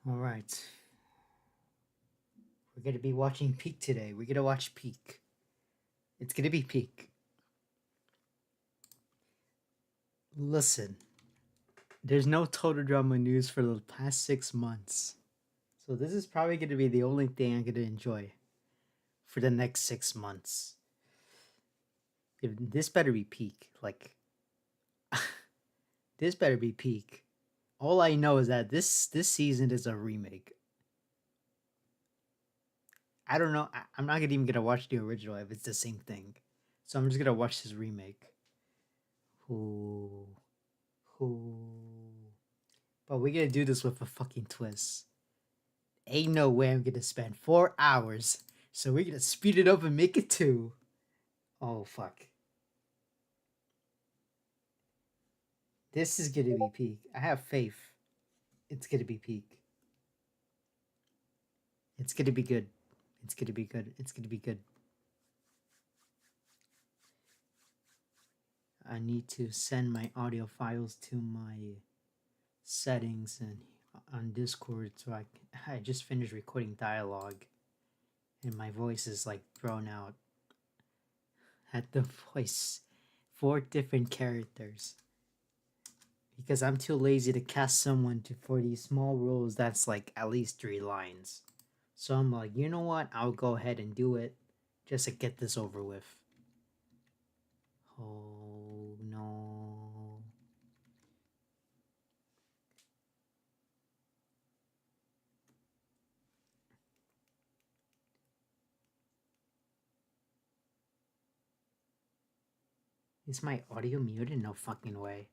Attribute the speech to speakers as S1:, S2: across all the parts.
S1: All right. We're going to be watching Peak today. We're going to watch Peak. It's going to be Peak. Listen, there's no Total Drama news for the past 6 months. So this is probably going to be the only thing I'm going to enjoy for the next 6 months. If this better be Peak. Like, this better be Peak. All I know is that this season is a remake. I don't know. I'm not even gonna watch the original if it's the same thing. So I'm just gonna watch this remake. Ooh. But we're gonna do this with a fucking twist. Ain't no way I'm gonna spend 4 hours. So we're gonna speed it up and make it 2. Oh fuck. This is gonna be Peak. I have faith. It's gonna be Peak. It's gonna be good. It's gonna be good. It's gonna be good. I need to send my audio files to my settings and on Discord so I just finished recording dialogue and my voice is like thrown out at the voice 4 different characters because I'm too lazy to cast someone for these small roles that's like at least 3 lines. So I'm like, you know what? I'll go ahead and do it just to get this over with. Oh no. Is my audio muted? No fucking way.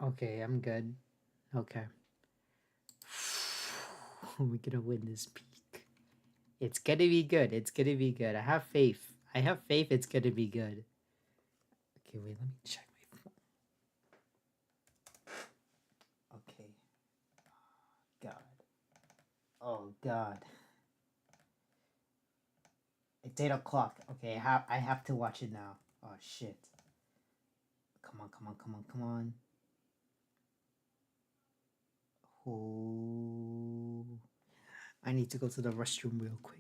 S1: Okay, I'm good. Okay. We're gonna win this Peak. It's gonna be good. It's gonna be good. I have faith. I have faith it's gonna be good. Okay, wait, let me check my phone. Okay. God. Oh God. It's 8 o'clock. Okay, I have to watch it now. Oh shit. Come on, come on, come on, come on. Oh, I need to go to the restroom real quick.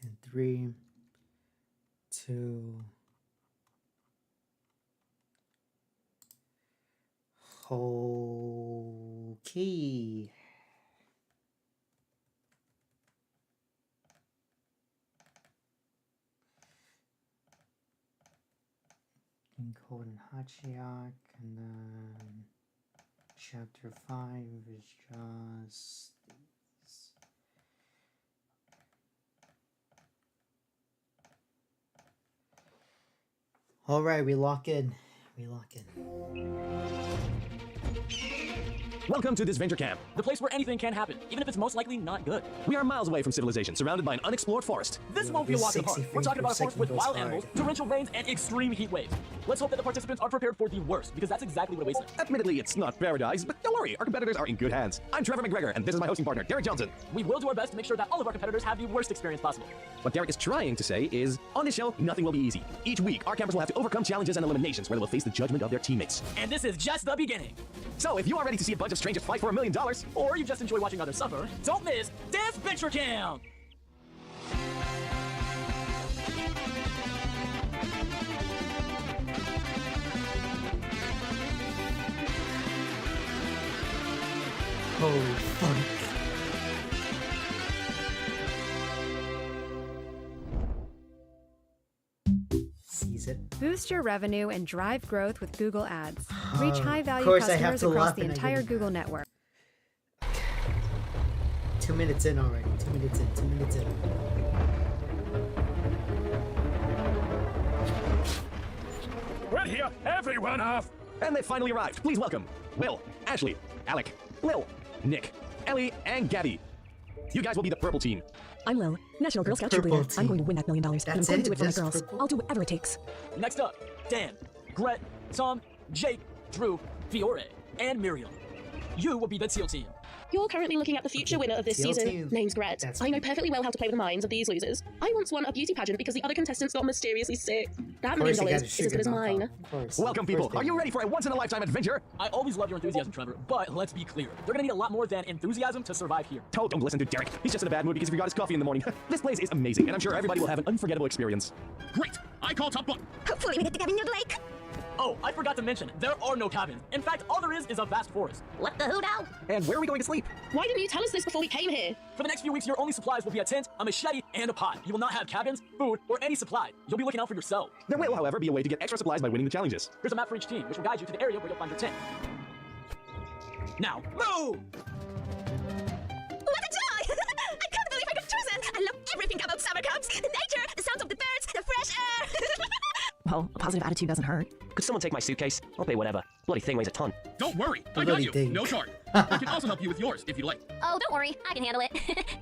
S1: In 3, 2. Okay. King Cold and Hachiak, and then chapter 5 is just these. Alright, we lock in. We lock in.
S2: Welcome to DISVENTURE camp.
S3: The place where anything can happen, even if it's most likely not good.
S2: We are miles away from civilization, surrounded by an unexplored forest.
S3: This won't be a walk in the park. We're talking about a forest with wild animals, torrential rains, and extreme heat waves. Let's hope that the participants are prepared for the worst, because that's exactly what awaits them.
S2: Admittedly, it's not paradise, but don't worry, our competitors are in good hands. I'm Trevor McGregor, and this is my hosting partner, Derek Johnson.
S3: We will do our best to make sure that all of our competitors have the worst experience possible.
S2: What Derek is trying to say is, on this show, nothing will be easy. Each week, our campers will have to overcome challenges and eliminations where they will face the judgment of their teammates.
S3: And this is just the beginning.
S2: So if you are ready to see a bunch of strangers fight for $1 million,
S3: or you just enjoy watching others suffer, don't miss DISVENTURE Camp!
S1: Oh, fuck. Sees it.
S4: Boost your revenue and drive growth with Google Ads. Reach high-value
S1: course I have
S4: customers
S1: to
S4: across
S1: laugh
S4: the
S1: and I
S4: entire
S1: didn't.
S4: Google network.
S1: 2 minutes in already. 2 minutes in. 2 minutes in.
S2: we're here, everyone off! And they finally arrived. Please welcome Will, Ashley, Alec, Lil, Nick, Ellie, and Gabby. You guys will be the purple team.
S5: I'm Lil, National Girl Scout
S1: Purple
S5: cheerleader.
S1: team.
S5: I'm going to win that $1 million, and I'm
S1: That's
S5: going
S1: it?
S5: to do it for my
S1: Just
S5: girls.
S1: purple?
S5: I'll do whatever it takes.
S3: Next up, Dan, Gret, Tom, Jake, Drew, Fiore, and Miriam. You will be the teal team.
S6: You're currently looking at the future winner of this
S1: Teal
S6: season.
S1: team.
S6: Name's Gret.
S1: That's
S6: I know
S1: cute.
S6: perfectly well how to play with the minds of these losers. I once won a beauty pageant because the other contestants got mysteriously sick. That $1
S1: Of course
S6: million
S1: you got
S6: is as good as mine.
S1: Of course.
S2: Welcome,
S1: Of
S2: people.
S1: course
S2: Are
S1: they
S2: you
S1: do.
S2: ready for a once-in-a-lifetime adventure?
S3: I always love your enthusiasm, Trevor, but let's be clear. They're gonna need a lot more than enthusiasm to survive here.
S2: Don't listen to Derek. He's just in a bad mood because he forgot his coffee in the morning. This place is amazing, and I'm sure everybody will have an unforgettable experience.
S3: Great! I call top one.
S5: Hopefully we get to cabin near the lake.
S3: Oh, I forgot to mention, there are no cabins. In fact, all there is a vast forest.
S5: What the who now?
S2: And where are we going to sleep?
S6: Why didn't you tell us this before we came here?
S3: For the next few weeks, your only supplies will be a tent, a machete, and a pot. You will not have cabins, food, or any supply. You'll be looking out for yourself.
S2: There will, however, be a way to get extra supplies by winning the challenges.
S3: There's a map for each team, which will guide you to the area where you'll find your tent. Now, move!
S5: What a joy! I can't believe I got chosen! I love everything about summer camps. The nature, the sounds of the birds, the fresh air.
S7: Well, a positive attitude doesn't hurt. Could someone take my suitcase? I'll pay whatever. Bloody thing weighs a ton.
S8: Don't worry, I got
S1: Bloody
S8: you.
S1: thing.
S8: No charge. I can also help you with yours if you like.
S5: Oh, don't worry. I can handle it.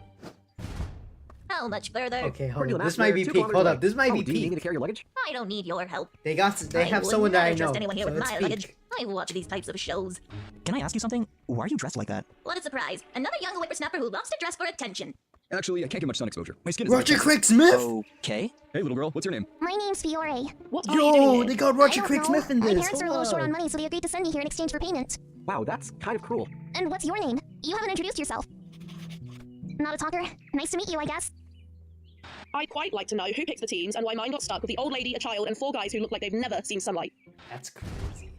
S5: How much further?
S1: Okay, hold
S7: According to
S1: on.
S7: the
S1: This
S7: map,
S1: might
S7: we're
S1: be
S7: 2
S1: peak.
S7: kilometers
S1: Hold
S7: away.
S1: up. This might be
S7: Do you need me
S1: peak.
S7: to carry your luggage?
S5: I don't need your help.
S1: They have
S5: would
S1: someone that
S5: never
S1: I know.
S5: trust anyone here
S1: So
S5: with
S1: it's
S5: my
S1: peak.
S5: luggage. I watch these types of shows.
S7: Can I ask you something? Why are you dressed like that?
S5: What a surprise. Another young whippersnapper who loves to dress for attention.
S8: Actually, I can't get much sun exposure. My skin is
S1: Roger Craig Smith.
S7: Okay.
S8: Hey, little girl, what's your name?
S9: My name's Fiore.
S6: What are you doing
S1: Yo,
S6: here?
S1: they got
S9: I
S1: Roger
S9: don't
S1: Craig
S9: know.
S1: Smith in
S9: My
S1: this.
S9: parents are a little short on money, so they agreed to send me here in exchange for payment.
S7: Wow, that's kind of cruel.
S9: And what's your name? You haven't introduced yourself. Not a talker. Nice to meet you, I guess.
S6: I'd quite like to know who picked the teams and why mine got stuck with the old lady, a child, and 4 guys who look like they've never seen sunlight.
S1: That's crazy.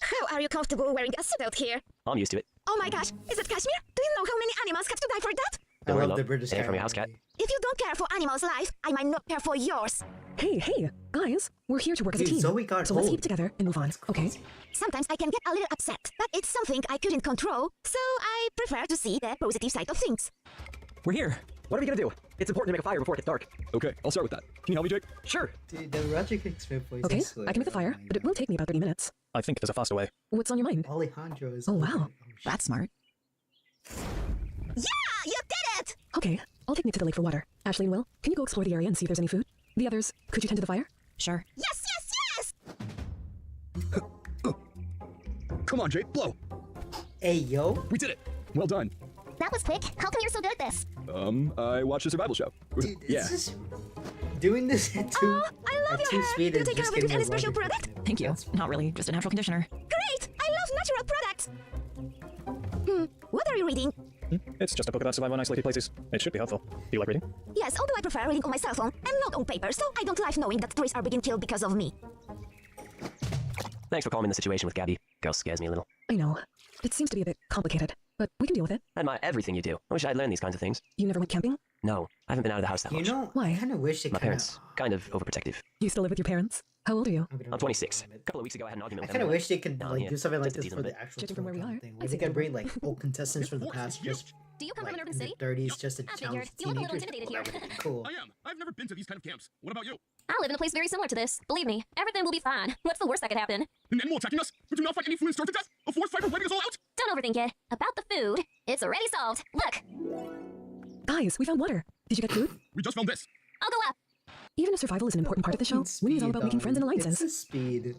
S5: How are you comfortable wearing a suit out here?
S7: I'm used to it.
S5: Oh my gosh, is it Kashmir? Do you know how many animals have to die for that?
S1: I
S7: Don't worry,
S1: love
S7: love.
S1: the British
S7: Stay
S1: guy.
S7: from your house cat.
S5: If you don't care for animals' life, I might not care for yours.
S10: Hey, guys, we're here to work as a
S1: Dude,
S10: team.
S1: Zoe got
S10: so let's
S1: old.
S10: keep together and move on, okay?
S5: Sometimes I can get a little upset, but it's something I couldn't control, so I prefer to see the positive side of things.
S7: We're here. What are we gonna do? It's important to make a fire before it gets dark.
S8: Okay, I'll start with that. Can you help me, Jake?
S7: Sure.
S1: Dude, the Roger Craig Smith voice
S10: Okay,
S1: is
S10: I can make the fire, but it will take me about 30 minutes.
S8: I think there's a faster way.
S10: What's on your mind?
S1: Alejandro is.
S10: Oh, wow.
S1: shit.
S10: That's smart.
S5: Yeah, you did it!
S10: Okay, I'll take Nick to the lake for water. Ashley and Will, can you go explore the area and see if there's any food? The others, could you tend to the fire? Sure.
S5: Yes, yes, yes!
S8: Come on, Jake, blow.
S1: Hey, yo.
S8: We did it. Well done.
S9: That was quick. How come you're so good at this?
S8: I watched a survival show.
S1: Dude,
S8: yeah.
S1: it's just doing this at two.
S5: Oh, I love
S1: at
S5: your
S1: 2
S5: hair.
S1: speed
S5: Do you
S1: is
S5: take care
S1: just
S5: of it with
S1: getting
S5: any
S1: a
S5: special
S1: Roger Craig
S5: product?
S1: Smith.
S10: Thank you.
S1: That's
S10: Not really, just a natural conditioner.
S5: Great! I love natural products! What are you reading?
S8: It's just a book about survival in isolated places. It should be helpful. Do you like reading?
S5: Yes, although I prefer reading on my cell phone and not on paper, so I don't like knowing that tourists are being killed because of me.
S7: Thanks for calming the situation with Gabby. Girl scares me a little.
S10: I know. It seems to be a bit complicated, but we can deal with it.
S7: I admire everything you do. I wish I'd learned these kinds of things.
S10: You never went camping?
S7: No, I haven't been out of the house that
S1: You
S7: much.
S1: know,
S10: Why?
S1: I kind of wish they
S7: My
S1: kind
S7: parents, kind of overprotective.
S10: You still live with your parents? How old are you?
S7: I'm 26. A couple of weeks ago, I had an argument
S1: I
S7: with
S1: kind of
S7: them.
S1: wish they could
S7: Down
S1: like
S7: here.
S1: do something like
S7: Just a
S1: this
S7: tease
S1: for
S7: a
S1: the
S7: bit.
S1: actual
S10: Judging from where we
S1: Twitter
S10: are,
S1: thing.
S10: I'd
S1: Where
S10: say
S1: they could
S10: we're
S1: bring like old contestants from the past just
S9: Do you come
S1: like
S9: from an urban
S1: in
S9: city?
S1: their 30s just to
S9: I
S1: challenge
S9: figured. You look a little
S1: teenagers.
S9: intimidated
S1: Well, that
S9: here.
S1: would be cool.
S2: I am. I've never been to these kind of camps. What about you?
S9: I live in a place very similar to this. Believe me, everything will be fine. What's the worst that could happen?
S2: An animal attacking us? We do not fight any food and starve to death? A forest fire wiping us all out?
S9: Don't overthink it. About the food, it's already solved. Look,
S10: Guys, we found water. Did you get food?
S2: We just found this.
S9: I'll go up.
S10: Even if survival is an important part of the show, winning is all about making friends and alliances.
S1: It's the speed.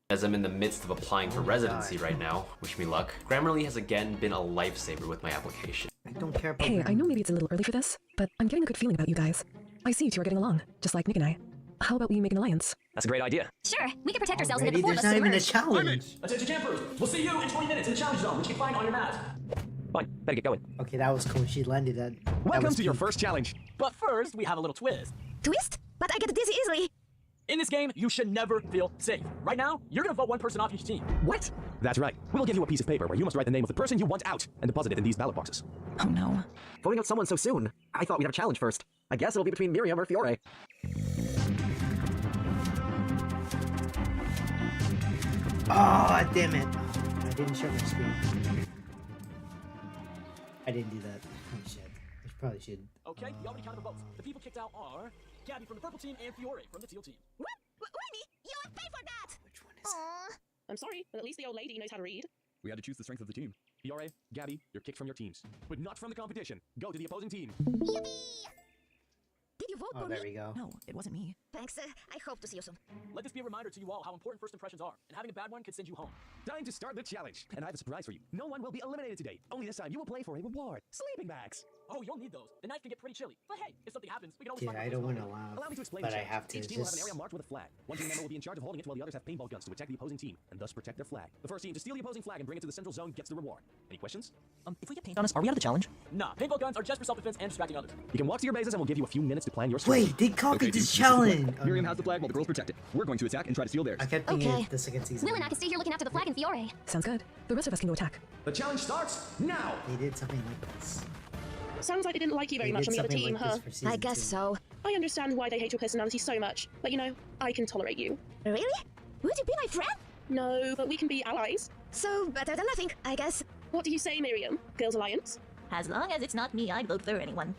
S11: As I'm in the midst of applying for residency right now, wish me luck, Grammarly has again been a lifesaver with my application.
S1: I don't care about
S10: Hey, I know maybe it's a little early for this, but I'm getting a good feeling about you guys. I see you two are getting along, just like Nick and I. How about we make an alliance?
S7: That's a great idea.
S9: Sure, we can protect ourselves and
S1: Already,
S9: get the four
S1: there's
S9: of
S1: not
S9: us to
S1: even a
S9: emerge.
S1: challenge.
S3: Attention campers! We'll see you in 20 minutes in the challenge zone, which you can find on your map.
S7: Fine, better get going.
S1: Okay, that was cool. She landed at.
S2: Welcome to your first challenge.
S3: But first, we have a little twist.
S5: Twist? But I get dizzy easily.
S3: In this game, you should never feel safe. Right now, you're gonna vote one person off each team.
S7: What?
S2: That's right. We will give you a piece of paper where you must write the name of the person you want out and deposit it in these ballot boxes.
S7: Oh no. Voting out someone so soon. I thought we'd have a challenge first. I guess it'll be between Miriam or Fiore.
S1: Oh, damn it. I didn't share my screen. I didn't do that. Oh, shit. I probably should.
S3: Okay, you already counted the votes. The people kicked out are Gabby from the purple team and Fiore from the teal team.
S5: What? Winnie, you would pay for that.
S1: Which one is
S5: Aww.
S6: I'm sorry, but at least the old lady knows how to read.
S2: We had to choose the strength of the team. Fiore, Gabby, you're kicked from your teams. But not from the competition. Go to the opposing team.
S5: Yippee! Did you vote
S1: Oh,
S5: for
S1: there
S5: me?
S1: we go.
S7: No, it wasn't me.
S5: Thanks. I hope to see you soon.
S3: Let this be a reminder to you all how important first impressions are, and having a bad one could send you home.
S2: Time to start the challenge. And I have a surprise for you. No one will be eliminated today. Only this time you will play for a reward. Sleeping bags.
S3: Oh, you'll need those. The night can get pretty chilly. But hey, if something happens, we can always
S1: Dude,
S3: find a
S1: I
S3: place
S1: don't
S3: to
S1: want to
S3: hide.
S1: laugh.
S2: Allow me to explain
S1: But
S2: the
S1: I
S2: challenge.
S1: have to.
S2: Each team will have an
S1: Just.
S2: area marked with a flag. One team member will be in charge of holding it while the others have paintball guns to attack the opposing team and thus protect their flag. The first team to steal the opposing flag and bring it to the central zone gets the reward. Any questions?
S7: If we get paint on us, are we out of the challenge?
S3: Nah, paintball guns are just for self-defense and distracting others.
S2: You can walk to your bases and we'll give you a few minutes to plan your strategy.
S1: Wait, they copied
S2: Okay,
S1: this
S2: team, this is the flag.
S1: challenge.
S2: Miriam has the flag while the girls protect it. We're going to attack and try to steal theirs.
S1: I kept thinking
S9: Okay.
S1: the second season.
S9: Will and I can stay here looking after the flag and Fiore.
S10: Sounds good. The rest of us can go attack.
S2: The challenge starts now!
S1: They did something like this.
S6: Sounds like they didn't like you very
S1: They
S6: much
S1: did
S6: on the other
S1: something
S6: team,
S1: like
S6: huh?
S1: this for season
S5: I guess
S1: 2.
S5: so.
S6: I understand why they hate your personality so much, but you know, I can tolerate you.
S5: Really? Would you be my friend?
S6: No, but we can be allies.
S5: So better than nothing, I guess.
S6: What do you say, Miriam? Girls Alliance?
S12: As long as it's not me, I'd vote for anyone.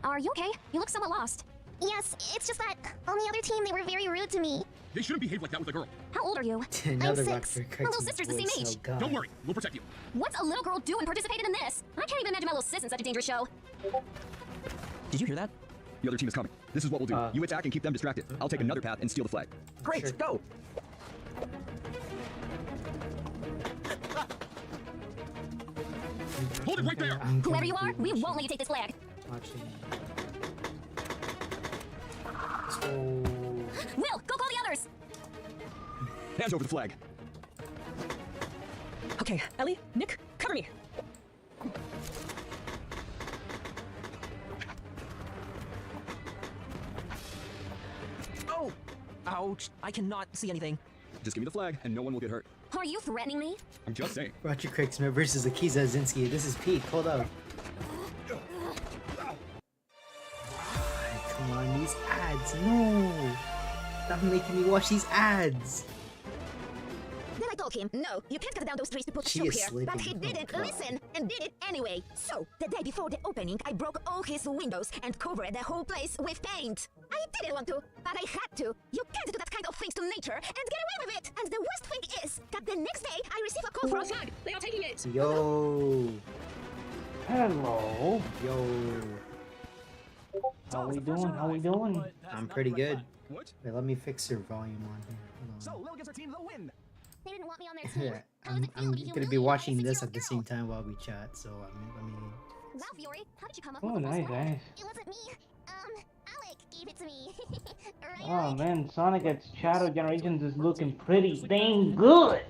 S9: Are you okay? You look somewhat lost. Yes, it's just that on the other team they were very rude to me.
S2: They shouldn't behave like that with a girl.
S9: How old are you?
S1: Another
S9: I'm
S1: rock
S9: 6.
S1: for
S9: My
S1: Craig's
S9: little sister's the same
S1: voice,
S9: age.
S1: oh god.
S2: Don't worry, we'll protect you.
S9: What's a little girl doing participating in this? I can't even imagine my little sis in such a dangerous show.
S7: Did you hear that?
S2: The other team is coming. This is what we'll do. You attack and keep them distracted. I'll take another path and steal the flag.
S7: Great,
S1: Sure.
S7: go!
S2: Hold it right there!
S9: Whoever you are, we won't let you take this flag.
S1: Watching. So...
S9: Will, go call the others.
S2: Hands over the flag.
S10: Okay, Ellie, Nick, cover me.
S7: Oh! Ouch, I cannot see anything.
S2: Just give me the flag and no one will get hurt.
S9: Are you threatening me?
S2: I'm just saying.
S1: Roger Craig versus Akiza Azinski. This is Pete. Hold up. Come on, these ads. No! Stop making me watch these ads.
S5: Then I told him, no, you can't cut down those trees to put a
S1: She
S5: show
S1: is
S5: here.
S1: sleeping.
S5: But he
S1: Oh,
S5: didn't
S1: God.
S5: listen and did it anyway. So, the day before the opening, I broke all his windows and covered the whole place with paint. I didn't want to, but I had to. You can't do that kind of things to nature and get away with it. And the worst thing is that the next day, I receive a call
S6: For
S5: from...
S6: a flag! They are taking it!
S1: Yo.
S13: Hello.
S1: Yo.
S13: How we doing? How we doing?
S1: I'm pretty good.
S2: What?
S1: Wait, let me fix your volume on here.
S2: So,
S1: Hold
S2: Lil gives her team the win!
S9: They didn't want me on their
S1: on.
S9: team.
S1: Yeah,
S9: How does it feel
S1: I'm
S9: to be
S1: gonna be
S9: humiliated
S1: watching
S9: by a
S1: this at the
S9: 6-year-old
S1: same
S9: girl?
S1: time while we chat, so let me...
S9: Wow, Fiore, how did you come up
S13: Oh,
S9: with the
S13: nice,
S9: first flag?
S13: nice.
S9: It wasn't me. Alec gave it to me. Right,
S13: Oh man, Sonic X Shadow Generations is looking pretty dang good.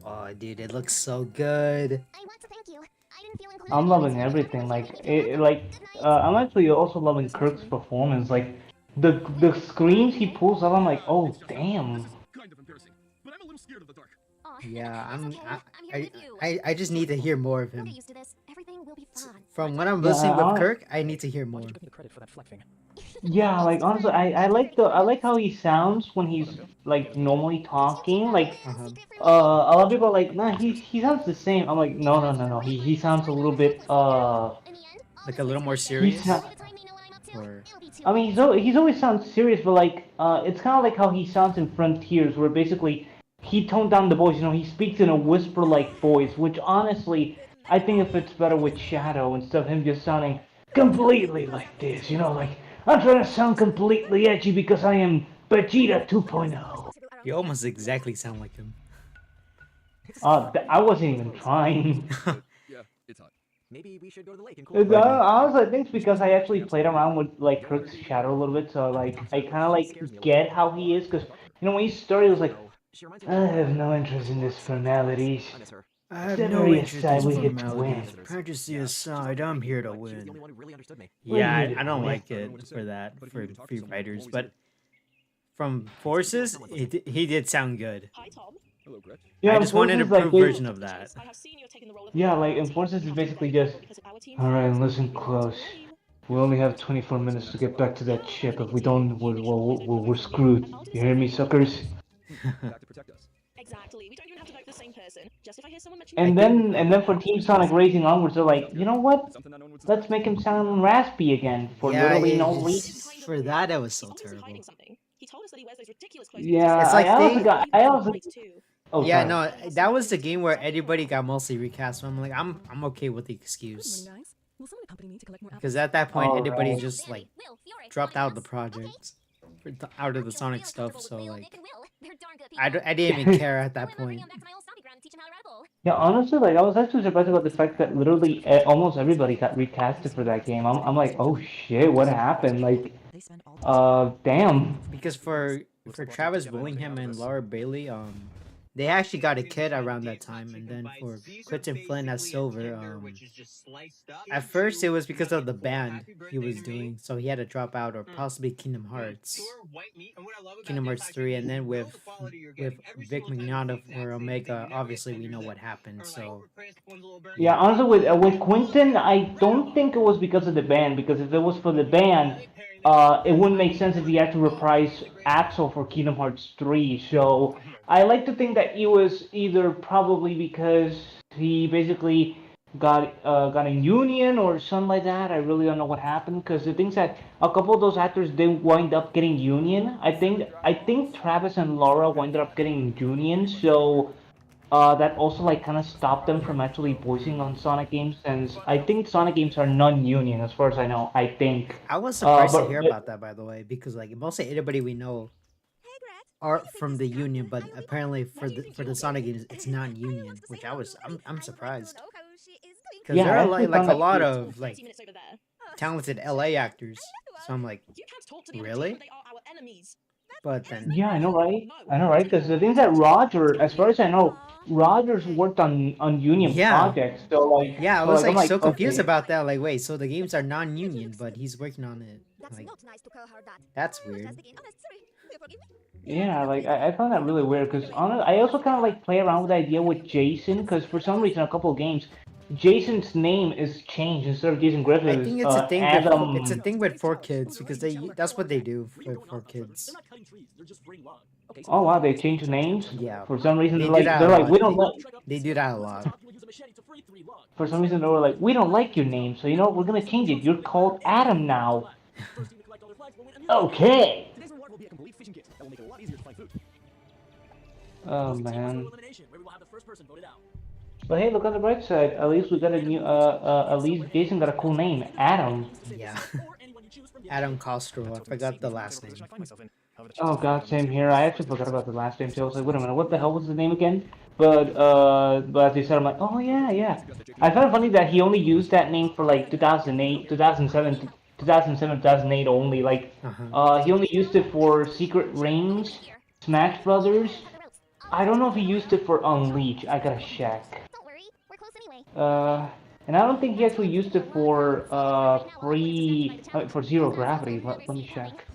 S1: Oh, dude, it looks so good.
S9: I want to thank you. I didn't feel included.
S13: I'm loving everything. I'm actually also loving Kirk's performance. Like the screams he pulls out, I'm like, oh damn.
S2: Kind of embarrassing, but I'm a little scared of the dark.
S1: Yeah,
S9: That's okay. I'm here with you.
S1: I just need to hear more of
S9: We'll
S1: him.
S9: get used to this. Everything
S1: From what I'm
S13: Yeah,
S1: listening with Kirk, I need to hear more.
S13: Yeah, like honestly, I like how he sounds when he's like normally talking. Like, a lot of people are like, nah, he sounds the same. I'm like, no. He sounds a little bit
S1: like a little more
S13: He's
S1: serious.
S13: not,
S1: Or
S13: I mean, he's always sounds serious, but like, it's kind of like how he sounds in Frontiers, where basically he toned down the voice. You know, he speaks in a whisper-like voice, which honestly, I think it fits better with Shadow instead of him just sounding completely like this. You know, like I'm trying to sound completely edgy because I am Vegeta 2.0.
S1: you almost exactly sound like him.
S13: I wasn't even trying.
S2: Yeah, it's hot. Maybe we should go to the lake and
S13: Honestly, I think it's because I actually played around with like Kirk's shadow a little bit, so like I kind of like get how he is. Because you know when he started, he was like, I have no interest in this formalities.
S1: I have
S13: Step
S1: no
S13: area
S1: interest
S13: aside,
S1: in
S13: we get to win.
S1: formalities. Fantasy aside, I'm here to win.
S13: We're
S1: Yeah,
S13: here
S1: I
S13: to
S1: don't
S13: win.
S1: like it for that, for Free Fighters, but from Forces, he did sound good.
S13: Yeah,
S1: I just wanted a
S13: Forces, like,
S1: improved version of that.
S13: Yeah, like in Forces is basically just, all right, listen close. We only have 24 minutes to get back to that ship. If we don't, we're screwed. You hear me, suckers?
S6: Exactly. We don't even have to vote for the same person. Just if I hear someone mention
S13: And then for Team Sonic Racing onwards, they're like, you know what? Let's make him sound raspy again for
S1: Yeah,
S13: literally no reason.
S1: for that, it was so terrible.
S6: He told us that he wears those ridiculous clothes.
S13: Yeah,
S1: It's like
S13: I also. Oh,
S1: yeah,
S13: sorry.
S1: no, that was the game where everybody got mostly recast. So I'm like, I'm okay with the excuse. Because at that point, everybody just like dropped out of the project, out of the Sonic stuff. So like, I didn't even care at that point.
S13: Yeah, honestly, like I was actually surprised about the fact that literally almost everybody got recasted for that game. I'm like, oh shit, what happened? Like, damn.
S1: Because for Travis Willingham and Laura Bailey, they actually got a kid around that time, and then for Quentin Flynn as Silver, at first it was because of the band he was doing, so he had to drop out, or possibly Kingdom Hearts 3, and then with Vic Mignogna for Omega, obviously we know what happened. So
S13: Yeah, honestly, with Quentin, I don't think it was because of the band. Because if it was for the band, it wouldn't make sense if he had to reprise Axel for Kingdom Hearts 3. So I like to think that it was either probably because he basically got in union or something like that. I really don't know what happened because the things that a couple of those actors did wind up getting union. I think Travis and Laura wound up getting union. So. That also like kind of stopped them from actually voicing on Sonic games, since I think Sonic games are non-union as far as I know. I think.
S1: I was surprised to hear about that, by the way, because like mostly everybody we know are from the union, but apparently for the Sonic games it's non-union, which I'm surprised because there are like a lot of like talented LA actors, so I'm like, really? But then
S13: Yeah, I know, right? Because the things that Roger, as far as I know, Rogers worked on union projects. So like,
S1: yeah, I
S13: so,
S1: was
S13: like, I'm
S1: so confused
S13: okay.
S1: about that. Like, wait, so the games are non-union, but he's working on it. Like, that's weird.
S13: Yeah, like I found that really weird because I also kind of like play around with the idea with Jason because for some reason a couple of games, Jason's name is changed instead of Jason Griffith.
S1: I think it's a thing.
S13: Adam.
S1: It's a thing with 4Kids because that's what they do with 4Kids.
S13: Oh wow, they changed names.
S1: Yeah.
S13: For some reason, they're like we don't like.
S1: They do that a lot.
S13: For some reason, they were like, we don't like your name, so you know we're gonna change it. You're called Adam now. Okay. Oh man. But hey, look on the bright side. At least we got a new. At least Jason got a cool name, Adam.
S1: Yeah. Adam Castro. I forgot the last name.
S13: Oh god, same here. I actually forgot about the last name too. I was like, wait a minute, what the hell was the name again? But as you said, I'm like, oh yeah. I found it funny that he only used that name for like 2008, 2007, 2008 only. Like, he only used it for Secret Rings, Smash Brothers. I don't know if he used it for Unleash. I gotta check. And I don't think he actually used it for for Zero Gravity. Let me check.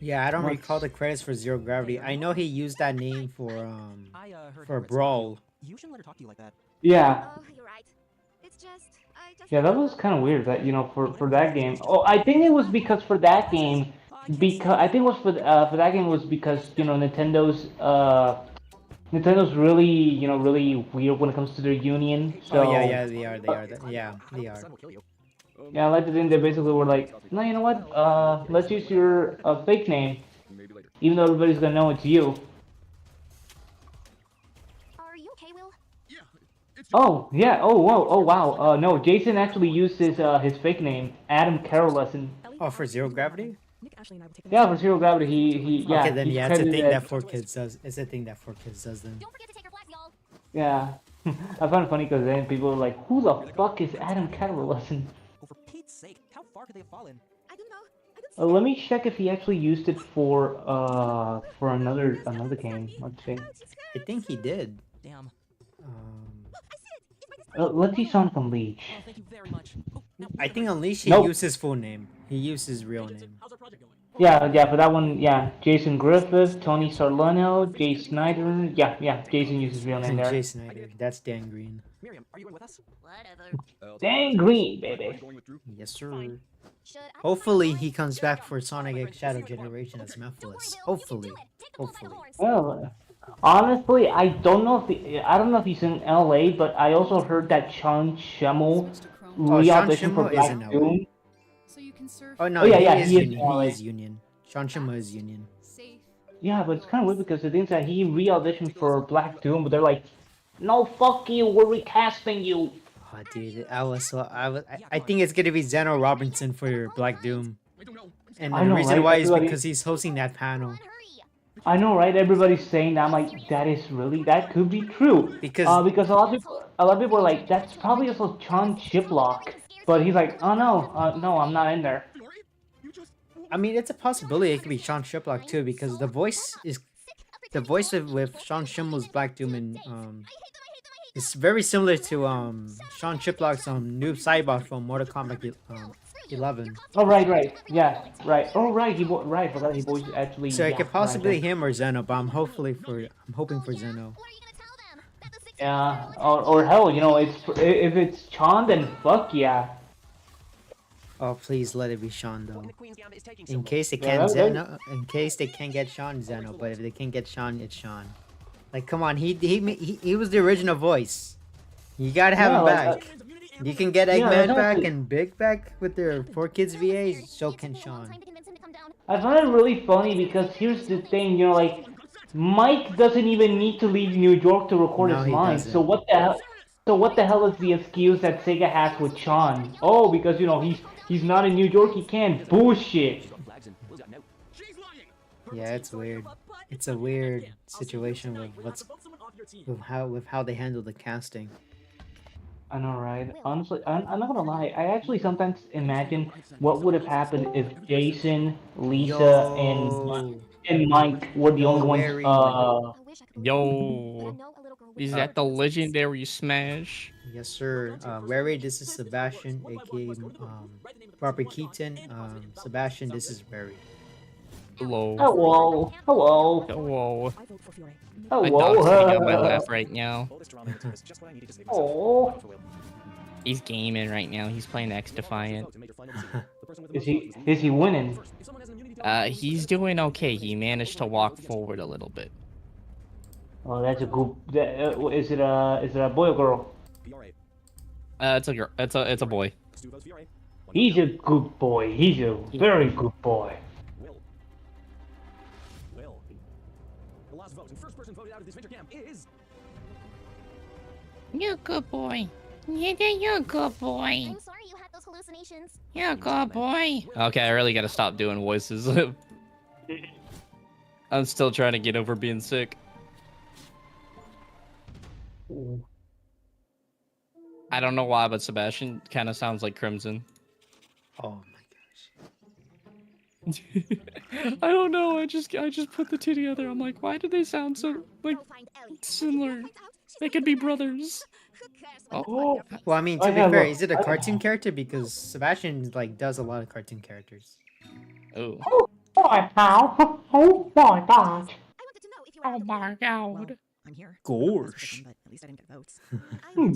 S1: Yeah, I don't recall the credits for Zero Gravity. I know he used that name for Brawl
S3: You shouldn't let her talk to you like that.
S13: Yeah.
S5: Oh, you're right. It's just,
S13: Yeah, that was kind of weird that, you know, for that game. Oh, I think it was because for that game, because I think it was for that game was because, you know, Nintendo's really, you know, really weird when it comes to their union.
S1: Oh yeah,
S13: So
S1: yeah, they are. They are. Yeah, they are.
S13: yeah, like the thing they basically were like, no, you know what? Let's use your fake name, even though everybody's gonna know it's you.
S9: Are you okay, Will?
S13: Oh yeah. Oh whoa. Oh wow. No, Jason actually used his fake name, Adam Carolesson.
S1: Oh, for Zero Gravity?
S13: Yeah, for Zero Gravity, he
S1: Okay,
S13: yeah,
S1: then
S13: he's
S1: yeah, it's a
S13: credited
S1: thing
S13: as,
S1: that 4Kids does. It's a thing that 4Kids does then.
S13: yeah. I found it funny because then people were like, "Who the fuck is Adam Carolesson?"
S3: Oh, for Pete's sake, how far could they have fallen?
S5: I don't know.
S13: Let me check if he actually used it for another game. Let's see.
S1: I think he did.
S3: Damn.
S13: Let's see Sonic Unleashed.
S3: Oh, thank you very much. Oh, now,
S1: I think Unleashed he
S13: Nope.
S1: used his full name. He used his real name.
S3: how's our project going?
S13: Yeah, for that one, yeah. Jason Griffith, Tony Sarlano, Jay Snyder. Yeah, Jason used his real name there.
S1: Jay Snyder. That's Dan Green.
S3: Miriam, are you going with us?
S12: Whatever.
S13: Dan Green, baby.
S1: Yes, sir. Hopefully he comes back for Sonic X Shadow Generation as Mephiles. Hopefully. Hopefully.
S13: Well, honestly, I don't know if he's in LA, but I also heard that Sean Schemmel re-auditioned for
S1: Schemmel is in
S13: Black
S1: LA.
S13: Doom.
S1: Oh no,
S13: Oh, yeah,
S1: he is
S13: he is
S1: union.
S13: LA.
S1: He is union. Sean Schemmel is union.
S13: Yeah, but it's kind of weird because the thing is that he re-auditioned for Black Doom, but they're like, no, fuck you, we're recasting you.
S1: Oh, dude, I think it's gonna be Zeno Robinson for Black Doom. And
S13: I
S1: the
S13: know,
S1: reason
S13: right?
S1: why is
S13: Everybody-
S1: because he's hosting that panel.
S13: I know, right? Everybody's saying that. I'm like, that could be true.
S1: Because
S13: Because a lot of people are like, that's probably also John Chiplock. But he's like, oh no, no, I'm not in there.
S1: I mean, it's a possibility it could be Sean Shiplock too, because the voice with Sean Schimmel's Black Doom and it's very similar to Sean Shiplock's Noob Saibot from Mortal Kombat 11.
S13: Oh right, yeah, right. Oh right, I forgot he voiced actually.
S1: So it
S13: yeah,
S1: could possibly
S13: right.
S1: him or Zeno, but I'm hoping for Zeno.
S13: Yeah, or hell, you know, if it's Sean, then fuck yeah.
S1: Oh, please let it be Sean though. In case they
S13: Yeah,
S1: can't
S13: that-
S1: Zeno, in case they can't get Sean, Zeno. But if they can't get Sean, it's Sean. Like, come on, he was the original voice. You gotta have
S13: Yeah,
S1: him
S13: like,
S1: back. You can get
S13: yeah,
S1: Eggman back
S13: exactly.
S1: and Big back with their 4Kids VAs. So can Sean.
S13: I find it really funny because here's the thing, you know, like Mike doesn't even need to leave New York to record
S1: No,
S13: his
S1: he
S13: line.
S1: doesn't.
S13: So what the hell? So what the hell is the excuse that Sega has with Sean? Oh, because you know he's not in New York, he can't. Bullshit.
S1: Yeah, it's weird. It's a weird situation with how they handle the casting.
S13: I know, right? Honestly, I'm not gonna lie. I actually sometimes imagine what would have happened if Jason, Lisa, and Mike were the only
S1: Mary.
S13: ones.
S14: Yo, is that the legendary Smash?
S1: Yes, sir. Rary, this is Sebastian, aka Robert Keaton. Sebastian, this is Rary.
S14: Hello.
S13: Hello. Hello.
S14: Hello.
S13: Hello.
S14: My dog's sitting on my lap right now.
S13: Oh.
S14: He's gaming right now. He's playing X Defiant.
S13: Is he winning?
S14: He's doing okay. He managed to walk forward a little bit.
S13: Oh, that's a good. Is it a boy or girl?
S14: It's a girl. It's a boy.
S13: He's a good boy. He's a very good boy.
S3: The last vote and first person voted out of this winter camp is...
S12: You're a good boy. You're a good boy.
S9: I'm sorry you had those hallucinations.
S12: You're a good boy.
S14: Okay, I really gotta stop doing voices. I'm still trying to get over being sick. I don't know why, but Sebastian kind of sounds like Crimson.
S1: Oh
S14: my gosh. I don't know. I just put the two together. I'm like, why do they sound so like similar? They could be brothers.
S1: Oh. Well, I mean, to be fair, is it a cartoon character? Because Sebastian like does a lot of cartoon characters.
S14: Oh.
S13: Oh my god. Oh my god.
S12: Oh my god.
S1: Gorge.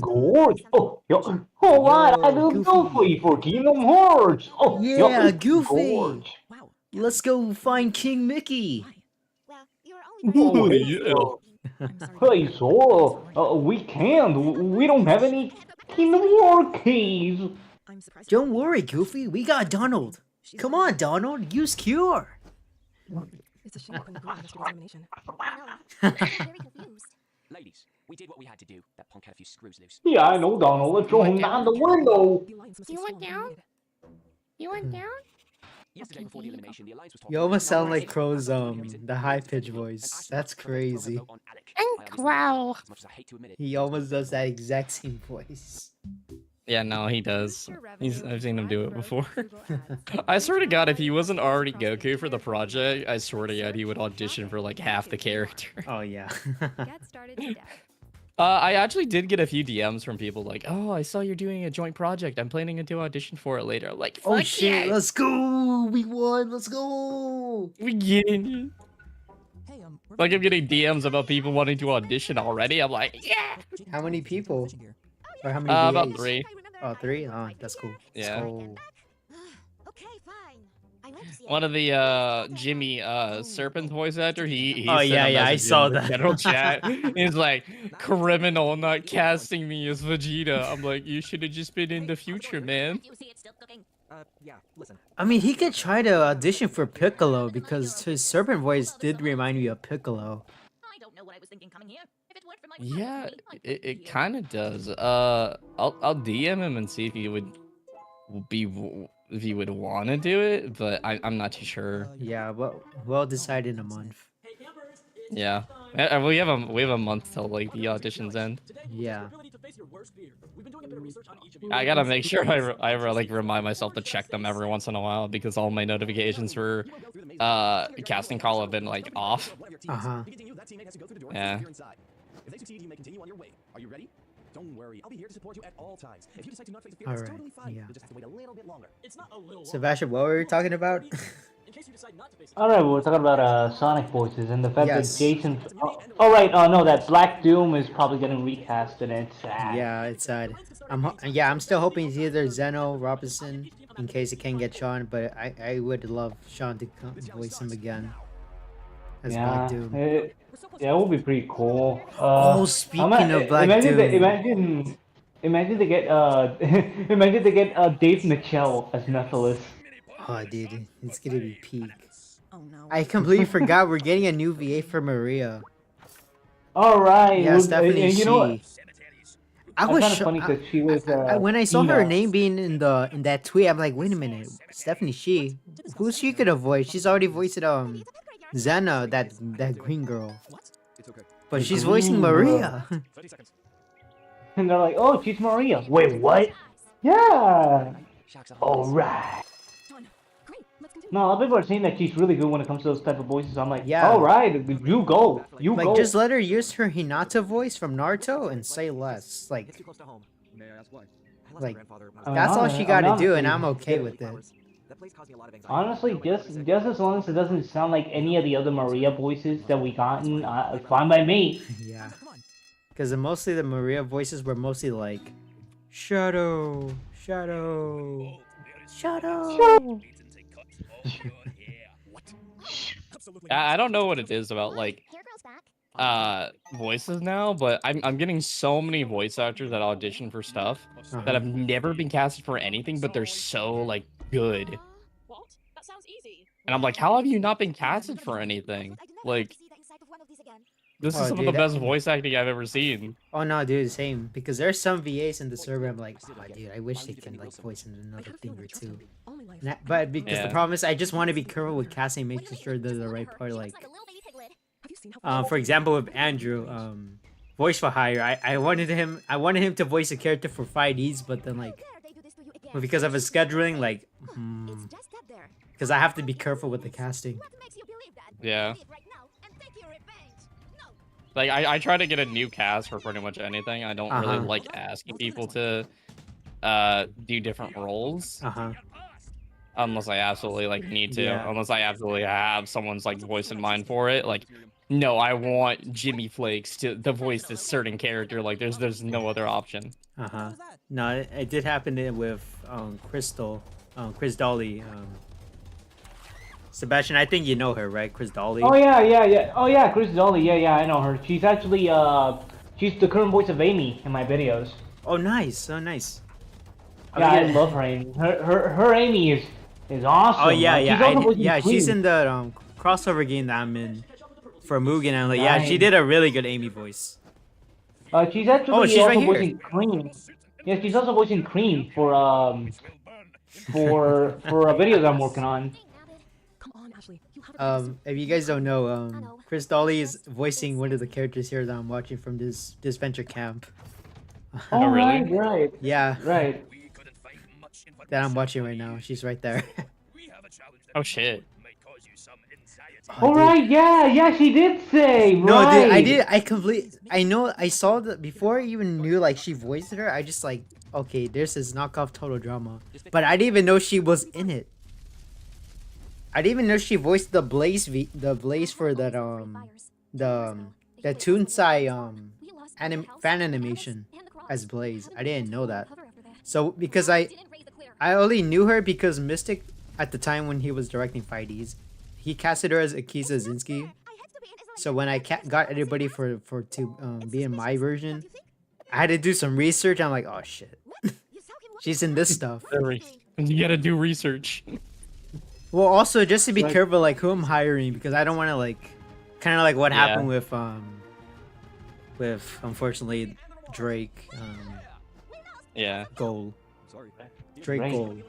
S13: Gorge. Oh, yo. Oh, what? I do Goofy for Kingdom Hearts. Oh,
S1: Yeah,
S13: yo,
S1: Goofy.
S13: Gorge.
S1: Let's go find King Mickey.
S13: Oh, hey, Sora. We can't. We don't have any Kingdom Hearts keys.
S1: Don't worry, Goofy. We got Donald. Come on, Donald. Use Cure.
S10: It's a shame when the girl examination.
S7: Ladies, we did what we had to do. That punk had a few screws loose.
S13: Yeah, I know, Donald. Let's throw him down the window.
S12: You want down? You want down?
S7: Yesterday before the elimination, the Alliance was talking
S1: You almost sound like Crow's the high pitch voice. That's crazy.
S12: And Crow.
S1: He almost does that exact same voice.
S14: Yeah, no, he does. I've seen him do it before. I swear to God, if he wasn't already Goku for the project, I swear to God, he would audition for like half the character.
S1: Oh yeah.
S14: I actually did get a few DMs from people like, "Oh, I saw you're doing a joint project. I'm planning to audition for it later." I'm like,
S1: Oh
S14: fuck
S1: shit,
S14: yeah.
S1: let's go! We won, let's go!
S14: We get it. Like I'm getting DMs about people wanting to audition already. I'm like, yeah.
S1: How many people? Or how many
S14: About
S1: VAs?
S14: 3.
S1: Oh, 3? Oh, that's cool.
S14: Yeah.
S1: So...
S14: One of the Jimmy Serpent voice actor, he
S1: Oh,
S14: sent
S1: yeah,
S14: a
S1: yeah, I
S14: message
S1: saw
S14: in the
S1: that.
S14: general chat. He's like, criminal not casting me as Vegeta. I'm like, you should have just been in the future, man.
S3: Yeah, listen.
S1: I mean, he could try to audition for Piccolo because his serpent voice did remind me of Piccolo.
S14: Yeah, it kind of does. I'll DM him and see if he would want to do it, but I'm not too sure.
S1: Yeah, we'll decide in a month.
S14: Yeah, we have a month till like the auditions end.
S1: Yeah.
S14: I gotta make sure I like remind myself to check them every once in a while because all my notifications for casting call have been like off. Yeah.
S2: If they succeed, you may continue on your way. Are you ready? Don't worry, I'll be here to support you at all times. If you decide to not face the fear, it's totally fine.
S1: Yeah.
S2: You'll just have to wait a little bit longer. It's not a little
S1: Sebastian, what were you talking about?
S13: Alright, we're talking about Sonic voices and the fact that Jason... Alright, no, that Black Doom is probably getting recast and it's sad.
S1: Yeah, it's sad. I'm still hoping it's either Zeno, Robinson, in case it can get Sean, but I would love Sean to voice him again. As Black Doom.
S13: Yeah, it would be pretty cool.
S1: Speaking of Black Doom.
S13: Imagine they get imagine they get Dave Mitchell as Nephilis.
S1: Oh, dude, it's gonna be peak. Oh no! I completely forgot we're getting a new VA for Maria.
S13: All right.
S1: Yeah, Stephanie.
S13: And you know what?
S1: I was
S13: kind of funny because she was.
S1: When I saw her name being in that tweet, I'm like, wait a minute, Stephanie She. Who's she gonna voice? She's already voiced Xena, that green girl. But she's voicing Maria.
S13: And they're like, oh, she's Maria. Wait, what? Yeah. Alright. No, a lot of people are saying that she's really good when it comes to those type of voices. I'm like, yeah. Alright, you go. You go.
S1: Like, just let her use her Hinata voice from Naruto and say less. Like, that's all she gotta do, and I'm okay with it.
S13: Honestly, just as long as it doesn't sound like any of the other Maria voices that we gotten, fine by me.
S1: Yeah. Because mostly the Maria voices were mostly like, Shadow, Shadow, Shadow.
S14: I don't know what it is about like voices now, but I'm getting so many voice actors that audition for stuff that have never been casted for anything, but they're so like good.
S6: What? That sounds easy.
S14: And I'm like, how have you not been casted for anything? Like, this is some of the best voice acting I've ever seen.
S1: Oh no, dude, same. Because there's some VAs in the server. I'm like, oh, dude, I wish they can like voice in another thing or two. But because the problem is, I just want to be careful with casting, making sure they're the right part. Like, for example, with Andrew, voice for hire, I wanted him to voice a character for 5Ds, but then like, because of his scheduling, like, because I have to be careful with the casting.
S14: Yeah. Like, I try to get a new cast for pretty much anything. I don't really like asking people to do different roles. unless I absolutely like need to.
S1: Yeah.
S14: Unless I absolutely have someone's like voice in mind for it. Like, no, I want Jimmy Flakes to voice this certain character. Like, there's no other option.
S1: No, it did happen with Chris Dolly. Sebastian, I think you know her, right? Chris Dolly.
S13: Oh yeah. Oh yeah, Chris Dolly. Yeah, I know her. She's actually she's the current voice of Amy in my videos.
S1: Oh, nice. So nice.
S13: Yeah, I love her Amy. Her Amy is awesome.
S1: Oh yeah,
S13: She's
S1: she's in the crossover game that I'm in for Mugen, and like, yeah, she did a really good Amy voice.
S13: She's actually
S1: also
S13: right voicing Cream. Yeah, she's also voicing Cream for a video that I'm working on.
S1: If you guys don't know, Chris Dolly is voicing one of the characters here that I'm watching from this Disventure camp.
S13: Oh, really? Right.
S1: Yeah.
S13: Right.
S1: That I'm watching right now. She's right there.
S14: Oh shit.
S13: All right, yeah, she did say.
S1: No,
S13: right.
S1: dude, I know, I saw that before I even knew like she voiced her. I just like, okay, there's this knockoff Total Drama, but I didn't even know she was in it. I didn't even know she voiced the Blaze for that the Toonsai fan animation as Blaze. I didn't know that. So because I only knew her because Mystic at the time when he was directing 5Ds, he casted her as Akisa Zinski. So when I got everybody to be in my version, I had to do some research. I'm like, oh shit, she's in this stuff.
S14: You gotta do research.
S1: Well, also just to be careful, like who I'm hiring, because I don't want to like, kind of like what happened with unfortunately Drake. Gold. Drake Gold.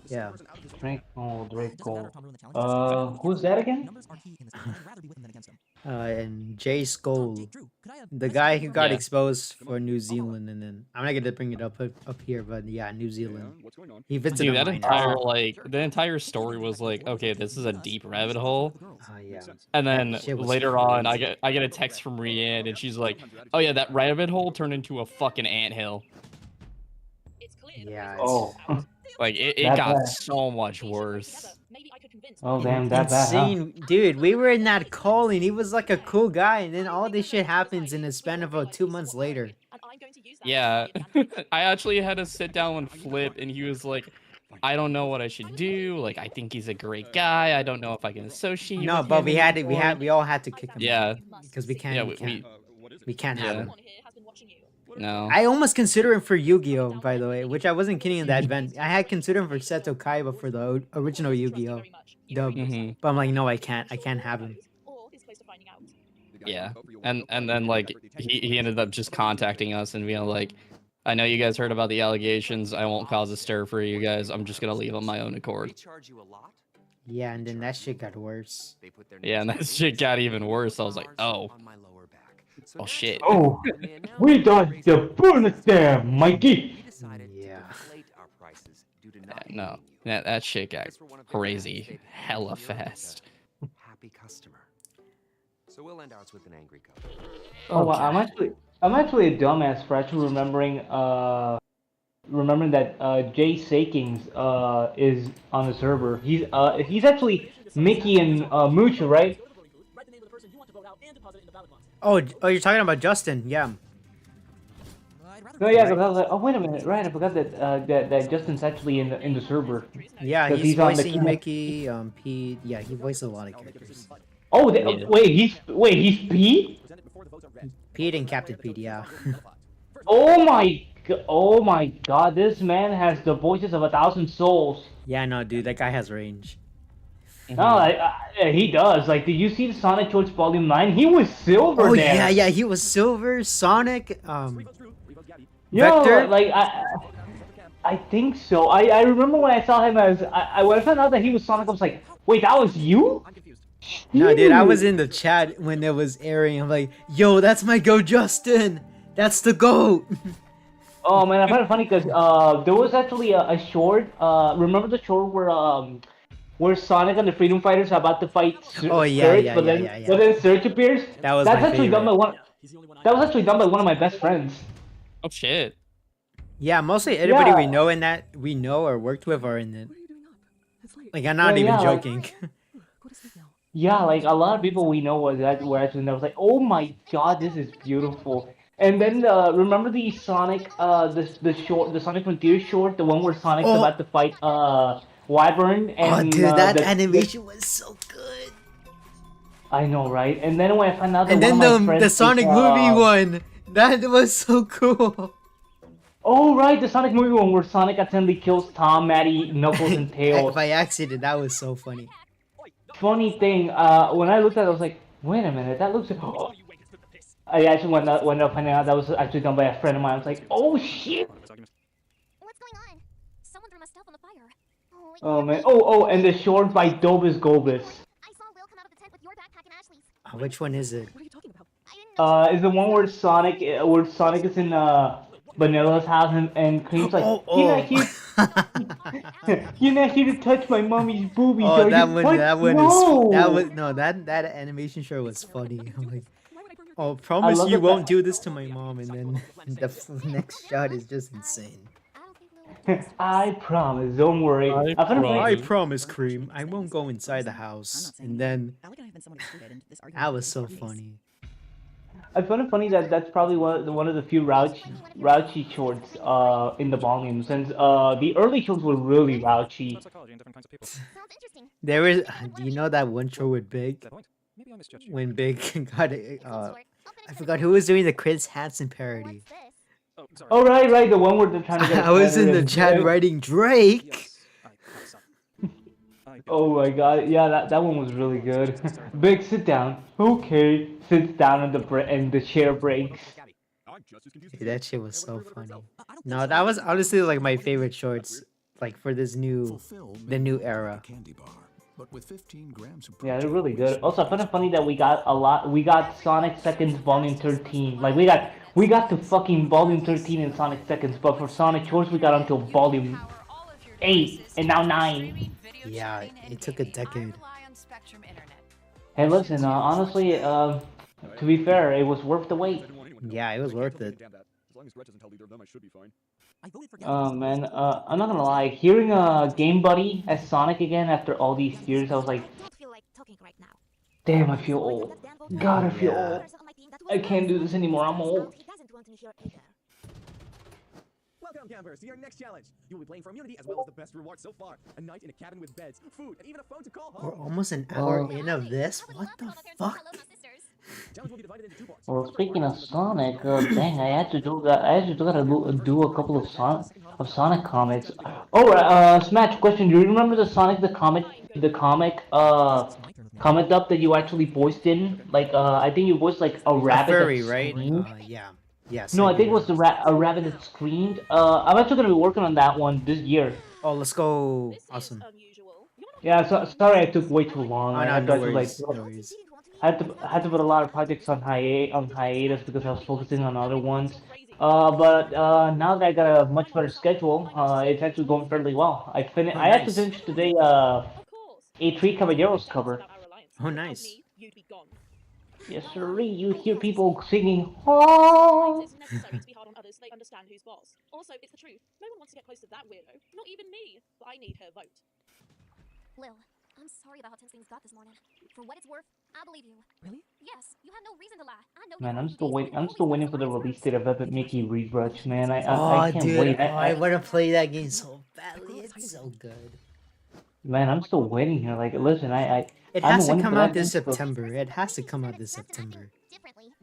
S1: Yeah.
S13: Drake Gold. Who's that again?
S1: And Jay Skoll, the guy who got exposed for New Zealand, and then I'm not gonna bring it up here, but yeah, New Zealand. He fits in
S14: that entire story was like, okay, this is a deep rabbit hole.
S1: Yeah.
S14: And then later on, I get a text from Rianne, and she's like, oh yeah, that rabbit hole turned into a fucking anthill.
S1: Yeah.
S14: Like it got so much worse.
S13: Oh damn, that
S1: insane, bad, huh? Dude. We were in that call, and he was like a cool guy, and then all this shit happens in a span of about 2 months later.
S14: Yeah, I actually had to sit down and Flip, and he was like, I don't know what I should do. Like, I think he's a great guy. I don't know if I can associate.
S1: No,
S14: with
S1: but
S14: him
S1: we all had to kick him.
S14: Yeah,
S1: because we can't. We can't have him.
S14: No.
S1: I almost considered him for Yu-Gi-Oh, by the way, which I wasn't kidding in that event. I had considered him for Seto Kaiba for the original Yu-Gi-Oh dub, but I'm like, no, I can't have him.
S14: Yeah, and then like he ended up just contacting us and being like, I know you guys heard about the allegations. I won't cause a stir for you guys. I'm just gonna leave on my own accord.
S1: Yeah, and then that shit got worse.
S14: Yeah, and that shit got even worse. I was like, oh. Oh shit.
S13: Oh, we dodged the bonus there, Mikey.
S1: Yeah.
S14: No, that shit got crazy, hella fast.
S15: Happy customer. So we'll end ours with an angry goat.
S13: Oh, well, I'm actually a dumbass for actually remembering that Jay Sakings is on the server. He's actually Mickey and Mucha, right?
S1: Oh, you're talking about Justin, yeah.
S13: No, yeah, because I was like, oh wait a minute, right? I forgot that Justin's actually in the server.
S1: Yeah, he's voicing Mickey, Pete. Yeah, he voices a lot of characters.
S13: Oh, wait, he's Pete?
S1: Pete and Captain Pete, yeah.
S13: Oh my god, this man has the voices of 1,000 souls.
S1: Yeah, no, dude, that guy has range.
S13: No, he does. Like, did you see the Sonic Shorts Volume 9? He was Silver there.
S1: Yeah, he was Silver, Sonic,
S13: Yo,
S1: Vector.
S13: Like, I think so. I remember when I saw him as... when I found out that he was Sonic, I was like, wait, that was you?
S1: No, dude, I was in the chat when it was airing. I'm like, yo, that's my GOAT Justin. That's the GOAT.
S13: Oh, man, I found it funny because there was actually a short. Remember the short where Sonic and the Freedom Fighters are about to fight Surge, but then Surge appears? That's actually done by one. That was actually done by one of my best friends.
S14: Oh shit.
S1: Yeah, mostly everybody we know or worked with are in it. Like, I'm not even joking.
S13: Yeah, like a lot of people we know were actually there was like, oh my god, this is beautiful. And then remember the Sonic the Sonic Frontier short, the one where Sonic's about to fight Wyvern and
S1: dude, that animation was so good.
S13: I know, right? And then when I found out that
S1: And then
S13: one of my friends
S1: the Sonic movie one, that was so cool.
S13: Oh right, the Sonic movie one where Sonic accidentally kills Tom, Maddie, Knuckles, and Tails.
S1: By accident, that was so funny.
S13: Funny thing, when I looked at it, I was like, wait a minute, that looks... I actually went up finding out that was actually done by a friend of mine. I was like, oh shit!
S9: What's going on? Someone threw my stuff on the fire.
S13: Oh man, oh, and the short by Dobus Gobus.
S9: I saw Will come out of the tent with your backpack and Ashley's.
S1: Which one is it?
S9: What are you talking about?
S13: Is the one where Sonic is in Vanilla's house and Cream's like, you're not here to touch my mommy's boobies.
S1: Oh, that animation show was funny. I'm like, oh, promise you won't do this to my mom, and then the next shot is just insane.
S13: I promise, don't worry.
S1: I promise, Cream, I won't go inside the house. And then that was so funny.
S13: I find it funny that that's probably one of the few Rauchi shorts in the volume, since the early shorts were really Rauchi.
S1: There is, do you know that one show with Big? When Big got I forgot who was doing the Chris Hansen parody.
S13: Oh right, the one where they're trying to get.
S1: I was in the chat writing Drake.
S13: Oh my god, yeah, that one was really good. Big, sit down. Okay, sits down and the chair breaks.
S1: Hey, that shit was so funny. No, that was honestly like my favorite shorts, like for the new era.
S13: Yeah, they're really good. Also, I find it funny that we got Sonic Seconds Volume 13. Like we got to fucking Volume 13 in Sonic Seconds, but for Sonic Shorts we got until Volume 8 and now 9.
S1: Yeah, it took a decade.
S13: Hey, listen, honestly, to be fair, it was worth the wait.
S1: Yeah, it was worth it.
S13: Oh man, I'm not gonna lie, hearing Game Buddy as Sonic again after all these years, I was like, damn, I feel old. God, I feel old. I can't do this anymore, I'm old.
S2: Welcome, campers, to your next challenge. You will be playing for immunity as well as the best reward so far. A night in a cabin with beds, food, and even a phone to call home.
S1: We're almost an hour in of this? What the fuck?
S13: Well, speaking of Sonic, dang, I actually gotta do a couple of Sonic comics. Oh, Smash, question, do you remember the Sonic the comic comic dub that you actually voiced in? Like, I think you voiced like a rabbit.
S1: Furry, right? Yeah. Yes.
S13: No, I think it was a rabbit that screamed. I'm actually gonna be working on that one this year.
S1: Oh, let's go! Awesome.
S13: Yeah, so sorry I took way too long.
S1: Oh,
S13: I had
S1: no
S13: to
S1: worries.
S13: I had to put a lot of projects on hiatus because I was focusing on other ones. But now that I got a much better schedule, it's actually going fairly well. I actually finished today A3 Caballeros cover.
S1: Oh, nice.
S13: Yes, sir. You hear people singing. Oh.
S6: It's necessary to be hard on others so they understand who's boss. Also, it's the truth. No one wants to get close to that weirdo. Not even me. But I need her vote.
S9: Lil, I'm sorry about how tense things got this morning. For what it's worth, I believe you. Really? Yes, you had no reason to lie. I know.
S13: Man, I'm still waiting for the release date of Epic Mickey Rebrush, man. I can't wait.
S1: I want to play that game so badly. It's so good.
S13: Man, I'm still waiting here. Like, listen,
S1: It has to come out this September. It has to come out this September.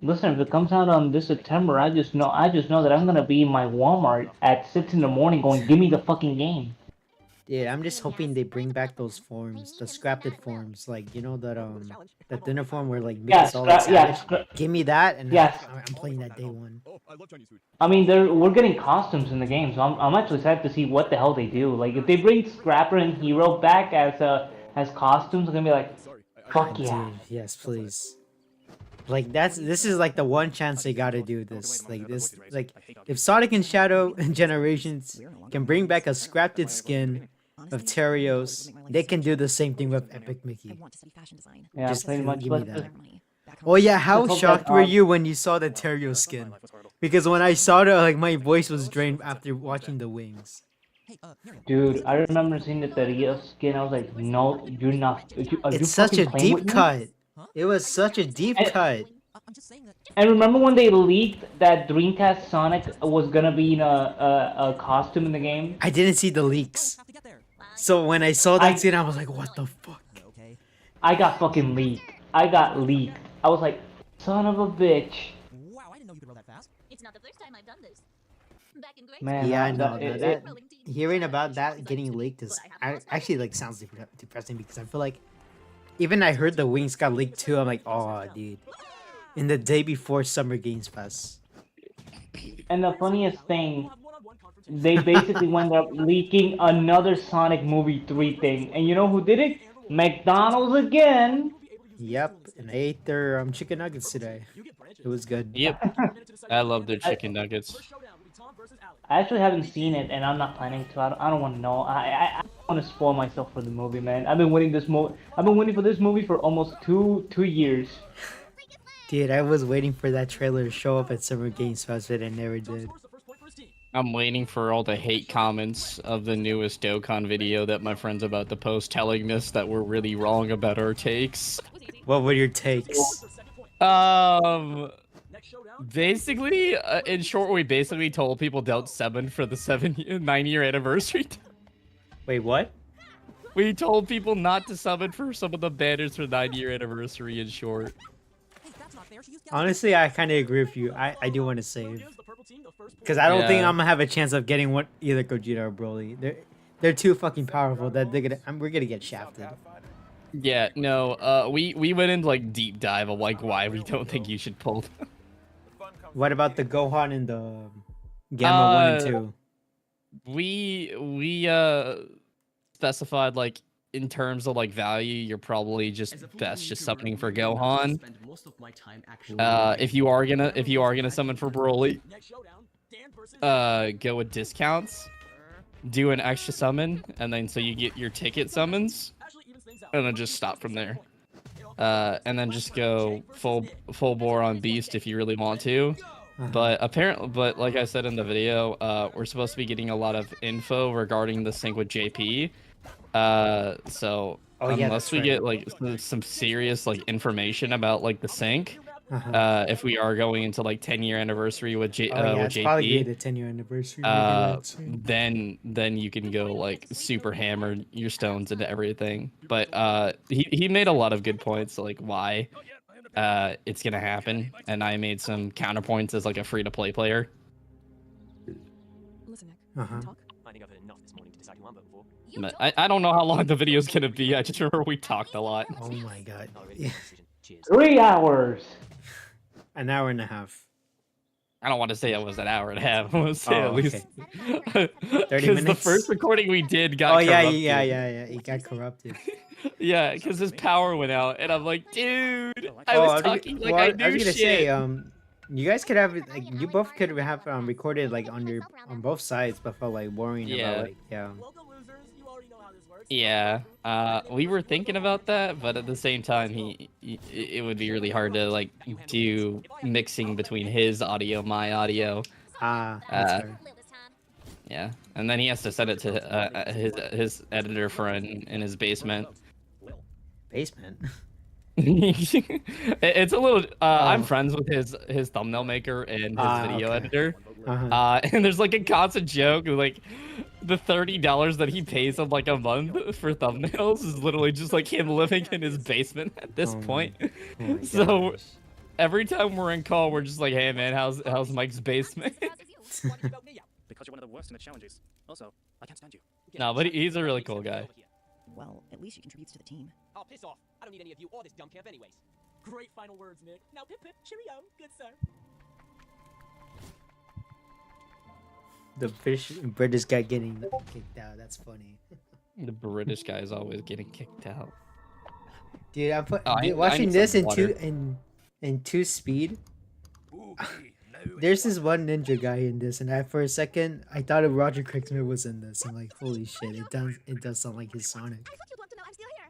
S13: Listen, if it comes out on this September, I just know that I'm gonna be in my Walmart at 6 in the morning going, give me the fucking game.
S1: Yeah, I'm just hoping they bring back those forms, the scrapped forms, like, you know, that dinner form where like Mickey's all give me that, and I'm playing that day one.
S13: I mean, we're getting costumes in the game, so I'm actually excited to see what the hell they do. Like, if they bring Scrapper and Hero back as costumes, I'm gonna be like, fuck yeah.
S1: Dude, yes, please. Like, this is like the one chance they gotta do this. Like this, like if Sonic and Shadow and Generations can bring back a scrapped skin of Terios, they can do the same thing with Epic Mickey.
S13: Yeah,
S1: just
S13: pretty much.
S1: give me that. Oh yeah, how shocked were you when you saw the Terios skin? Because when I saw it, like my voice was drained after watching the wings.
S13: Dude, I remember seeing the Teria skin. I was like, no, you're not. Are you
S1: It's such a
S13: fucking playing with
S1: deep
S13: me?
S1: cut. It was such a deep cut.
S13: And remember when they leaked that Dreamcast Sonic was gonna be in a costume in the game?
S1: I didn't see the leaks. So when I saw that scene, I was like, what the fuck?
S13: I got fucking leaked. I got leaked. I was like, son of a bitch.
S9: It's not the first time I've done this. Back in grade
S13: Man,
S1: Yeah, I
S13: that-
S1: know.
S13: it-
S1: Hearing about that getting leaked is actually like sounds depressing because I feel like even I heard the wings got leaked too. I'm like, oh, dude. In the day before Summer Games Fest.
S13: And the funniest thing, they basically wound up leaking another Sonic Movie 3 thing. And you know who did it? McDonald's again.
S1: Yep, and I ate their chicken nuggets today. It was good.
S14: Yep. I love their chicken nuggets.
S13: I actually haven't seen it, and I'm not planning to. I don't want to know. I want to spoil myself for the movie, man. I've been waiting for this movie for almost two years.
S1: Dude, I was waiting for that trailer to show up at Summer Games Fest, but it never did.
S14: I'm waiting for all the hate comments of the newest Dokkan video that my friend's about to post telling us that we're really wrong about our takes.
S1: What were your takes?
S14: Basically, in short, we basically told people don't summon for the 9-year anniversary.
S1: Wait, what?
S14: We told people not to summon for some of the banners for 9-year anniversary, in short.
S1: Honestly, I kind of agree with you. I do want to save. Because I don't think I'm going to have a chance of getting either Gogeta or Broly. They're too fucking powerful that we're going to get shafted.
S14: Yeah, no, we went into like deep dive of like why we don't think you should pull them.
S1: What about the Gohan and the Gamma 1 and 2?
S14: We specified like in terms of like value, you're probably just best just summoning for Gohan. If you are gonna summon for Broly, go with discounts, do an extra summon, and then so you get your ticket summons, and then just stop from there. And then just go full bore on Beast if you really want to. But like I said in the video, we're supposed to be getting a lot of info regarding the sync with JP. So unless we get like some serious like information about like the sync, if we are going into like 10-year anniversary with
S1: it's
S14: JP,
S1: probably the 10-year anniversary.
S14: then you can go like super hammer your stones into everything. But he made a lot of good points like why it's gonna happen, and I made some counterpoints as like a free-to-play player.
S10: Listen, Nick. Talk.
S7: I think I've heard enough this morning to decide who I'm voting for.
S14: But I don't know how long the video's gonna be. I just remember we talked a lot.
S1: Oh my god.
S13: 3 hours.
S1: An hour and a half.
S14: I don't want to say it was an hour and a half. I want to say at least
S1: 30
S14: because the
S1: minutes.
S14: first recording we did got corrupted.
S1: yeah. It got corrupted.
S14: Yeah, because his power went out, and I'm like, dude, I was talking like I knew
S1: I was gonna
S14: shit.
S1: say, you guys could have like you both could have recorded like on both sides, but felt like worrying about like
S14: Yeah, we were thinking about that, but at the same time, it would be really hard to like do mixing between his audio, my audio.
S1: That's fair.
S14: Yeah, and then he has to send it to his editor friend in his basement.
S1: Basement.
S14: It's a little. I'm friends with his thumbnail maker and his video editor. And there's like a constant joke like the $30 that he pays him like a month for thumbnails is literally just like him living in his basement at this point. So every time we're in call, we're just like, hey man, how's Mike's basement?
S8: Because you're one of the worst in the challenges. Also, I can't stand you.
S14: No, but he's a really cool guy.
S16: Well, at least he contributes to the team.
S3: Oh, piss off. I don't need any of you or this dumb camp anyways. Great final words, Nick. Now, pip pip, cheerio. Good sir.
S1: The British guy getting kicked out. That's funny.
S14: The British guy is always getting kicked out.
S1: Dude, watching this in 2 speed. There's this one ninja guy in this, and for a second I thought Roger Craig-Smith was in this. I'm like, holy shit! It does sound like his Sonic.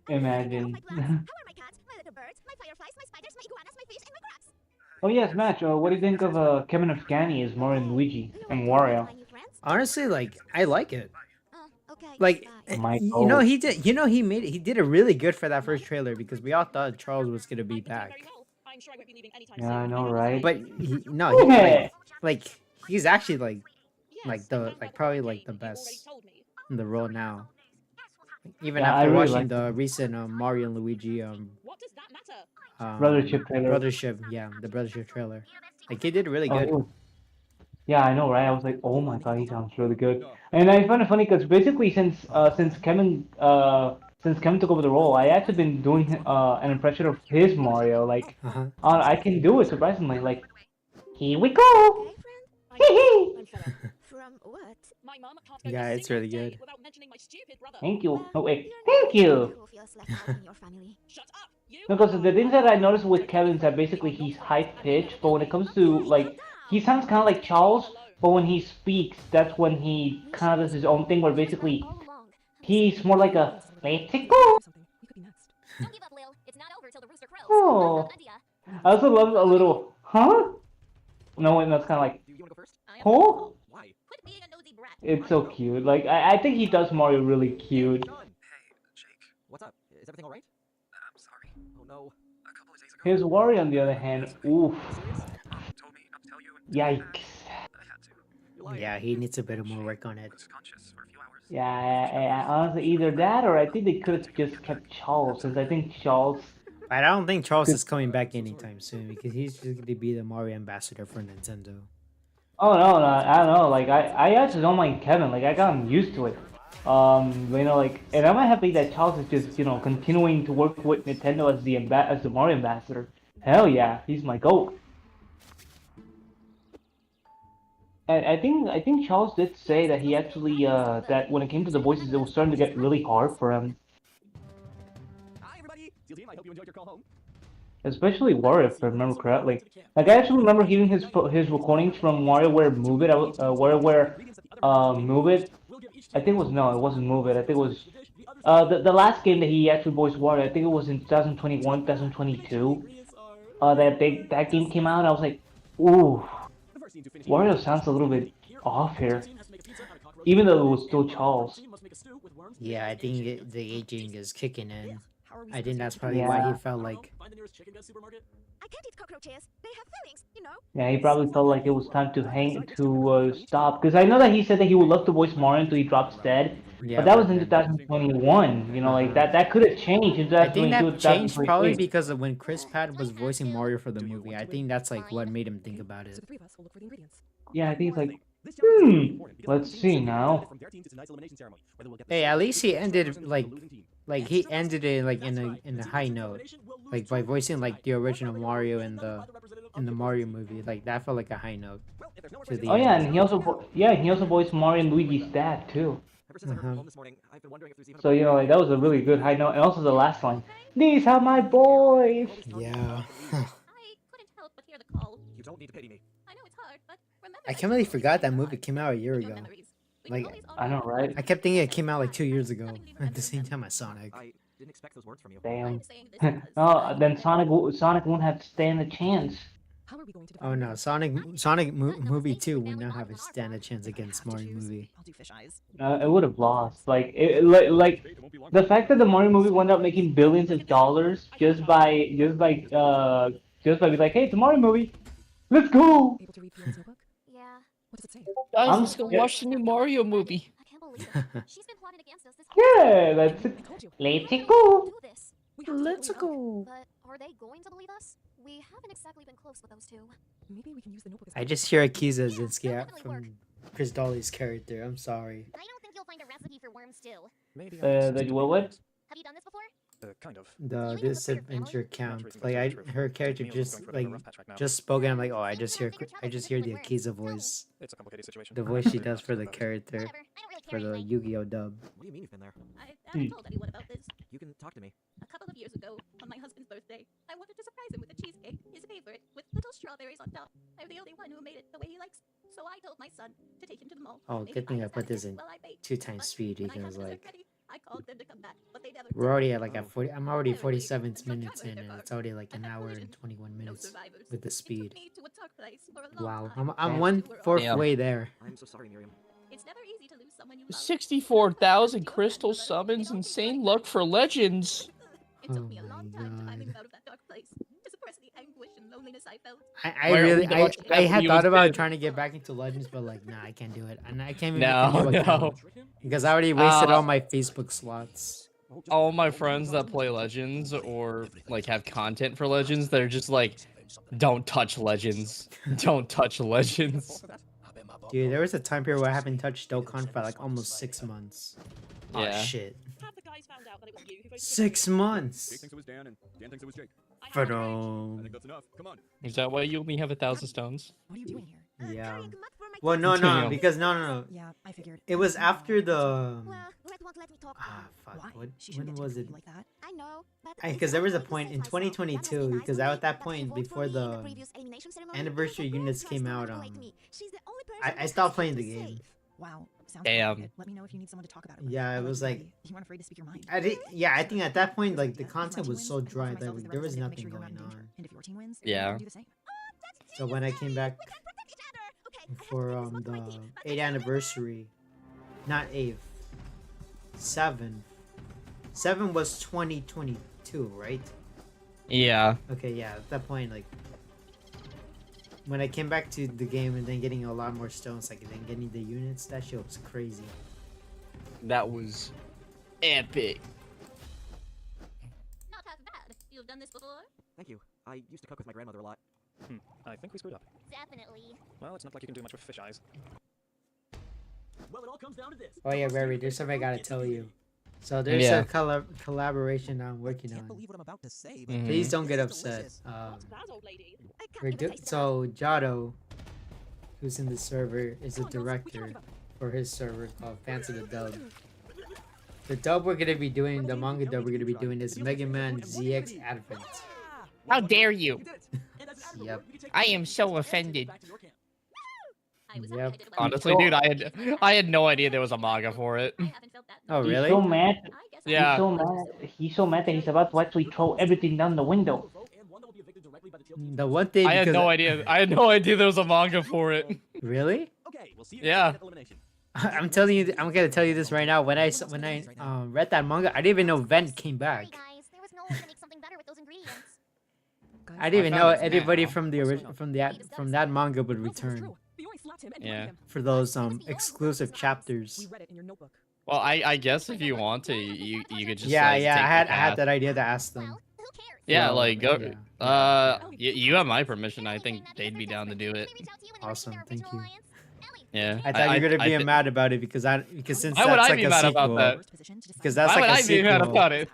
S13: Imagine. Oh yes, Match. What do you think of Kevin of Scanny as more in Luigi and Wario?
S1: Honestly, like I like it. Like you know
S13: God.
S1: he did. You know he made it. He did it really good for that first trailer because we all thought Charles was gonna be back.
S6: I'm sure I won't be leaving anytime
S13: Yeah,
S6: soon.
S13: I know, right?
S1: But no, he like he's actually like the probably like the best in the role now. Even
S13: Yeah, I
S1: after
S13: really
S1: watching
S13: like
S1: the recent Mario and Luigi
S13: Brothership trailer.
S1: Brothership, yeah, the Brothership trailer. Like he did really
S13: Oh,
S1: good.
S13: yeah, I know, right? I was like, oh my god, he sounds really good. And I find it funny because basically since Kevin took over the role, I actually been doing an impression of his Mario. Like, I can do it surprisingly. Like, here we go.
S5: From what?
S6: My mum can't go
S1: Yeah,
S6: a
S1: it's
S6: single
S1: really
S6: day
S1: good.
S6: without mentioning my stupid brother.
S13: Thank you. No, wait. Thank you.
S5: Who feels left out in your family?
S6: Shut up! You
S13: No, because the things that I noticed with Kevin is that basically he's high pitched, but when it comes to like, he sounds kind of like Charles, but when he speaks, that's when he kind of does his own thing, where basically he's more like a let's go.
S9: Don't give up, Lil. It's not over till the rooster crows.
S13: Oh, I also love a little huh. No, wait, that's kind of like huh. It's so cute. Like I think he does Mario really cute.
S3: What's up? Is everything alright? I'm sorry. Oh no.
S13: His Wario, on the other hand, oof. Yikes.
S1: Yeah, he needs a bit more work on it.
S13: Yeah, honestly, either that or I think they could have just kept Charles, since I think Charles.
S1: But I don't think Charles is coming back anytime soon because he's just going to be the Mario ambassador for Nintendo.
S13: Oh no, I don't know. Like I actually don't mind Kevin. Like I got him used to it. You know, like, and I'm happy that Charles is just continuing to work with Nintendo as the Mario ambassador. Hell yeah, he's my goat. And I think Charles did say that he actually that when it came to the voices, it was starting to get really hard for him.
S3: Hi everybody. Steel Team, I hope you enjoyed your call home.
S13: Especially Wario, if I remember correctly. Like I actually remember hearing his recordings from WarioWare Move It. WarioWare Move It. I think it was no, it wasn't Move It. I think it was the last game that he actually voiced Wario. I think it was in 2021, 2022. That game came out. And I was like, ooh, Wario sounds a little bit off here, even though it was still Charles.
S1: Yeah, I think the aging is kicking in. I think that's probably why he felt like.
S5: I can't eat cockroaches. They have feelings, you know.
S13: Yeah, he probably felt like it was time to stop. Because I know that he said that he would love to voice Mario until he drops dead.
S1: Yeah,
S13: but that was in 2021. You know, like that could have changed in 2022.
S1: I think that changed probably because of when Chris Pratt was voicing Mario for the movie. I think that's like what made him think about it.
S13: Yeah, I think it's like, let's see now.
S1: Hey, at least he ended like he ended it like in a high note, like by voicing like the original Mario in the Mario movie. Like that felt like a high note. To the
S13: Oh yeah,
S1: end.
S13: and he also voiced Mario and Luigi's dad too. So you know, like that was a really good high note, and also the last line. These are my boys.
S1: Yeah.
S3: You don't need to pity me.
S1: I completely forgot that movie came out a year ago. Like
S13: I know, right?
S1: I kept thinking it came out like 2 years ago at the same time as Sonic.
S3: I didn't expect those words from you.
S13: Damn. Oh, then Sonic won't have to stand a chance.
S1: Oh no, Sonic movie 2 would not have a stand a chance against Mario movie.
S13: It would have lost. Like like the fact that the Mario movie wound up making billions of dollars just by being like, hey, it's a Mario movie. Let's go.
S9: Yeah.
S10: What does it say?
S14: Guys, let's go watch the new Mario movie.
S9: I can't believe it. She's been plotting against us this
S13: Yeah, let's go.
S1: Let's go.
S9: But are they going to believe us? We haven't exactly been close with those two.
S10: Maybe we can use the notebook.
S1: I just hear Akiza Zinski out from Chris Dolly's character. I'm sorry.
S9: I don't think you'll find a recipe for worm stew.
S3: Maybe.
S13: What?
S9: Have you done this before?
S3: Kind of.
S1: The DISVENTURE count. Like her character just spoke and I'm like, oh, I just hear the Akiza voice.
S3: It's a complicated situation.
S1: The voice she does for the character for the Yu-Gi-Oh dub.
S3: What do you mean you've been there?
S6: I haven't told anyone about this.
S3: You can talk to me.
S6: A couple of years ago, on my husband's birthday, I wanted to surprise him with a cheesecake, his favorite, with little strawberries on top. I'm the only one who made it the way he likes, so I told my son to take him to the mall.
S1: Oh, good thing I put this in 2x speed because like
S6: I called them to come back, but they never.
S1: we're already at like I'm already 47 minutes in and it's already like an hour and 21 minutes with the speed. Wow, I'm 1/4 way there.
S3: I'm so sorry, Miriam.
S6: It's never easy to lose someone you love.
S14: 64,000 crystal summons, insane luck for legends.
S6: It took me a long time to finally move out of that dark place, to suppress the anguish and loneliness I felt.
S1: I had thought about trying to get back into Legends, but like, nah, I can't do it, and I can't even make a new account because I already wasted all my Facebook slots.
S14: All my friends that play Legends or like have content for Legends, they're just like, don't touch Legends, don't touch Legends.
S1: Dude, there was a time period where I haven't touched Dokkan for like almost 6 months.
S14: Yeah.
S1: Oh shit. 6 months.
S2: Jake thinks it was Dan, and Dan thinks it was Jake.
S1: But
S2: I think that's enough. Come on.
S14: Is that why you only have 1,000 stones?
S16: What are you doing here?
S1: yeah. Well, no, because no.
S16: Yeah, I figured.
S1: It was after the.
S5: Won't let me talk.
S1: Fuck.
S16: Why?
S1: What,
S16: She shouldn't
S1: when
S16: get
S1: was
S16: to
S1: it?
S16: you like that.
S5: I know, but
S1: Because there was a point in 2022, because at that point, before the anniversary units came out, I stopped playing the game.
S16: Wow. Sounds
S14: Damn.
S16: good. Let me know if you need someone to talk about it.
S1: Yeah, it was like.
S16: You weren't afraid to speak your mind.
S1: I think at that point, like the content was so dry that like, there was nothing going on.
S16: And if your team wins,
S14: Yeah.
S16: do the same.
S1: So when I came back for the 8th anniversary, not 8th, 7th. 7 was 2022, right?
S14: Yeah.
S1: Okay, yeah. At that point, like when I came back to the game and then getting a lot more stones, like then getting the units, that shit was crazy.
S14: That was epic.
S6: Not half bad. You've done this before?
S7: Thank you. I used to cook with my grandmother a lot.
S8: I think we screwed up.
S9: Definitely.
S8: Well, it's not like you can do much with fish eyes.
S3: Well, it all comes down to this.
S1: Oh yeah, Barry, there's something I gotta tell you. So there's a collaboration I'm working on.
S16: Believe what I'm about to say.
S1: Please don't get upset. So Jado, who's in the server, is a director for his server called Fancy the Dub. The dub we're gonna be doing, the manga dub we're gonna be doing is Mega Man ZX Advent.
S14: How dare you?
S1: Yep.
S14: I am so offended.
S1: Yep.
S14: Honestly, dude, I had no idea there was a manga for it.
S1: Oh really?
S13: He's so mad.
S14: Yeah.
S13: He's so mad. He's so mad that he's about to actually throw everything down the window.
S1: The one thing
S14: I had no idea. I had no idea there was a manga for it.
S1: Really?
S14: Yeah.
S1: I'm telling you, I'm gonna tell you this right now. When I read that manga, I didn't even know Vent came back. I didn't even know anybody from the from that manga would return.
S14: Yeah.
S1: For those exclusive chapters.
S14: Well, I guess if you want to, you could just
S1: Yeah,
S14: like,
S1: yeah.
S14: take
S1: I
S14: the
S1: had
S14: path.
S1: that idea to ask them.
S14: Yeah,
S1: Well,
S14: like go.
S1: yeah.
S14: You have my permission. I think they'd be down to do it.
S1: Awesome, thank you.
S14: Yeah.
S1: I thought you were gonna be mad about it because since
S14: Why would
S1: that's
S14: I
S1: like
S14: be
S1: a
S14: mad
S1: sequel.
S14: about that?
S1: Because that's
S14: Why
S1: like
S14: would
S1: a
S14: I be
S1: sequel.
S14: mad about it?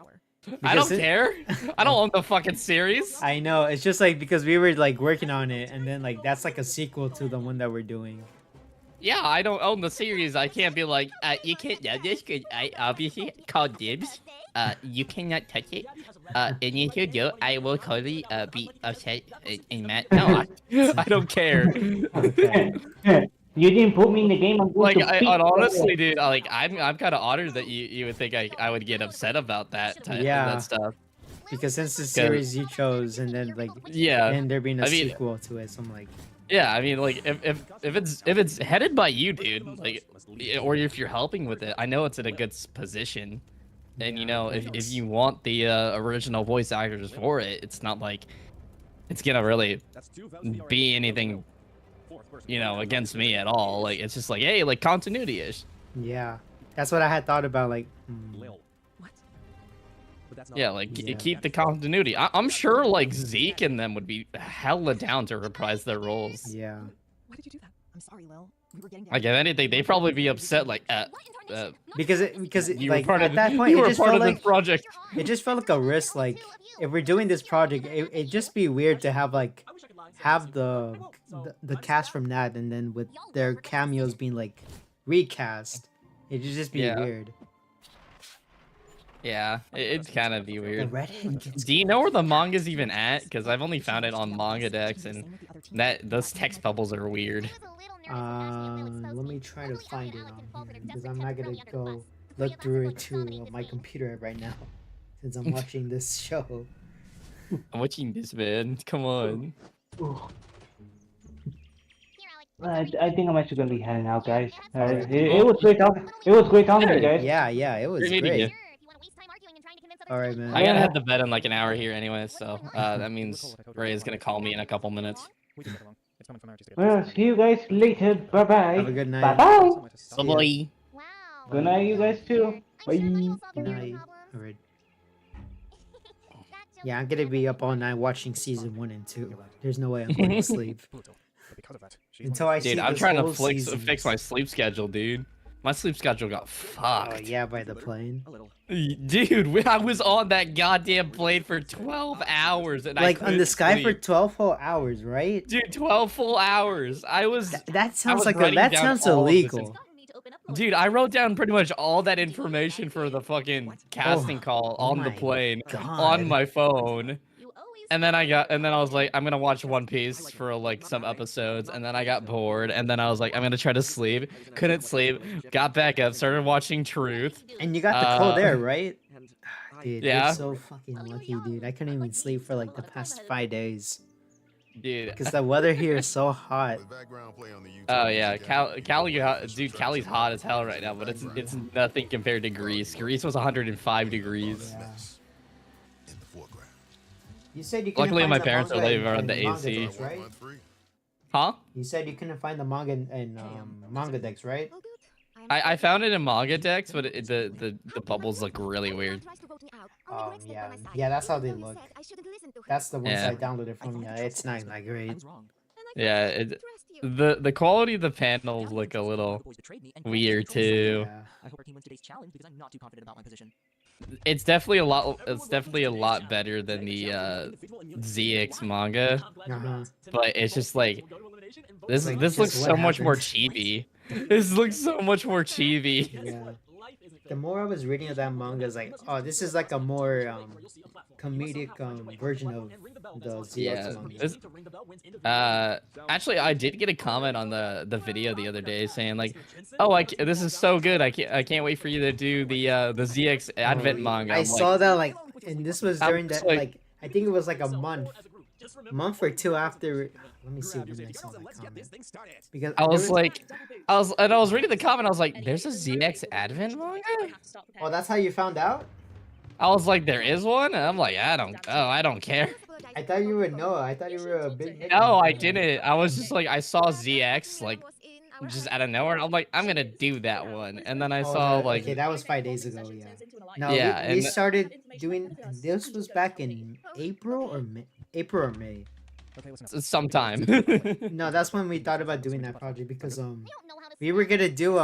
S14: I don't
S1: Because
S14: care. I don't own the fucking series.
S1: I know. It's just like because we were like working on it, and then like that's like a sequel to the one that we're doing.
S14: Yeah, I don't own the series. I can't be like, you can't do this because I obviously called dibs. You cannot touch it. And if you do, I will totally be upset and mad. No, I don't care.
S13: You didn't put me in the game. I'm going
S14: Like,
S13: to beat
S14: honestly, dude, like I'm kind of honored that you would think I would get upset about that type that stuff.
S1: Because since the series you chose, and then like and there being a sequel to it, so I'm like.
S14: Yeah, I mean, like if it's headed by you, dude, like, or if you're helping with it, I know it's in a good position, and you know if you want the original voice actors for it, it's not like it's gonna really be anything, you know, against me at all. Like it's just like, hey, like continuity ish.
S1: Yeah, that's what I had thought about. Like,
S14: yeah, like keep the continuity. I'm sure like Zeke and them would be hella down to reprise their roles.
S1: Yeah.
S16: Why did you do that? I'm sorry, Lil. We were getting
S14: Like if anything, they'd probably be upset. Like
S1: because
S14: you
S1: like
S14: were part
S1: at
S14: of
S1: that point
S14: you
S1: it
S14: were
S1: just
S14: part
S1: felt
S14: of
S1: like
S14: this project.
S1: It just felt like a risk. Like if we're doing this project, it'd just be weird to have like the cast from that, and then with their cameos being like recast. It'd just be weird.
S14: Yeah, it'd kind of be weird.
S1: Reddit
S14: Do you know where the manga's even at? Because I've only found it on Manga Dex, and those text bubbles are weird.
S1: Let me try to find it on here because I'm not gonna go look through it to my computer right now since I'm watching this show.
S14: I'm watching this, man. Come on.
S13: I think I'm actually gonna be heading out, guys.
S1: Alright.
S13: It was great talking. It was great talking to you guys.
S1: Yeah, yeah, it was
S14: Great meeting you.
S1: great. Alright, man.
S14: I gotta head to bed in like an hour here anyway, so that means Ray is gonna call me in a couple minutes.
S13: Well, see you guys later. Bye bye.
S1: Have a good night.
S13: Bye bye.
S14: Bye.
S13: Good night, you guys too. Bye.
S1: Good night. Alright. Yeah, I'm gonna be up all night watching season 1 and 2. There's no way I'm going to sleep. Until I see
S14: Dude, I'm
S1: this
S14: trying to
S1: whole
S14: fix my sleep schedule, dude. My sleep schedule got fucked.
S1: Oh yeah, by the plane.
S14: Dude, I was on that goddamn plane for 12 hours and
S1: Like on the sky
S14: sleep.
S1: for 12 whole hours, right?
S14: Dude, 12 full hours.
S1: That sounds like
S14: writing
S1: that
S14: down
S1: sounds
S14: all of this
S1: illegal.
S14: Dude, I wrote down pretty much all that information for the fucking casting call on the
S1: my
S14: plane
S1: God.
S14: on my phone. And then I was like, I'm gonna watch One Piece for like some episodes, and then I got bored, and then I was like, I'm gonna try to sleep. Couldn't sleep. Got back up, started watching Truth.
S1: And you got the call there, right? Dude,
S14: Yeah.
S1: you're so fucking lucky, dude. I couldn't even sleep for like the past 5 days.
S14: Dude.
S1: Because the weather here is so hot.
S14: Oh yeah, dude, Cali's hot as hell right now, but it's nothing compared to Greece. Greece was 105 degrees.
S1: Yeah. You said you couldn't
S14: Luckily,
S1: find
S14: my
S1: the
S14: parents are
S1: manga
S14: living
S1: in
S14: around the
S1: manga
S14: AC.
S1: decks, right?
S14: Huh?
S1: You said you couldn't find the manga in manga decks, right?
S14: I found it in manga decks, but the bubbles look really weird.
S1: Yeah, yeah, that's how they look. That's the ones
S14: Yeah.
S1: I downloaded from. Yeah, it's not that great.
S14: Yeah, the quality of the panels look a little weird too.
S1: Yeah.
S3: I hope our team wins today's challenge because I'm not too confident about my position.
S14: It's definitely a lot better than the ZX manga, but it's just like this
S1: Like,
S14: looks
S1: just
S14: so
S1: what
S14: much more
S1: happened?
S14: chibi. This looks so much more chibi.
S1: Yeah. The more I was reading of that manga, it's like, oh, this is like a more comedic version of the ZX
S14: Yeah.
S1: manga.
S14: Actually, I did get a comment on the video the other day saying like, "Oh, this is so good. I can't wait for you to do the ZX Advent manga."
S1: I
S14: I'm
S1: saw
S14: like,
S1: that like, and this was
S14: I'm
S1: during
S14: just
S1: that like I think it was like a month or two after. Let me see when I saw that comment. Because
S14: I was
S1: there
S14: like, I was reading the comment. I was like, "There's a ZX Advent manga."
S1: oh, that's how you found out?
S14: I was like, "There is one," and I'm like, I don't care."
S1: I thought you would know. I thought you were a big.
S14: No, I didn't. I was just like, I saw ZX like just out of nowhere, and I'm like, I'm gonna do that one, and then I saw like,
S1: okay, that was 5 days ago. Yeah. No,
S14: Yeah,
S1: we
S14: and-
S1: started doing this was back in April or May.
S14: sometime.
S1: No, that's when we thought about doing that project because we were gonna do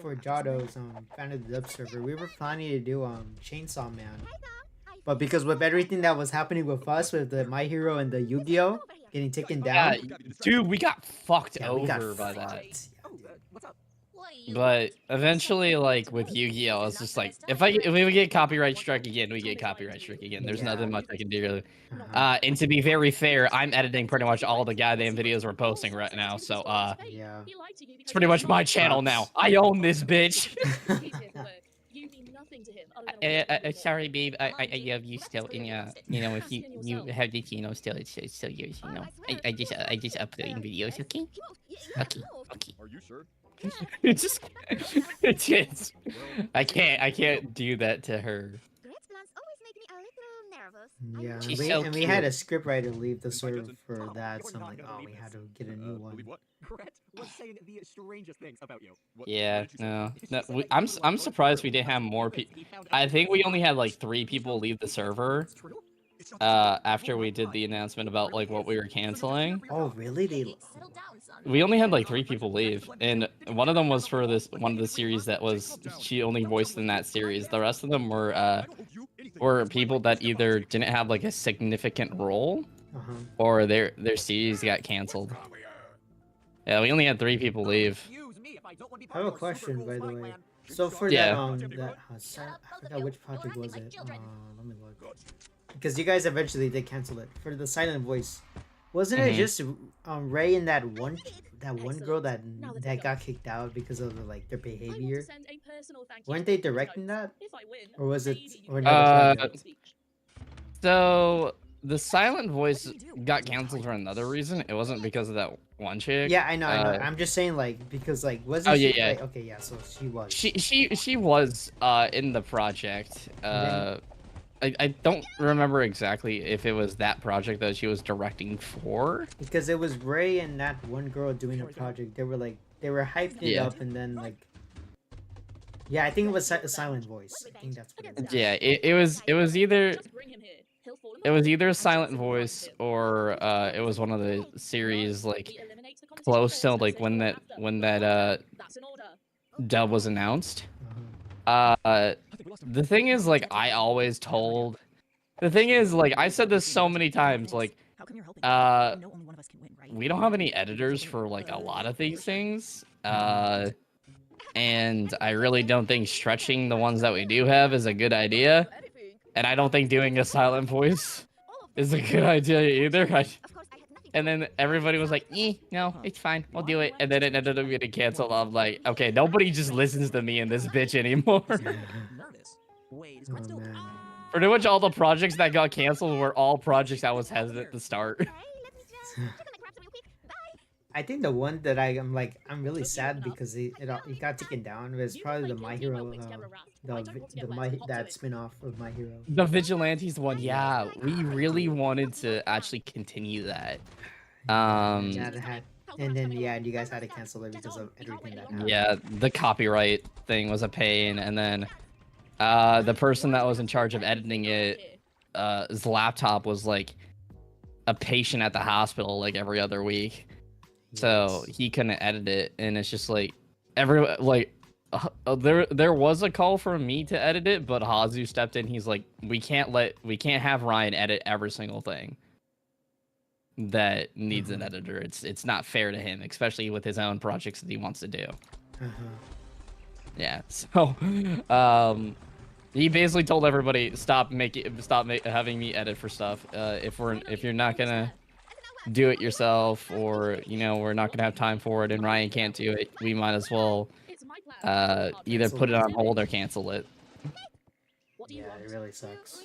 S1: for Jado's Fan of the Dub server, we were planning to do Chainsaw Man. But because with everything that was happening with us with the My Hero and the Yu-Gi-Oh getting taken down.
S14: Yeah, dude, we got fucked
S1: Yeah, we got
S14: over by that.
S1: fucked.
S14: But eventually, like with Yu-Gi-Oh, it's just like if we get copyright strike again, we get copyright strike again. There's nothing much I can do really. And to be very fair, I'm editing pretty much all the goddamn videos we're posting right now, so
S1: yeah,
S14: it's pretty much my channel now. I own this bitch. Sorry, babe. I love you still, and if you have the channel still, it's still yours. I just uploading videos. Okay. Okay.
S2: Are you sure?
S14: It is. I can't do that to her.
S1: Yeah,
S14: She's
S1: and
S14: so
S1: we had
S14: cute.
S1: a scriptwriter leave the server for that, so I'm like, oh, we had to get a new one.
S3: Brett was saying the strangest things about you.
S14: Yeah, no. I'm surprised we didn't have more people. I think we only had like 3 people leave the server. After we did the announcement about like what we were canceling.
S1: Oh, really?
S14: We only had like 3 people leave, and one of them was for one of the series that was she only voiced in that series. The rest of them were people that either didn't have like a significant role, or their series got canceled. Yeah, we only had 3 people leave.
S1: I have a question, by the way. So for
S14: Yeah.
S1: that I forgot which project was it. Let me look. Because you guys eventually did cancel it for the silent voice. Wasn't it just Ray and that one girl that got kicked out because of like their behavior? Weren't they directing that, or was it? Or
S14: So the silent voice got canceled for another reason. It wasn't because of that one chick.
S1: Yeah, I know. I'm just saying, like, because like wasn't
S14: Oh, yeah,
S1: she
S14: yeah.
S1: like okay, yeah, so she was.
S14: She was in the project. I don't remember exactly if it was that project that she was directing for.
S1: Because it was Ray and that one girl doing a project. They were hyping it up, and then like, yeah, I think it was a silent voice. I think that's what it was.
S14: Yeah, it was either a silent voice or it was one of the series like close to like when that dub was announced. The thing is, like, the thing is, like, I said this so many times, like, we don't have any editors for like a lot of these things, and I really don't think stretching the ones that we do have is a good idea, and I don't think doing a silent voice is a good idea either. And then everybody was like, no, it's fine, we'll do it. And then it ended up getting canceled. I'm like, okay, nobody just listens to me in this bitch anymore. Pretty much all the projects that got canceled were all projects I was hesitant to start.
S1: I think the one that I'm really sad because it got taken down was probably the My Hero, that spin-off of My Hero.
S14: The Vigilantes one, yeah, we really wanted to actually continue that.
S1: And then you guys had to cancel it because of everything that happened.
S14: Yeah, the copyright thing was a pain, and then the person that was in charge of editing it, his laptop was like a patient at the hospital like every other week. So he couldn't edit it, and it's just like there was a call for me to edit it, but Hazu stepped in. He's like, we can't have Ryan edit every single thing that needs an editor. It's not fair to him, especially with his own projects that he wants to do. Yeah, so he basically told everybody stop having me edit for stuff. If you're not gonna do it yourself, or we're not gonna have time for it and Ryan can't do it, we might as well either put it on hold or cancel it.
S1: Yeah, it really sucks.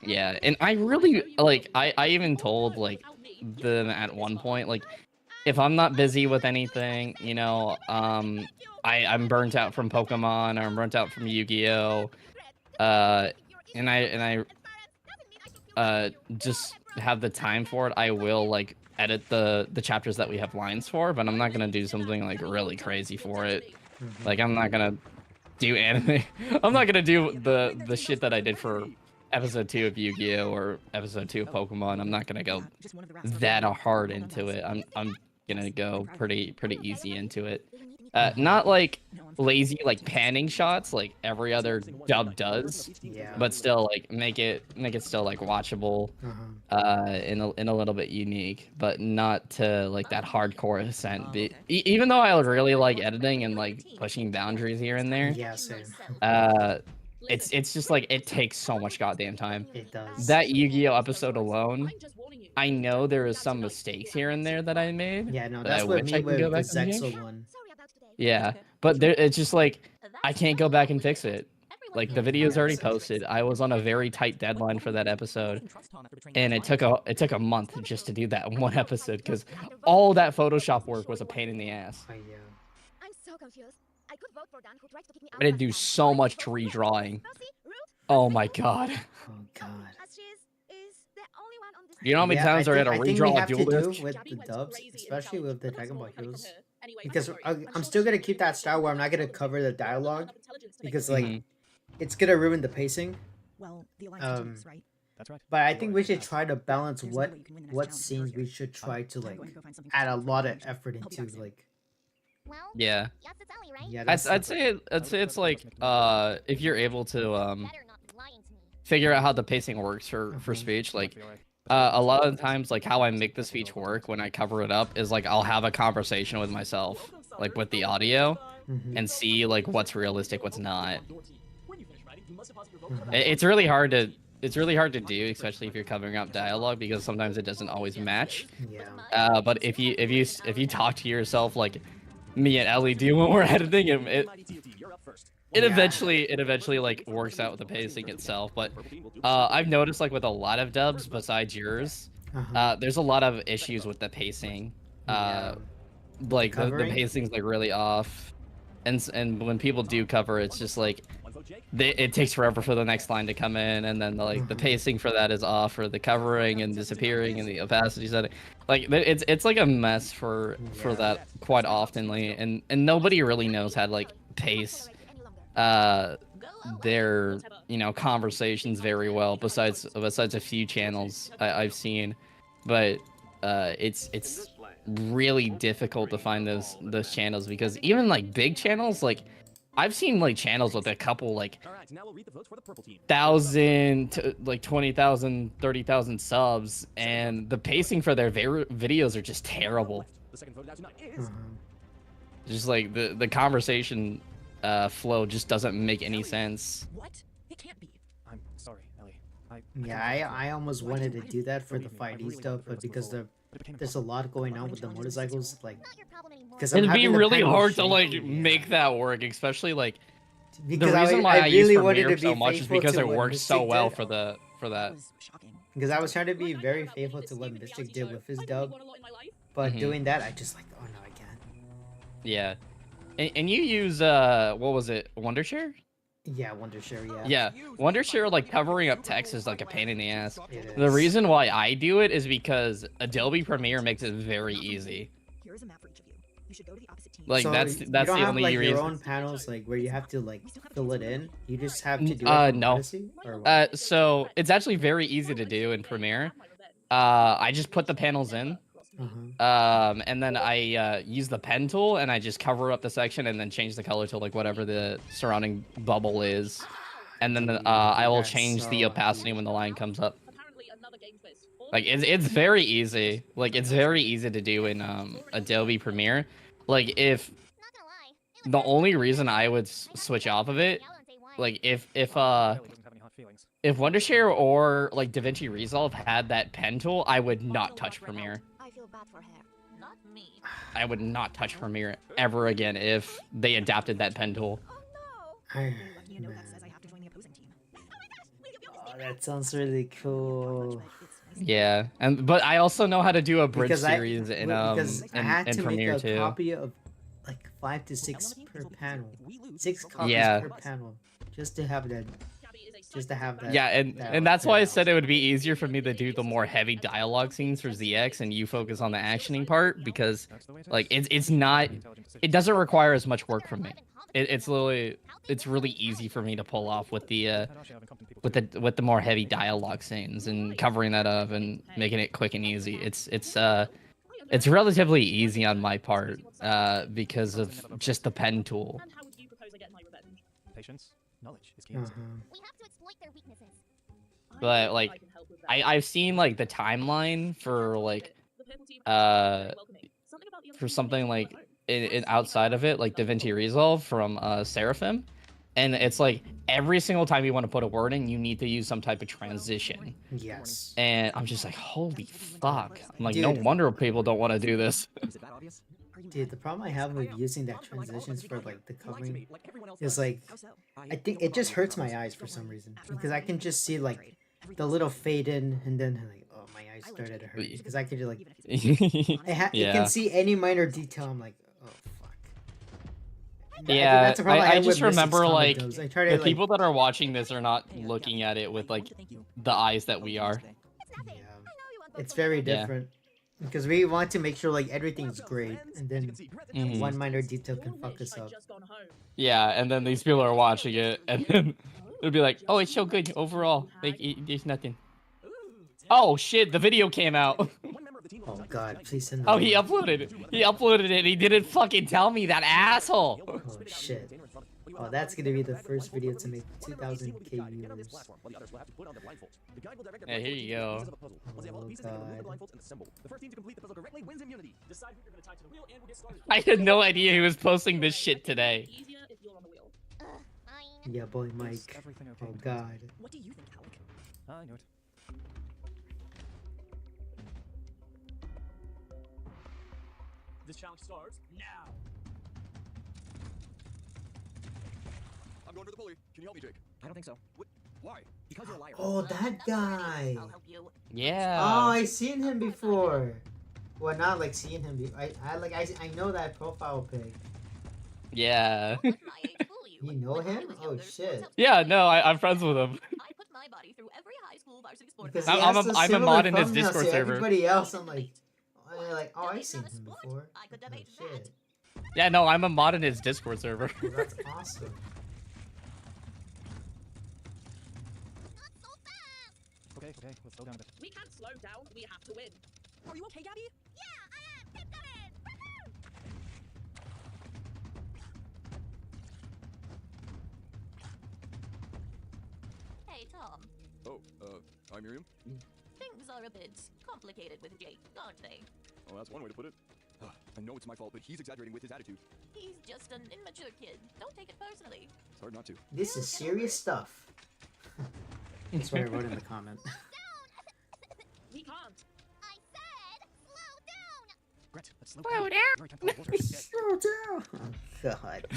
S14: Yeah, and I really I even told them at one point, like, if I'm not busy with anything, I'm burnt out from Pokemon, or I'm burnt out from Yu-Gi-Oh, and I just have the time for it, I will edit the chapters that we have lines for, but I'm not gonna do something really crazy for it. Like, I'm not gonna do anime. I'm not gonna do the shit that I did for episode 2 of Yu-Gi-Oh or episode 2 of Pokemon. I'm not gonna go that hard into it. I'm gonna go pretty easy into it. Not lazy panning shots like every other dub does, but still make it still watchable, in a little bit unique, but not to that hardcore ascent. Even though I really like editing and pushing boundaries here and there.
S1: Yeah, same.
S14: It's just it takes so much goddamn time.
S1: It does.
S14: That Yu-Gi-Oh episode alone, I know there is some mistakes here and there that I made.
S1: Yeah, no, that's what me with the Zexal one.
S14: Yeah, but it's just I can't go back and fix it. The video's already posted. I was on a very tight deadline for that episode, and it took a month just to do that one episode because all that Photoshop work was a pain in the ass.
S5: I'm so confused. I could vote for Dan, who tried to kick me out.
S14: I had to do so much redrawing. Oh my god.
S1: Oh god.
S14: You know how many times I had to redraw a dual disc?
S1: With the dubs, especially with the Dragon Ball Heroes, because I'm still gonna keep that style where I'm not gonna cover the dialogue, because it's gonna ruin the pacing.
S16: Well, the alliance right?
S8: That's right.
S1: But I think we should try to balance what scenes we should try to add a lot of effort into
S14: Yeah.
S1: Yeah,
S14: I'd say it's if you're able to figure out how the pacing works for speech, a lot of the times how I make the speech work when I cover it up is I'll have a conversation with myself with the audio and see what's realistic, what's not. It's really hard to do, especially if you're covering up dialogue, because sometimes it doesn't always match.
S1: Yeah.
S14: But if you talk to yourself me and Ellie do when we're editing, it eventually like works out with the pacing itself. But I've noticed like with a lot of dubs besides yours, there's a lot of issues with the pacing. Like the pacing's like really off, and when people do cover, it's just like it takes forever for the next line to come in, and then like the pacing for that is off, or the covering and disappearing, and the opacity setting. Like it's like a mess for that quite oftenly, and nobody really knows how to like pace their conversations very well, besides a few channels I've seen. But it's really difficult to find those channels, because even like big channels, like I've seen like channels with a couple like 1,000 to like 20,000, 30,000 subs, and the pacing for their videos are just terrible. Just like the conversation flow just doesn't make any sense.
S16: What? It can't be.
S8: I'm sorry, Ellie.
S1: Yeah, I almost wanted to do that for the 5D stuff, but because there's a lot going on with the motorcycles, like
S14: it'd be really hard to like make that work, especially like
S1: because
S14: the reason why I
S1: really
S14: use
S1: wanted
S14: Premiere
S1: to be
S14: so much is
S1: faithful
S14: because
S1: to
S14: it
S1: what
S14: works so
S1: Mystic
S14: well
S1: did.
S14: for that.
S1: Because I was trying to be very faithful to what Mystic did with his dub, but doing that, I just like, oh no, I can't.
S14: Yeah, and you use what was it, Wondershare?
S1: Yeah, Wondershare, yeah.
S14: Yeah, Wondershare, like covering up text is like a pain in the ass. The reason why I do it is because Adobe Premiere makes it very easy.
S16: Here is a map for each of you. You should go to the opposite team.
S14: Like
S1: So
S14: that's
S1: you
S14: the
S1: don't have,
S14: only
S1: like,
S14: reason.
S1: your own panels, like where you have to like fill it in. You just have to do it.
S14: No.
S1: Odyssey, or what?
S14: So it's actually very easy to do in Premiere. I just put the panels in. And then I use the pen tool, and I just cover up the section and then change the color to like whatever the surrounding bubble is, and then I will change the opacity when the line comes up. Like it's very easy. Like it's very easy to do in Adobe Premiere. Like if the only reason I would switch off of it, like if Wondershare or like DaVinci Resolve had that pen tool, I would not touch Premiere.
S5: I feel bad for her.
S6: Not me.
S14: I would not touch Premiere ever again if they adapted that pen tool.
S1: Oh, that sounds really cool.
S14: Yeah, but I also know how to do a bridge
S1: Because
S14: series in
S1: I had to
S14: Premiere
S1: make a
S14: too.
S1: copy of like 5 to 6 per panel, 6 copies per panel, just to have that.
S14: Yeah, and that's why I said it would be easier for me to do the more heavy dialogue scenes for ZX, and you focus on the actioning part, because like it doesn't require as much work from me. It's really easy for me to pull off with the more heavy dialogue scenes and covering that up and making it quick and easy. It's relatively easy on my part because of just the pen tool.
S8: Patience, knowledge is key.
S9: We have to exploit their weaknesses.
S14: But like I've seen like the timeline for like for something like in outside of it, like DaVinci Resolve from Seraphim, and it's like every single time you want to put a word in, you need to use some type of transition.
S1: Yes.
S14: And I'm just like, holy fuck! I'm like,
S1: Dude.
S14: no wonder people don't want to do this.
S1: Dude, the problem I have with using that transitions for like the covering is like, I think it just hurts my eyes for some reason, because I can just see like the little fade in, and then like, oh, my eyes started to hurt because I could do like, you can see any minor detail. I'm like, oh fuck.
S14: Yeah,
S1: That's the problem
S14: I
S1: have
S14: just
S1: with Mystic's
S14: remember
S1: comic
S14: like
S1: dubs. I try to,
S14: the
S1: like,
S14: people that are watching this are not looking at it with like the eyes that we are.
S1: it's very
S14: Yeah.
S1: different. Because we want to make sure like everything's great, and then one minor detail can fuck us up.
S14: Yeah, and then these people are watching it, and then they'll be like, "Oh, it's so good overall. Like, there's nothing." Oh shit! The video came out.
S1: Oh god, please send.
S14: Oh, he uploaded it. He uploaded it. He didn't fucking tell me, that asshole.
S1: Oh shit. Oh, that's gonna be the first video to make 2,000k viewers.
S14: Yeah, here you go.
S1: Oh god.
S14: I had no idea he was posting this shit today.
S1: Yeah, boy, Mike. Oh god.
S16: What do you think, Alec?
S8: I knew it.
S3: This challenge starts now.
S2: I'm going to the pulley. Can you help me, Jake?
S7: I don't think so.
S2: What? Why?
S7: Because you're a liar.
S1: Oh, that guy.
S6: I'll help you.
S14: Yeah.
S1: Oh, I seen him before. Well, not like seeing him. I know that profile pic.
S14: Yeah.
S1: You know him? Oh shit.
S14: Yeah, no, I'm friends with him.
S6: I put my body through every high school varsity sport.
S1: Because
S14: I'm a mod in his Discord server.
S1: Everybody else, I'm like, oh, I've seen him before. Oh, shit.
S14: Yeah, no, I'm a mod in his Discord server.
S1: Well, that's awesome.
S8: Okay, let's slow down a bit.
S16: We can't slow down. We have to win. Are you okay, Gabby?
S5: Yeah, I am. Keep going. Woohoo!
S6: Hey, Tom.
S2: Oh, hi, Miriam.
S6: Things are a bit complicated with Jake, aren't they?
S2: Oh, that's one way to put it. I know it's my fault, but he's exaggerating with his attitude.
S6: He's just an immature kid. Don't take it personally.
S2: It's hard not to.
S1: This is serious stuff. That's what I wrote in the comment.
S16: We can't.
S5: I said slow down.
S8: Brett, let's slow
S12: Slow
S8: down.
S1: Slow down. Oh, God.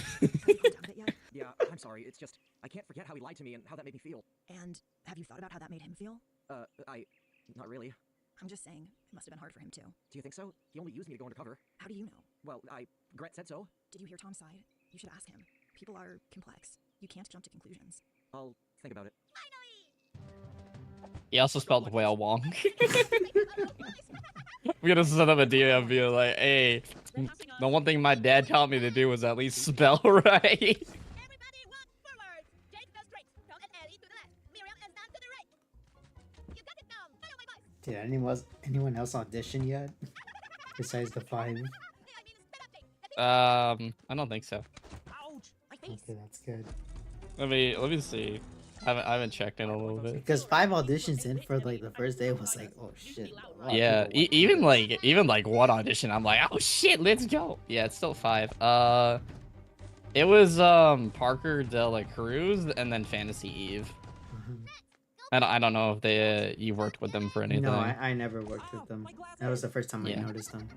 S7: Yeah, I'm sorry. It's just I can't forget how he lied to me and how that made me feel.
S16: And have you thought about how that made him feel?
S7: Not really.
S16: I'm just saying, it must have been hard for him too.
S7: Do you think so? He only used me to go undercover.
S16: How do you know?
S7: Well, Gret said so.
S16: Did you hear Tom's side? You should ask him. People are complex. You can't jump to conclusions.
S7: I'll think about it.
S14: He also spelled whale wrong. We're gonna set up a DM being like, hey, the one thing my dad taught me to do was at least spell right.
S1: Did anyone else audition yet? Besides the 5?
S14: I don't think so.
S1: Okay, that's good.
S14: Let me see. I haven't checked in a little bit.
S1: Because 5 auditions in for like the first day was like, oh shit.
S14: Yeah, even like one audition, I'm like, oh shit, let's go. Yeah, it's still 5. It was Parker de la Cruz and then Fantasy Eve. I don't know if you worked with them for anything.
S1: No, I never worked with them. That was the first time I noticed them.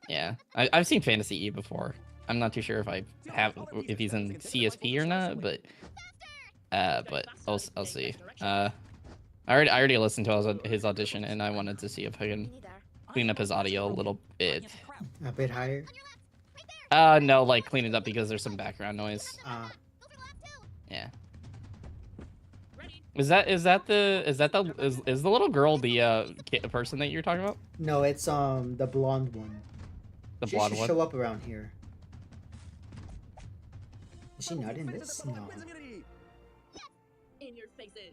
S14: Yeah, I've seen Fantasy Eve before. I'm not too sure if he's in CSP or not, but I'll see. I already listened to his audition, and I wanted to see if I can clean up his audio a little bit.
S1: A bit higher?
S14: No, like clean it up because there's some background noise. Yeah. Is the little girl the person that you're talking about?
S1: No, it's the blonde one.
S14: The
S1: she
S14: blonde
S1: should
S14: one.
S1: show up around here. Is she not in this? No.
S16: In your faces.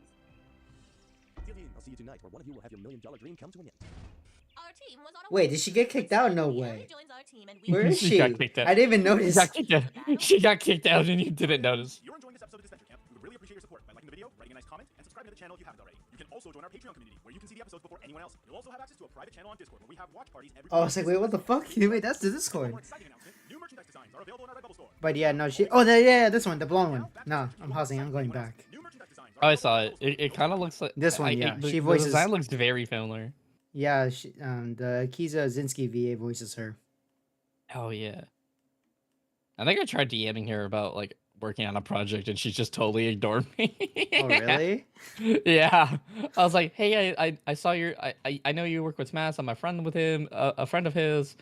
S2: I'll see you tonight, where one of you will have your $1 million dream come to an end.
S6: Our team was on a
S1: Wait, did she get kicked out? No way.
S6: joins our team and we
S1: Where is she?
S14: got kicked out.
S1: I didn't even notice.
S14: She got kicked out and you didn't notice.
S2: You're enjoying this episode of Disventure Camp. We would really appreciate your support by liking the video, writing a nice comment, and subscribing to the channel if you haven't already. You can also join our Patreon community, where you can see the episodes before anyone else. You'll also have access to a private channel on Discord, where we have watch parties every
S1: Oh, I was like, wait, what the fuck? Wait, that's the Discord.
S2: New merchandise designs are available in our Redbubble store.
S1: But yeah, no, she. Oh, yeah, this one, the blonde one. No, I'm pausing. I'm going back.
S14: Oh, I saw it. It kind of looks like
S1: This one, yeah.
S14: The
S1: She voices.
S14: The design looks very familiar.
S1: Yeah, the Kiza Zinski VA voices her.
S14: Oh yeah. I think I tried DMing her about like working on a project and she just totally ignored me.
S1: Oh really?
S14: Yeah. I was like, hey, I saw your I know you work with Smash. I'm a friend with him, a friend of his.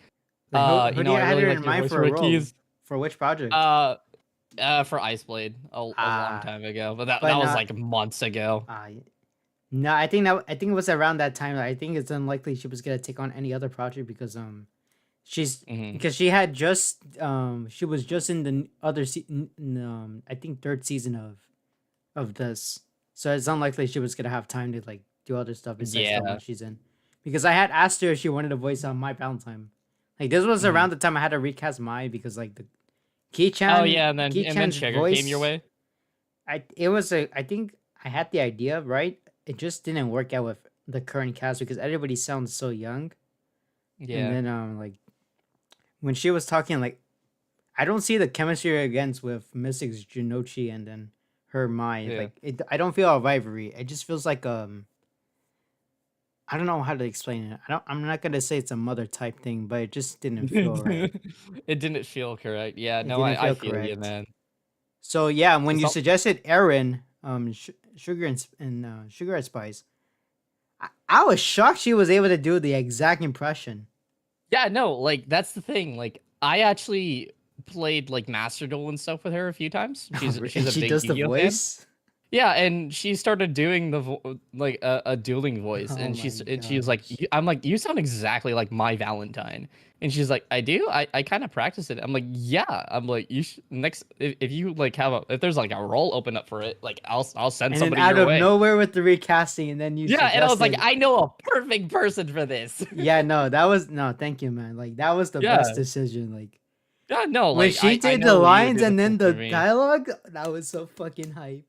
S1: Who
S14: You
S1: do
S14: know,
S1: you
S14: I
S1: have
S14: really
S1: her
S14: like
S1: in
S14: your
S1: mind
S14: voice
S1: for a role?
S14: wikis.
S1: For which project?
S14: For Iceblade a long time ago, but that was like months ago.
S1: No, I think it was around that time. I think it's unlikely she was gonna take on any other project because because she had just she was just in the other I think 3rd season of this, so it's unlikely she was gonna have time to like do other stuff besides the one she's in. Because I had asked her if she wanted to voice on My Valentine. Like this was around the time I had to recast Mai because like the Ki-chan.
S14: Oh yeah, and then Chigger came your way.
S1: I think I had the idea right. It just didn't work out with the current cast because everybody sounds so young.
S14: Yeah.
S1: And then like when she was talking, like I don't see the chemistry against with Mystic's Jinochi and then her Mai.
S14: Yeah.
S1: Like I don't feel a rivalry. It just feels like I don't know how to explain it. I'm not gonna say it's a mother type thing, but it just didn't feel right.
S14: It didn't feel correct. Yeah,
S1: It
S14: no,
S1: didn't
S14: I
S1: feel
S14: feel you,
S1: correct.
S14: man.
S1: So yeah, when you
S14: It's
S1: suggested Aaron, Sugar and Sugar and Spice, I was shocked she was able to do the exact impression.
S14: Yeah, no, like that's the thing. Like I actually played like Master Duel and stuff with her a few times. She's
S1: And
S14: a
S1: she
S14: big
S1: does the
S14: Yu-Gi-Oh fan.
S1: voice.
S14: Yeah, and she started doing the like a dueling voice,
S1: Oh
S14: and
S1: my
S14: she was like, I'm like, you sound exactly like my Valentine, and she's like, I do, I kind of practice it. I'm like, yeah, I'm like, you next if you like have if there's like a role open up for it, like I'll send
S1: And then
S14: somebody
S1: out
S14: your
S1: of
S14: way.
S1: nowhere with the recasting, and then you
S14: Yeah, and I was like,
S1: suggested-
S14: I know a perfect person for this.
S1: yeah, no, that was no, thank you, man. Like that was the
S14: Yeah.
S1: best decision. Like
S14: Yeah, no,
S1: when
S14: like
S1: she
S14: I
S1: did
S14: know
S1: the
S14: you would
S1: lines
S14: do
S1: and
S14: the
S1: then
S14: same
S1: the
S14: for me.
S1: dialogue, that was so fucking hype.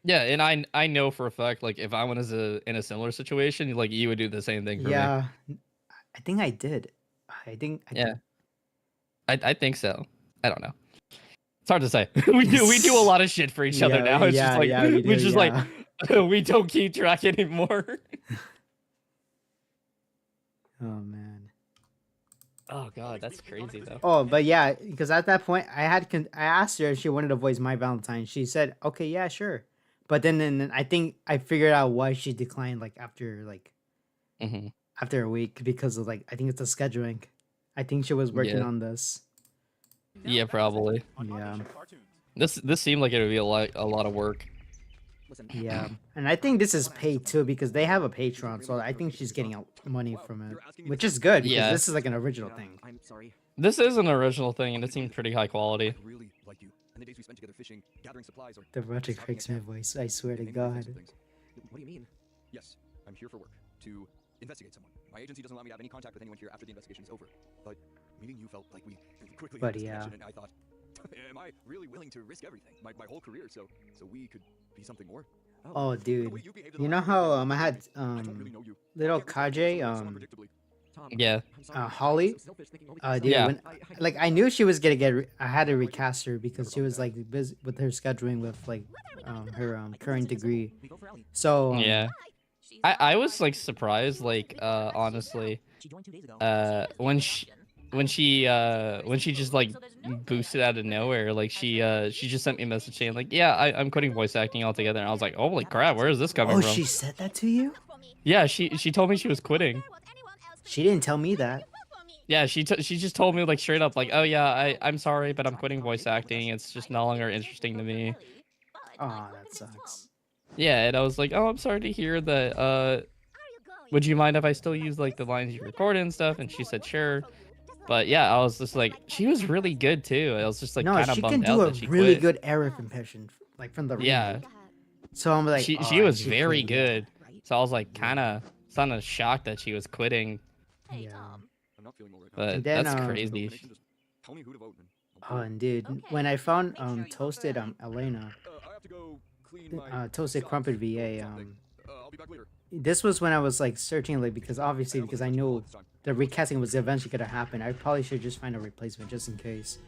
S14: Yeah, and I know for a fact, like if I was in a similar situation, like you would do the same thing for me.
S1: Yeah, I think I did. I think I
S14: Yeah, I think so. I don't know. It's hard to say. we do a lot of shit for each other
S1: Yeah,
S14: now. It's just
S1: yeah,
S14: like
S1: yeah, we
S14: we
S1: do,
S14: just
S1: yeah.
S14: like we don't keep track anymore.
S1: Oh man.
S14: Oh god, that's crazy though.
S1: Oh, but yeah, because at that point I I asked her if she wanted to voice My Valentine. She said, "Okay, yeah, sure." But then I think I figured out why she declined like after after a week because of like I think it's the scheduling. I think she was working
S14: Yeah.
S1: on this.
S14: Yeah, probably.
S1: Yeah.
S14: This seemed like it would be a lot of work.
S1: Yeah, and I think this is paid too because they have a Patreon, so I think she's getting money from it, which is good because
S14: Yeah.
S1: this is like an original thing.
S15: I'm sorry.
S14: This is an original thing, and it seemed pretty high quality.
S15: Really like you. And the days we spent together fishing, gathering supplies, or
S1: The Roderick breaks my voice. I swear to God.
S15: What do you mean? Yes, I'm here for work to investigate someone. My agency doesn't allow me to have any contact with anyone here after the investigation is over. But meeting you felt like we quickly
S1: But
S15: had this
S1: yeah.
S15: connection, and I thought, am I really willing to risk everything, my whole career, so we could be something more?
S1: Oh, dude, you know how I had little Kage
S14: Yeah.
S1: Holly, dude,
S14: Yeah.
S1: when, like I knew she was gonna I had to recast her because she was like busy with her scheduling with like her current degree. So
S14: Yeah. I was like surprised, like honestly, when she just like boosted out of nowhere, like she just sent me a message saying like, yeah, I'm quitting voice acting altogether, and I was like, holy crap, where is this coming from?
S1: she said that to you?
S14: Yeah, she told me she was quitting.
S1: She didn't tell me that.
S14: Yeah, she just told me like straight up like, oh yeah, I'm sorry, but I'm quitting voice acting. It's just no longer interesting to me.
S1: Oh, that sucks.
S14: Yeah, and I was like, oh, I'm sorry to hear that. Would you mind if I still use like the lines you recorded and stuff? And she said sure. But yeah, I was just like, she was really good too. I was just like
S1: No,
S14: kind of
S1: she can
S14: bummed out
S1: do a
S14: that she
S1: really
S14: quit.
S1: good Eric impression, like from the
S14: Yeah.
S1: remake. So I'm like,
S14: she
S1: oh,
S14: was
S1: she
S14: very
S1: quit.
S14: good. So I was like kind of shocked that she was quitting.
S1: Yeah.
S15: I'm not feeling well right now.
S14: But
S1: And then,
S14: that's crazy.
S15: Tell me who to vote.
S1: Oh, and dude, when I found Toasted Elena, Toasted Crumpet VA,
S15: I'll be back later.
S1: this was when I was like searching, like because I knew the recasting was eventually gonna happen. I probably should just find a replacement just in case.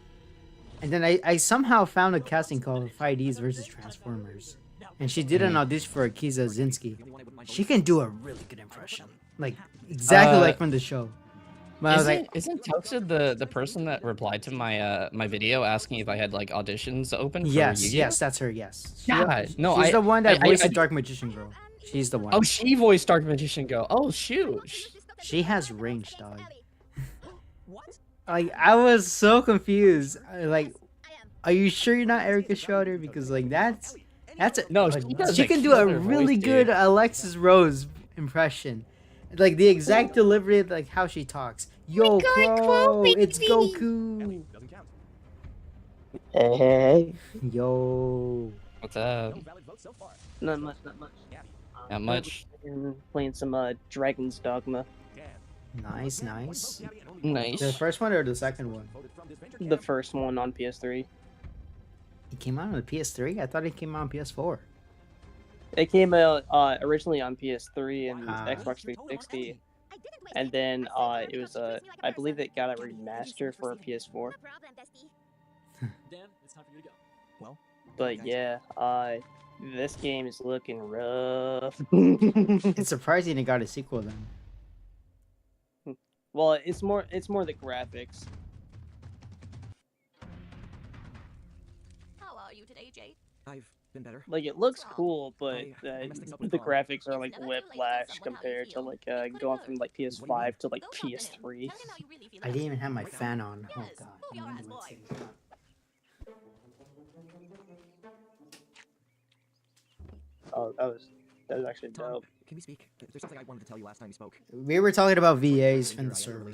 S1: And then I somehow found a casting called 5Ds versus Transformers, and she did an audition for Akiza Zinski. She can do a really good impression, like exactly like from the show. But I was like,
S14: Isn't Toasted the person that replied to my my video asking if I had like auditions open? For
S1: yes,
S14: Yu-Gi-Oh?
S1: yes, that's her. Yes.
S14: Yeah, no,
S1: she's the one that voiced
S14: I-
S1: the Dark Magician girl. She's the one.
S14: Oh, she voiced Dark Magician Go. Oh shoot.
S1: She has range, dog. Like I was so confused. Like, are you sure you're not Erica Schroeder? Because like that's a
S14: No, she does
S1: she
S14: a
S1: can do a
S14: killer
S1: really
S14: voice,
S1: good
S14: dude.
S1: Alexis Rose impression. Like the exact delivery of like how she talks. Yo, bro, it's Goku.
S17: Hey.
S1: Yo.
S14: What's up?
S17: Not much, not much.
S14: Not much.
S17: Playing some Dragon's Dogma.
S1: Nice, nice.
S14: Nice.
S1: The first one or the second one?
S17: The first one on PS3.
S1: It came out on the PS3? I thought it came out on PS4.
S17: It came out originally on PS3 and Xbox 360, and then it was I believe it got a remaster for PS4.
S3: Dan, it's time for you to go. Well,
S17: But yeah, this game is looking rough.
S1: It's surprising it got a sequel then.
S17: Well, it's more the graphics.
S6: JJ.
S15: I've been better.
S17: Like it looks cool, but the graphics are like whiplash compared to like going from like PS5 to like PS3.
S1: I didn't even have my fan on. Oh god.
S17: Oh, that was actually dope.
S15: Can we speak? There's something I wanted to tell you last time we spoke.
S1: We were talking about VAs from the server.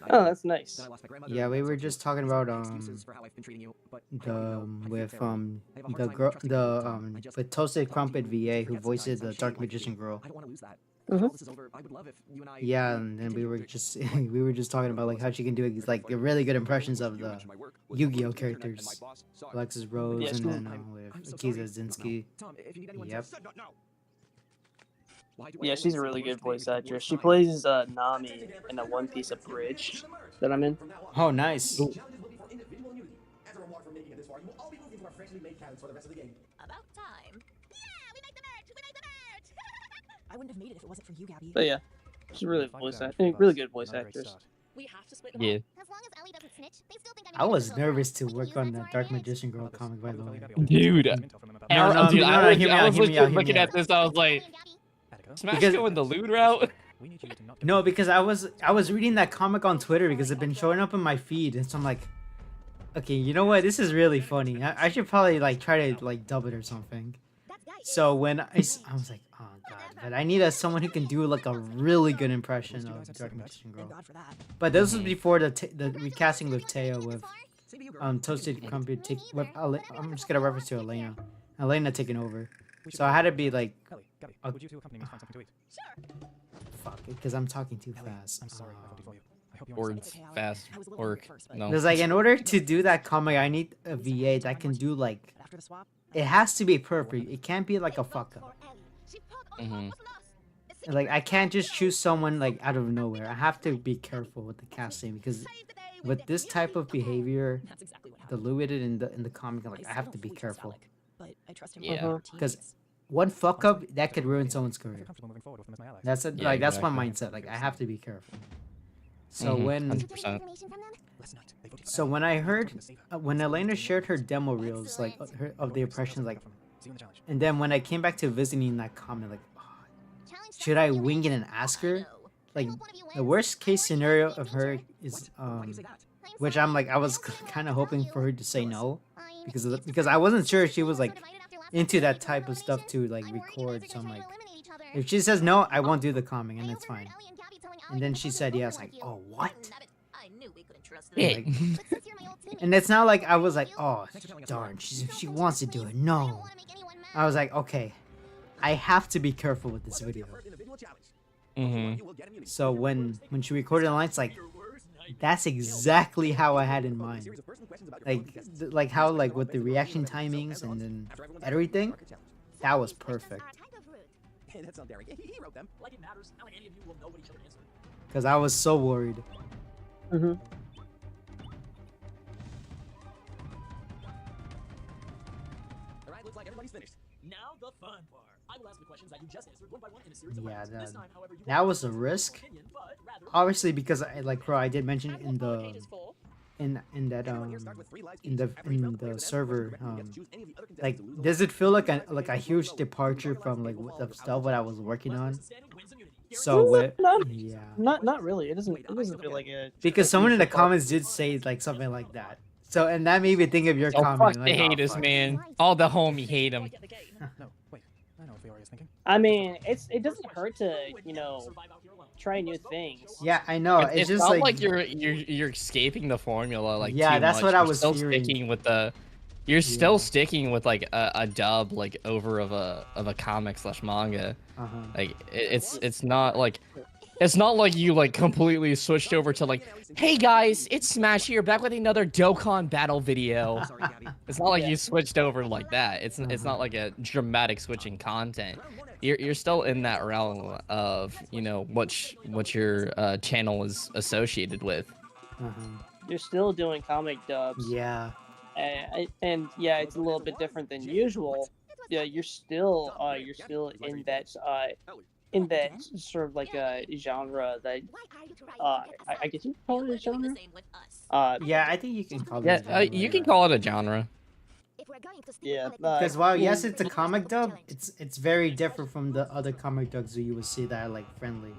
S17: Oh, that's nice.
S1: Yeah, we were just talking about with Toasted Crumpet VA who voices the Dark Magician girl. Yeah, and then we were just talking about like how she can do like really good impressions of the Yu-Gi-Oh characters, Alexis Rose, and then with Akiza Zinski. Yep.
S17: Yeah, she's a really good voice actress. She plays Nami in a One Piece abridged that I'm in.
S1: Oh, nice.
S6: About time.
S16: I wouldn't have made it if it wasn't for you, Gabby.
S17: But yeah, she's really really good voice actress.
S9: We have to split them
S14: Yeah.
S9: up. As long as Ellie doesn't snitch, they still think
S1: I was nervous to work on the Dark Magician girl comic, by the way.
S14: Dude,
S1: No,
S14: I
S1: hear me out,
S14: was
S1: hear me out, hear
S14: looking
S1: me
S14: at
S1: out.
S14: this. I was like, Smash
S1: Because-
S14: going the lewd route.
S1: No, because I was reading that comic on Twitter because it's been showing up in my feed, and so I'm like, okay, you know what? This is really funny. I should probably like try to like dub it or something. So when I was like, oh god, but I need someone who can do like a really good impression of Dark Magician Girl. But this was before the recasting with Teo with Toasted Crumpet. I'm just gonna reference to Elena taking over. So I had to be like,
S8: would you two accompany me to find something to eat?
S1: fuck it, because I'm talking too fast.
S8: I'm sorry if I do for you. I hope you
S14: Words fast work. No.
S1: There's like, in order to do that comic, I need a VA that can do like, it has to be perfect. It can't be like a fuck up. Like, I can't just choose someone like out of nowhere. I have to be careful with the casting because with this type of behavior, the Lewided in the comic, like I have to be careful.
S14: Yeah.
S1: Because one fuck up that could ruin someone's career. That's that's my mindset. Like I have to be careful. So when
S14: 100%.
S1: So when I heard when Elena shared her demo reels like of the impressions, like, and then when I came back to visiting that comment, like, oh, should I wing it and ask her? Like the worst case scenario of her is which I'm like, I was kind of hoping for her to say no because I wasn't sure she was like into that type of stuff to like record. So I'm like, if she says no, I won't do the comic and it's fine. And then she said yes. Like, oh, what? Like, and it's not like I was like, oh darn, she wants to do it. No, I was like, okay, I have to be careful with this video. So when she recorded the lines, like, that's exactly how I had in mind. Like how like with the reaction timings and then everything, that was perfect.
S15: Hey, that's not daring. He wrote them.
S3: Like it matters. Not like any of you will know what each other answered.
S1: Because I was so worried.
S15: Alright, looks like everybody's finished.
S3: Now the fun part. I will ask the questions that you just answered one by one in a series of
S1: Yeah,
S3: rounds. This time, however, you
S1: that was a risk. Obviously, because I did mention in the server, like, does it feel like a huge departure from like the stuff what I was working on? So
S17: not really. It doesn't feel like it.
S1: Because someone in the comments did say like something like that. So and that made me think of your comment.
S14: Fuck
S1: like,
S14: the haters, man. All the homie hate him.
S8: No, wait. I know what Fiori is thinking.
S17: I mean, it doesn't hurt to try new things.
S1: Yeah, I know. It's just
S14: not
S1: like
S14: you're escaping the formula like
S1: yeah,
S14: too
S1: that's
S14: much.
S1: what I
S14: You're
S1: was
S14: still
S1: fearing.
S14: sticking with the. You're still sticking with like a dub like over of a comic / manga. Like it's not like you like completely switched over to like, hey guys, it's Smash here back with another Dokkan battle video. It's not like you switched over like that. It's not like a dramatic switching content. You're still in that realm of what your channel is associated with.
S17: You're still doing comic dubs.
S1: Yeah.
S17: And yeah, it's a little bit different than usual. Yeah, you're still in that sort of like a genre that I guess you call it a genre.
S1: Yeah, I think you can call it.
S14: Yeah, you can call it a genre.
S17: Yeah.
S1: Because while yes, it's a comic dub, it's very different from the other comic dubs that you would see that are like friendly.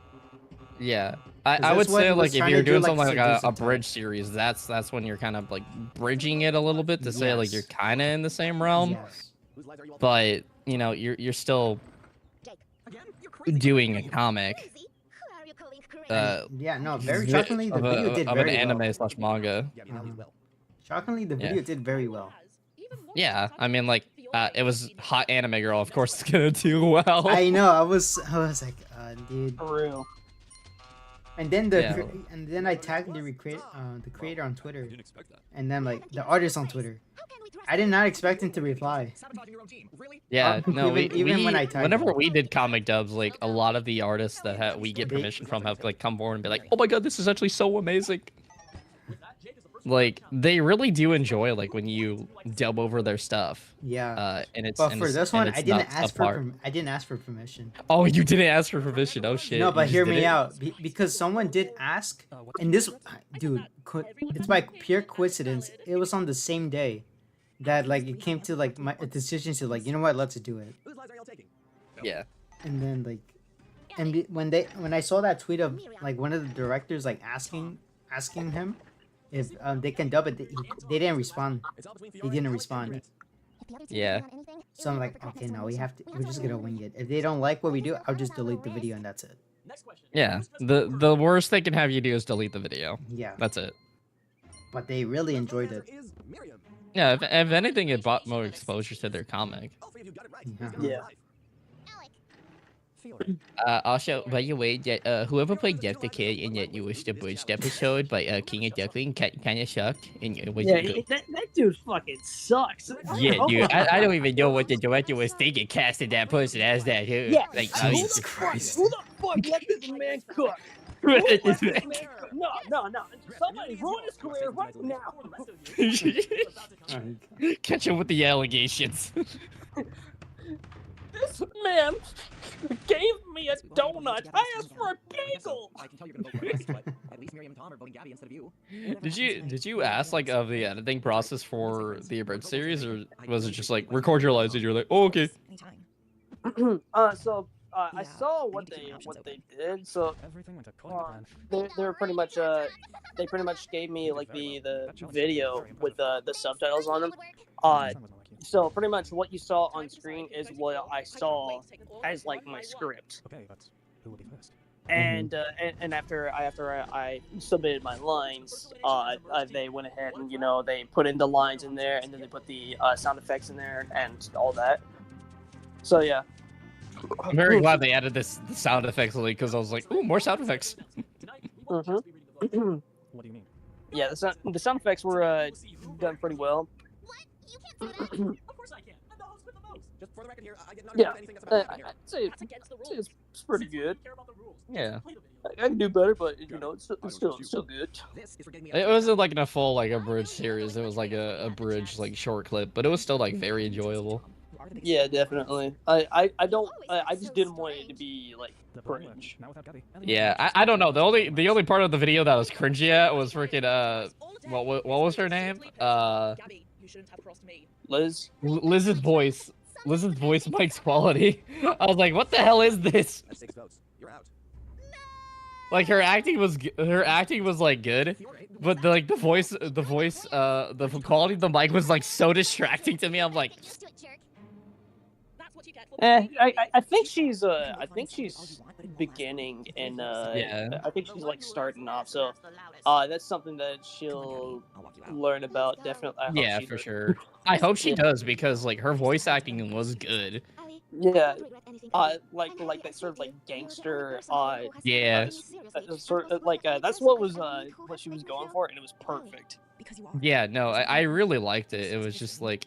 S14: Yeah,
S1: 'Cause
S14: I would
S1: this one
S14: say
S1: was
S14: like if
S1: trying
S14: you're
S1: to do,
S14: doing
S1: like,
S14: something like a
S1: seduce the
S14: bridge series, that's when you're kind of like bridging it a little bit to say like you're kind of in the same realm,
S1: Yes.
S14: but you know you're still doing a comic.
S1: Yeah, no, very shockingly, the
S14: of,
S1: video did
S14: of an
S1: very well.
S14: anime slash manga.
S1: Shockingly, the video did very well.
S14: Yeah, I mean like it was hot anime girl. Of course, it's gonna do well.
S1: I know. I was like, dude.
S17: For real.
S1: And then and then I tagged the creator on Twitter, and then like the artist on Twitter. I did not expect him to reply.
S14: Yeah, no,
S1: even when I tagged
S14: whenever
S1: him.
S14: we did comic dubs, like a lot of the artists that we get permission from have like come forward and be like, "Oh my god, this is actually so amazing." Like they really do enjoy like when you dub over their stuff.
S1: Yeah.
S14: And it's
S1: but
S14: and
S1: for
S14: it's,
S1: this
S14: and
S1: one,
S14: it's
S1: I didn't
S14: not
S1: ask for
S14: subpar.
S1: I didn't ask for permission.
S14: Oh, you didn't ask for permission. Oh shit.
S1: No,
S14: you
S1: but
S14: just
S1: hear
S14: did
S1: me
S14: it?
S1: out. Because someone did ask, and this, dude, it's by pure coincidence. It was on the same day that like it came to like my decision to like, you know what, let's do it.
S14: Yeah.
S1: And then like, and when I saw that tweet of like one of the directors like asking him if they can dub it, they didn't respond. He didn't respond.
S14: Yeah.
S1: So I'm like, okay, no, we're just gonna wing it. If they don't like what we do, I'll just delete the video and that's it.
S14: Yeah. The worst they can have you do is delete the video.
S1: Yeah.
S14: That's it.
S1: But they really enjoyed it.
S14: Yeah. If anything, it brought more exposure to their comic.
S17: Yeah.
S14: Also, by the way, that whoever played Jeff the Kid in that newest abridged episode by King of Duckling kind of sucked. And it was
S17: that dude fucking sucks.
S14: yeah, dude, I don't even know what the director was thinking casting that person as that.
S17: Yeah,
S14: like,
S17: Jesus Christ. Who the fuck let this man cook?
S14: Let this man
S17: No. Somebody ruin his career right now.
S14: catch him with the allegations.
S17: This man gave me a donut. I asked for a bagel.
S15: I can tell you're gonna vote for us, but at least Miriam and Tom are voting Gabby instead of you.
S14: Did you ask like of the editing process for the abridged series, or was it just like record your lines and you're like, oh okay?
S17: So I saw what they did. So they were pretty much they pretty much gave me like the video with the subtitles on them. So pretty much what you saw on screen is what I saw as like my script.
S15: Okay, but who will be first?
S17: And after I submitted my lines, they went ahead and they put in the lines in there, and then they put the sound effects in there and all that. So yeah.
S14: I'm very glad they added the sound effects because I was like, ooh, more sound effects.
S15: What do you mean?
S17: Yeah, the sound effects were done pretty well.
S15: Of course I can. I'm the host with the most. Just for the record here, I get
S17: Yeah,
S15: anything that's about
S17: I'd say it's pretty good.
S14: Yeah.
S17: I can do better, but it's still good.
S14: It wasn't like in a full like abridged series. It was like a bridge like short clip, but it was still like very enjoyable.
S17: Yeah, definitely. I just didn't want it to be like cringe.
S14: Yeah, I don't know. The only part of the video that was cringy at was freaking what was her name?
S17: Liz.
S14: Liz's voice. Liz's voice mic's quality. I was like, what the hell is this?
S15: That's 6 votes. You're out.
S14: Like her acting was like good, but the quality of the mic was like so distracting to me. I'm like,
S17: I think she's beginning and
S14: yeah.
S17: I think she's like starting off, so that's something that she'll learn about definitely.
S14: yeah, for sure. I hope she does because like her voice acting was good.
S17: Yeah, like that sort of like gangster.
S14: Yeah.
S17: Sort of like that's what she was going for, and it was perfect.
S14: Yeah, no, I really liked it. It was just like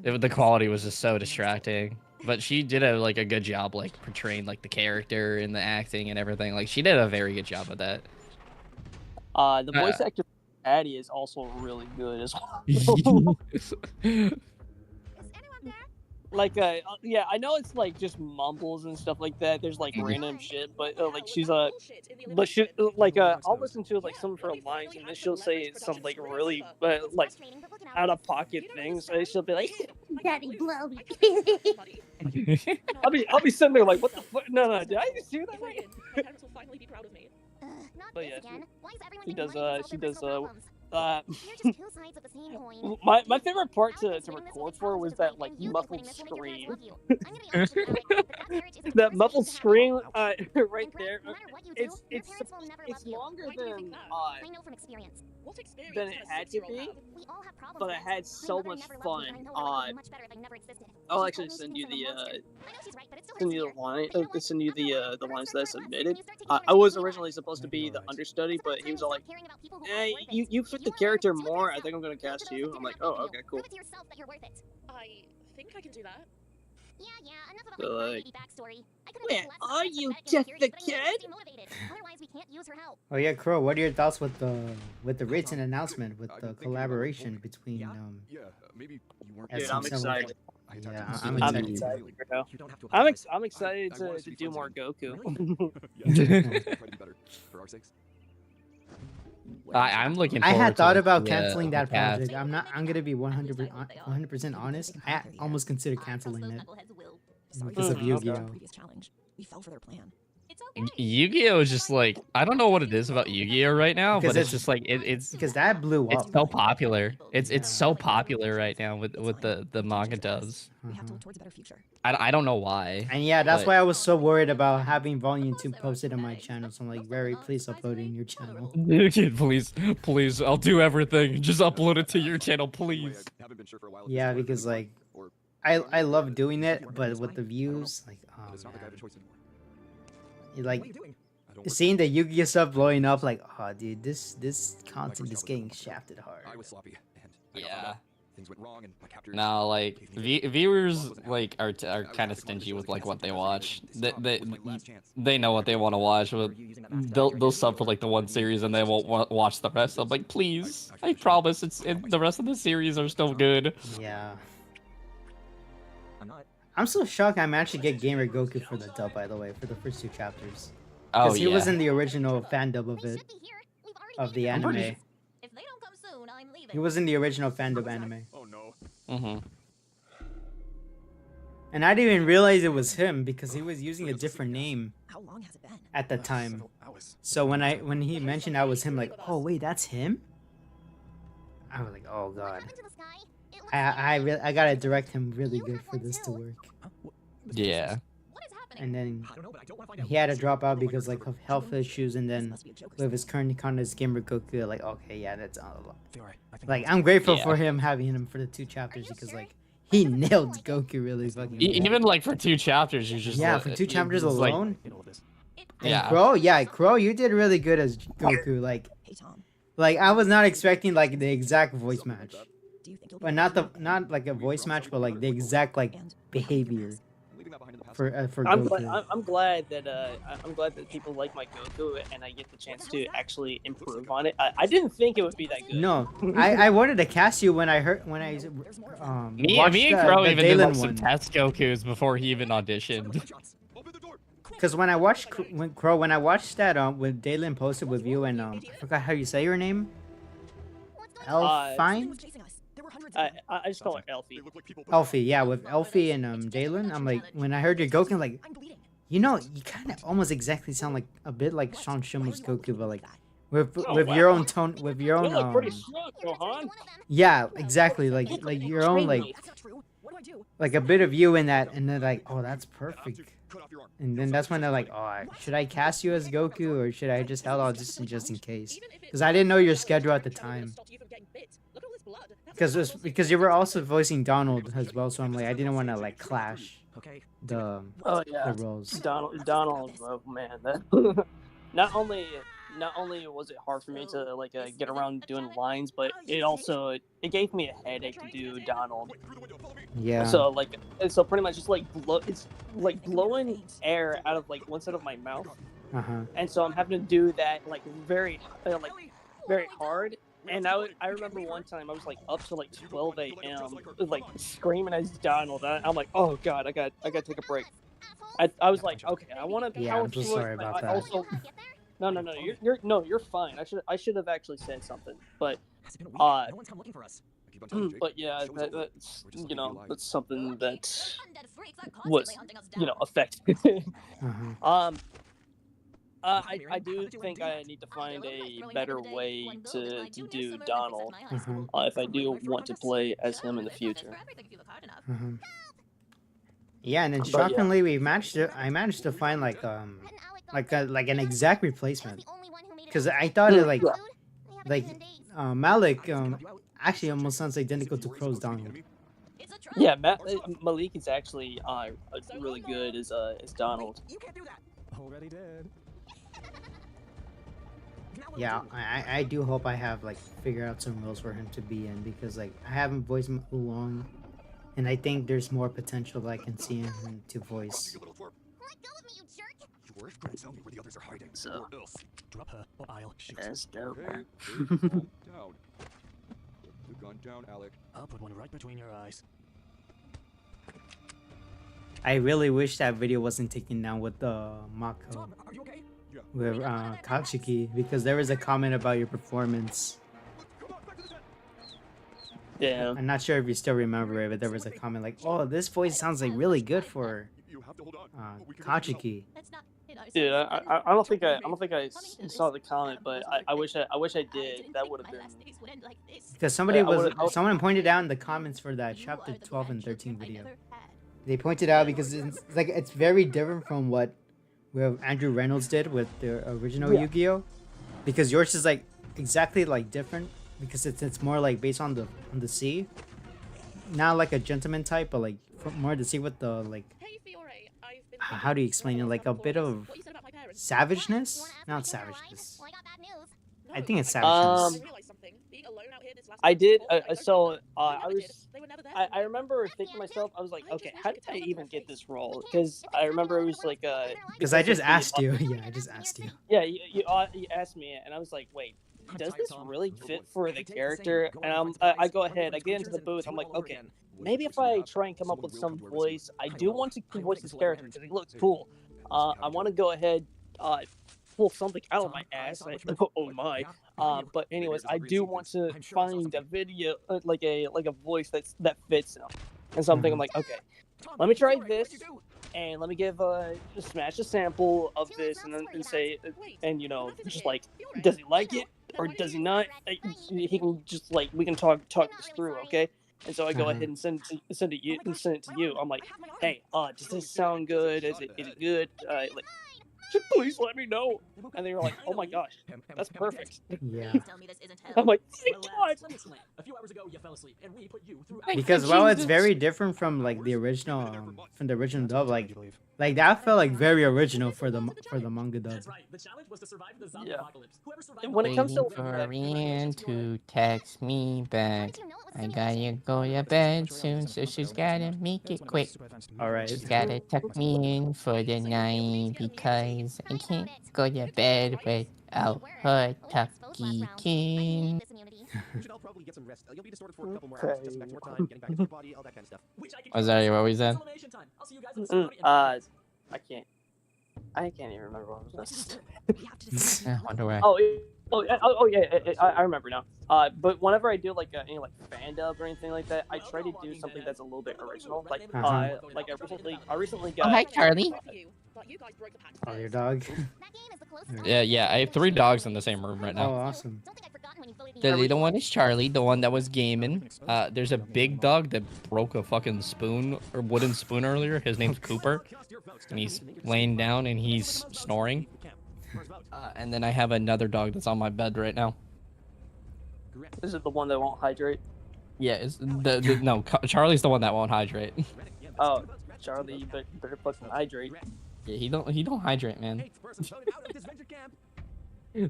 S14: the quality was just so distracting. But she did a good job like portraying like the character and the acting and everything. Like she did a very good job of that.
S17: The voice actor Addie is also really good as well. Yeah, I know it's like just mumbles and stuff like that. There's like random shit, but like she's but she like I'll listen to like some of her lines, and then she'll say some like really like out of pocket things. So she'll be like,
S12: Daddy, blow me.
S17: I'll be sitting there like, what the fuck? No, did I just do that? Right?
S9: My parents will finally be proud of me.
S17: But yeah, she does.
S9: My
S17: my favorite part to record for was that like muffled scream. That muffled scream right there. It's longer than it had to be, but I had so much fun. I'll actually send you the lines that I submitted. I was originally supposed to be the understudy, but he was all like, "Hey, you fit the character more. I think I'm gonna cast you." I'm like, "Oh, okay, cool."
S9: I think I can do that.
S17: So, like, where are you, Jeff the Kid?
S1: Oh yeah, Crow. What are your thoughts with the written announcement with the collaboration between
S15: maybe you weren't.
S17: Dude, I'm excited.
S1: Yeah, I'm excited.
S17: I'm excited to do more Goku.
S14: I'm looking.
S1: I had thought about
S14: the,
S1: canceling that
S14: cast.
S1: project. I'm gonna be 100% honest. I almost considered canceling it because of Yu-Gi-Oh.
S16: We fell for their plan.
S14: Yu-Gi-Oh is just like, I don't know what it is about Yu-Gi-Oh right now,
S1: Because
S14: but it's
S1: it's-
S14: just like it's
S1: because that blew up.
S14: It's so popular. It's so popular right now with the manga dubs.
S16: We have to look towards a better future.
S14: I don't know why.
S1: And yeah, that's
S14: but-
S1: why I was so worried about having Volume 2 posted on my channel. So I'm like, very please upload it in your channel.
S14: Kid, please, I'll do everything. Just upload it to your channel, please.
S1: Yeah, because like, I love doing it, but with the views, like, oh man. Like, seeing the Yu-Gi-Oh stuff blowing up, like, oh dude, this content is getting shafted hard.
S15: I was sloppy.
S14: Yeah.
S15: Things went wrong, and my captors.
S14: No, like viewers like are kind of stingy with like what they watch. They know what they want to watch, but they'll sub for like the one series and they won't watch the rest. I'm like, please, I promise the rest of the series are still good.
S1: Yeah. I'm so shocked I managed to get Gamer Goku for the dub, by the way, for the first 2 chapters.
S14: Oh,
S1: Because he was
S14: yeah.
S1: in the original fan dub of it, of the anime.
S6: If they don't come soon, I'm leaving.
S1: He was in the original fan dub anime.
S15: Oh no.
S14: Mm-hmm.
S1: And I didn't even realize it was him because he was using a different name
S16: How long has it been?
S1: at the time. So when he mentioned I was him, like, oh wait, that's him? I was like, oh god. I gotta direct him really good for this to work.
S14: Yeah.
S1: And then he had to drop out because like of health issues, and then with his current content Gamer Goku, like, okay, yeah, that's a lot. Like, I'm grateful for him having him for the 2 chapters because like he nailed Goku really fucking well.
S14: Even like for 2 chapters, you just
S1: for 2 chapters alone.
S14: Yeah.
S1: Crow, you did really good as Goku. Like I was not expecting like the exact voice match, but not like a voice match, but like the exact like behavior for Goku.
S17: I'm glad that people like my Goku and I get the chance to actually improve on it. I didn't think it would be that good.
S1: No, I wanted to cast you when I watched
S14: Me and Crow
S1: the
S14: even did
S1: Dalen
S14: like some
S1: one.
S14: test Gokus before he even auditioned.
S1: Because when I watched that when Dalen posted with you and I forgot how you say your name. Elfine?
S17: I just call her Elfie.
S1: Elfie, yeah, with Elfie and Dalen. I'm like, when I heard your Goku, I'm like, you know, you kind of almost exactly sound like a bit like Sean Schimmel's Goku, but like with your own tone, with your own.
S17: You look pretty strong, Gohan.
S1: Yeah, exactly, like your own like a bit of you in that, and they're like, oh, that's perfect. And then that's when they're like, oh, should I cast you as Goku or should I just just in case? Because I didn't know your schedule at the time. Because you were also voicing Donald as well, so I'm like, I didn't want to like clash the roles.
S17: Donald, oh man, that not only was it hard for me to like get around doing lines, but it gave me a headache to do Donald.
S1: Yeah.
S17: So pretty much just it's like blowing air out of like one side of my mouth, and so I'm having to do that like very hard, And I remember one time I was like up to like 12 a.m. like screaming as Donald. I'm like, oh god, I got to take a break. I was like, okay, I want to
S1: Yeah,
S17: power
S1: I'm so
S17: through it,
S1: sorry
S17: but
S1: about
S17: I
S1: that.
S17: also no, you're fine. I should have actually said something, but
S15: No one's come looking for us.
S17: but yeah, that's that's something that was affected. I do think I need to find a better way to do Donald if I do want to play as him in the future.
S1: Yeah, and then
S17: But yeah.
S1: shockingly, I managed to find like an exact replacement, because I thought it Malik actually almost sounds identical to Crow's Donald.
S17: Yeah, Malik is actually really good as Donald.
S15: You can't do that. Already did.
S1: Yeah, I do hope I have like figure out some roles for him to be in, because like I haven't voiced Oolong, and I think there's more potential that I can see in him to voice.
S15: Your friends tell me where the others are hiding.
S17: So,
S15: or else. Drop her or I'll shoot.
S17: That's dope.
S15: Okay, calm down. Put the gun down, Alec. I'll put one right between your eyes.
S1: I really wish that video wasn't taken down with the Mako.
S15: Are you okay? Yeah.
S1: With Katsuki, because there was a comment about your performance.
S17: Yeah.
S1: I'm not sure if you still remember it, but there was a comment like, "Oh, this voice sounds like really good for Katsuki."
S17: Dude, I don't think I saw the comment, but I wish I did. That would have been.
S1: Because someone pointed out in the comments for that chapter 12 and 13 video. They pointed out because it's very different from what Andrew Reynolds did with the original Yu-Gi-Oh, because yours is like exactly like different, because it's more like based on the sea, not like a gentleman type, but like more the sea with the like, how do you explain it, like a bit of savageness, not savageness. I think it's savageness.
S17: I did. So I remember thinking to myself, I was like, okay, how did I even get this role? Because I remember it was like
S1: because I just asked you. Yeah, I just asked you.
S17: Yeah, you asked me, and I was like, wait, does this really fit for the character? And I go ahead, I get into the booth, I'm like, okay, maybe if I try and come up with some voice, I do want to voice this character because he looks cool. I want to go ahead, pull something out of my ass. Oh my. But anyways, I do want to find a video, like a voice that fits him. And so I'm thinking, like, okay, let me try this, and let me give Smash a sample of this, and then say, and just like, does he like it or does he not? He can just like, we can talk this through, okay? And so I go ahead and send it to you. I'm like, hey, does this sound good? Is it good? Like, please let me know. And they were like, oh my gosh, that's perfect.
S1: Yeah.
S17: I'm like, thank God.
S3: A few hours ago, you fell asleep, and we put you through.
S1: Because while it's very different from like the original dub, like that felt like very original for the manga dub.
S17: Yeah. When it comes to
S12: Ian to text me back. I gotta go to bed soon, so she's gotta make it quick.
S1: Alright.
S12: She's gotta tuck me in for the night because I can't go to bed without her tucky king.
S15: You should all probably get some rest. You'll be distorted for a couple more hours. Just back to more time, getting back into your body, all that kind of stuff.
S12: Was that what we said?
S17: I can't even remember what was this.
S12: I wonder where.
S17: Oh yeah, I remember now. But whenever I do like any like fan dub or anything like that, I try to do something that's a little bit original. Like I recently got.
S12: Oh, hi, Charlie.
S1: Oh, your dog.
S14: Yeah, I have 3 dogs in the same room right now.
S1: Oh, awesome.
S14: The little one is Charlie, the one that was gaming. There's a big dog that broke a fucking spoon or wooden spoon earlier. His name's Cooper, and he's laying down and he's snoring. And then I have another dog that's on my bed right now.
S17: Is it the one that won't hydrate?
S14: Yeah, it's no. Charlie's the one that won't hydrate.
S17: Oh, Charlie, you better fucking hydrate.
S14: Yeah, he don't hydrate, man.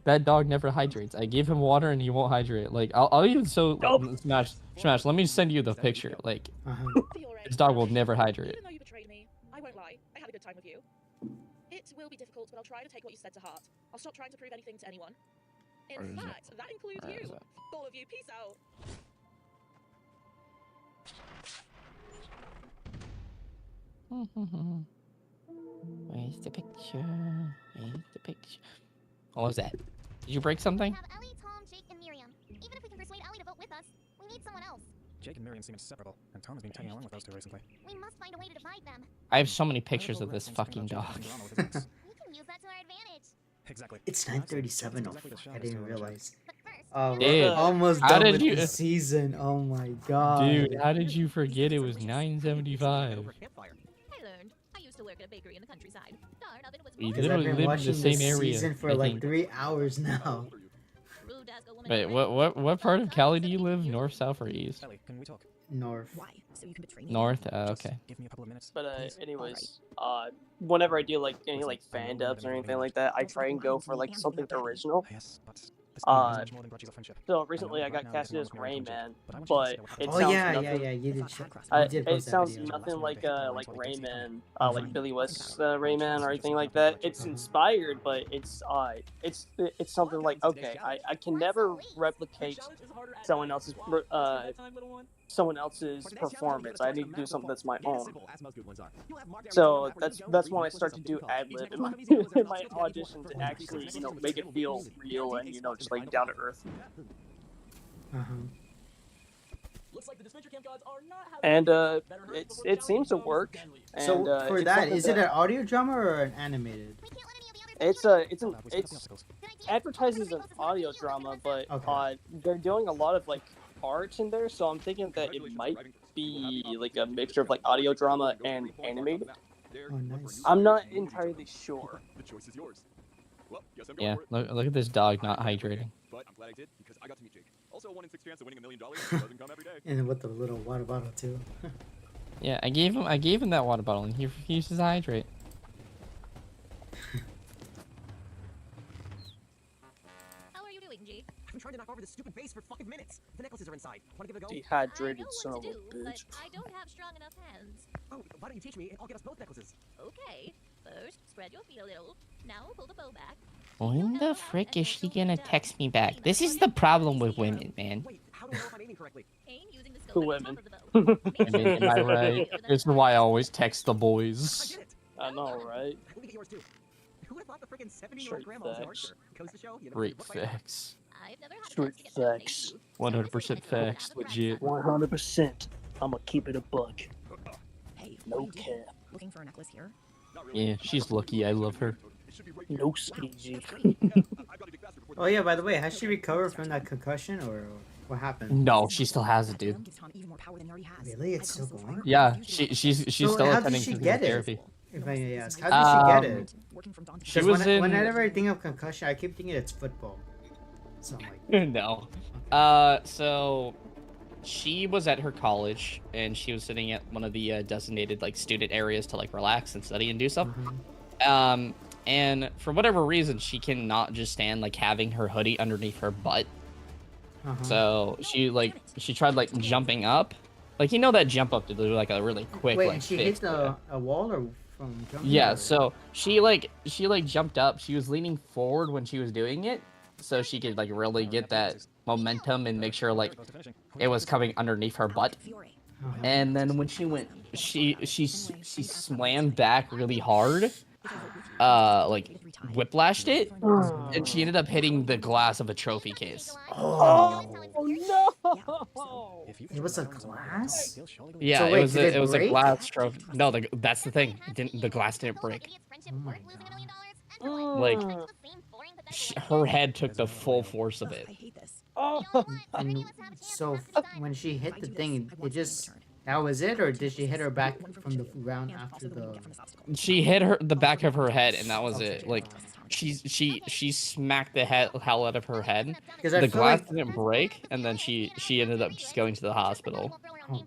S14: That dog never hydrates. I gave him water and he won't hydrate. Like I'll even Smash. Let me send you the picture. Like this dog will never hydrate.
S6: Even though you betrayed me, I won't lie. I had a good time with you. It will be difficult, but I'll try to take what you said to heart. I'll stop trying to prove anything to anyone.
S14: Where
S18: In
S14: is it?
S18: fact, that includes
S14: Where is
S18: you.
S14: it?
S18: All of you, peace out.
S12: Where's the picture? Where's the picture? What was that? Did you break something?
S9: Have Ellie, Tom, Jake, and Miriam. Even if we can persuade Ellie to vote with us, we need someone else.
S8: Jake and Miriam seem inseparable, and Tom has been tagging along with those two recently.
S9: We must find a way to divide them.
S12: I have so many pictures of this fucking dog.
S9: We can use that to our advantage.
S8: Exactly.
S1: It's 9:37. Oh, fuck, I didn't realize.
S12: Dude,
S1: We're almost
S12: how
S1: done
S12: did
S1: with
S12: you-
S1: the season. Oh my god.
S12: Dude, how did you forget it was 9:75?
S6: I learned. I used to work at a bakery in the countryside. Darn oven was
S12: We
S1: Because I've
S12: literally
S1: been
S12: live in the
S1: watching
S12: same
S1: this
S12: area.
S1: season for
S12: I
S1: like
S12: think.
S1: 3 hours now.
S12: Wait, what part of Cali do you live? North, south, or east?
S8: Ellie, can we talk?
S1: North.
S16: Why? So you can betray me?
S12: North. Okay.
S8: Give me a couple of minutes.
S17: But
S8: please.
S17: anyways, whenever I do like any like fan dubs or anything like that, I try and go for like something original.
S8: Yes, but this community is much more than grudges of friendship.
S17: So recently I got casted as Rayman, but it
S1: Oh
S17: sounds
S1: yeah,
S17: nothing.
S1: you did.
S17: It sounds nothing like Rayman, like Billy West's Rayman or anything like that. It's inspired, but it's something like, okay, I can never replicate someone else's performance. I need to do something that's my own. So that's when I start to do ad lib in my in my audition to actually make it feel real and just like down to earth.
S3: Looks like the DISVENTURE camp gods are not
S17: And it seems to work. And,
S1: So for
S17: it's
S1: that,
S17: something
S1: is it an audio drama or an animated?
S17: It's advertised as an audio drama, but they're doing a lot of like art in there, so I'm thinking that it might be like a mixture of like audio drama and animated.
S1: Oh, nice.
S17: I'm not entirely sure.
S15: The choice is yours. Well, guess I'm
S12: Yeah,
S15: going for it.
S12: look at this dog not hydrating.
S15: But I'm glad I did because I got to meet Jake. Also, a 1 in 6 chance of winning $1 million doesn't come every day.
S1: And with the little water bottle too.
S12: Yeah, I gave him that water bottle and he refuses to hydrate.
S6: How are you doing, Jake?
S7: I've been trying to knock over this stupid vase for 5 minutes. The necklaces are inside. Want to give it a go?
S17: Dehydrated
S6: I
S17: son
S6: know
S17: of
S6: what
S17: a
S6: to do,
S17: bitch.
S6: but I don't have strong enough hands.
S7: Oh, why don't you teach me and I'll get us both necklaces?
S6: Okay. First, spread your feet a little. Now pull the bow back.
S12: When the frick is she gonna text me back? This is the problem with women, man.
S7: How do I know if I'm aiming correctly?
S6: Aim using the
S17: Who
S6: scope
S17: women?
S12: I mean, am I right? This is why I always text the boys.
S17: I know, right?
S7: Let me get yours too. Who would have thought the freaking 70-year-old
S17: Straight
S7: grandma was an
S17: facts.
S7: archer? Goes to show, you know,
S12: Great
S7: fight.
S12: facts.
S6: I've never had a
S17: Straight
S6: chance to get
S17: facts.
S12: 100% facts. Legit.
S17: 100%. I'ma keep it a buck.
S16: Hey,
S17: No
S16: what are you doing?
S17: cap.
S16: Looking for a necklace here?
S12: Yeah, she's lucky. I love her.
S17: No skeezy.
S1: Oh yeah, by the way, has she recovered from that concussion or what happened?
S12: No, she still has it, dude.
S16: Gives Tom even more power than he already has.
S1: Really, it's still going.
S12: Yeah, she's
S1: So
S12: still
S1: how
S12: attending
S1: did she
S12: physical
S1: get
S12: therapy.
S1: it? If I may ask, how did she get it?
S16: Working from dawn to
S12: She
S16: dusk.
S12: was in.
S1: Whenever I think of concussion, I keep thinking it's football. So I'm like,
S12: No. So she was at her college and she was sitting at one of the designated like student areas to like relax and study and do stuff. And for whatever reason, she cannot just stand like having her hoodie underneath her butt. So she tried like jumping up, like that jump up to do like a really quick
S1: wait,
S12: like
S1: and she
S12: fix,
S1: hit a wall or from jumping?
S12: yeah,
S1: or-
S12: so she jumped up. She was leaning forward when she was doing it, so she could like really get that momentum and make sure like it was coming underneath her butt. And then when she went, she slammed back really hard, like whiplashed it, and she ended up hitting the glass of a trophy case.
S1: Oh,
S17: no!
S1: It was a glass?
S12: Yeah,
S1: So wait, did
S12: it was a
S1: break?
S12: glass trophy. No, that's the thing. The glass didn't break.
S1: Oh my god.
S12: Like, her head took the full force of it.
S16: I hate this.
S1: And so when she hit the thing, it just that was it, or did she hit her back from the ground after the?
S12: She hit the back of her head, and that was it. Like, she smacked the hell out of her head.
S1: Because I
S12: The
S1: feel
S12: glass
S1: like-
S12: didn't break, and then she ended up just going to the hospital.
S1: Oh,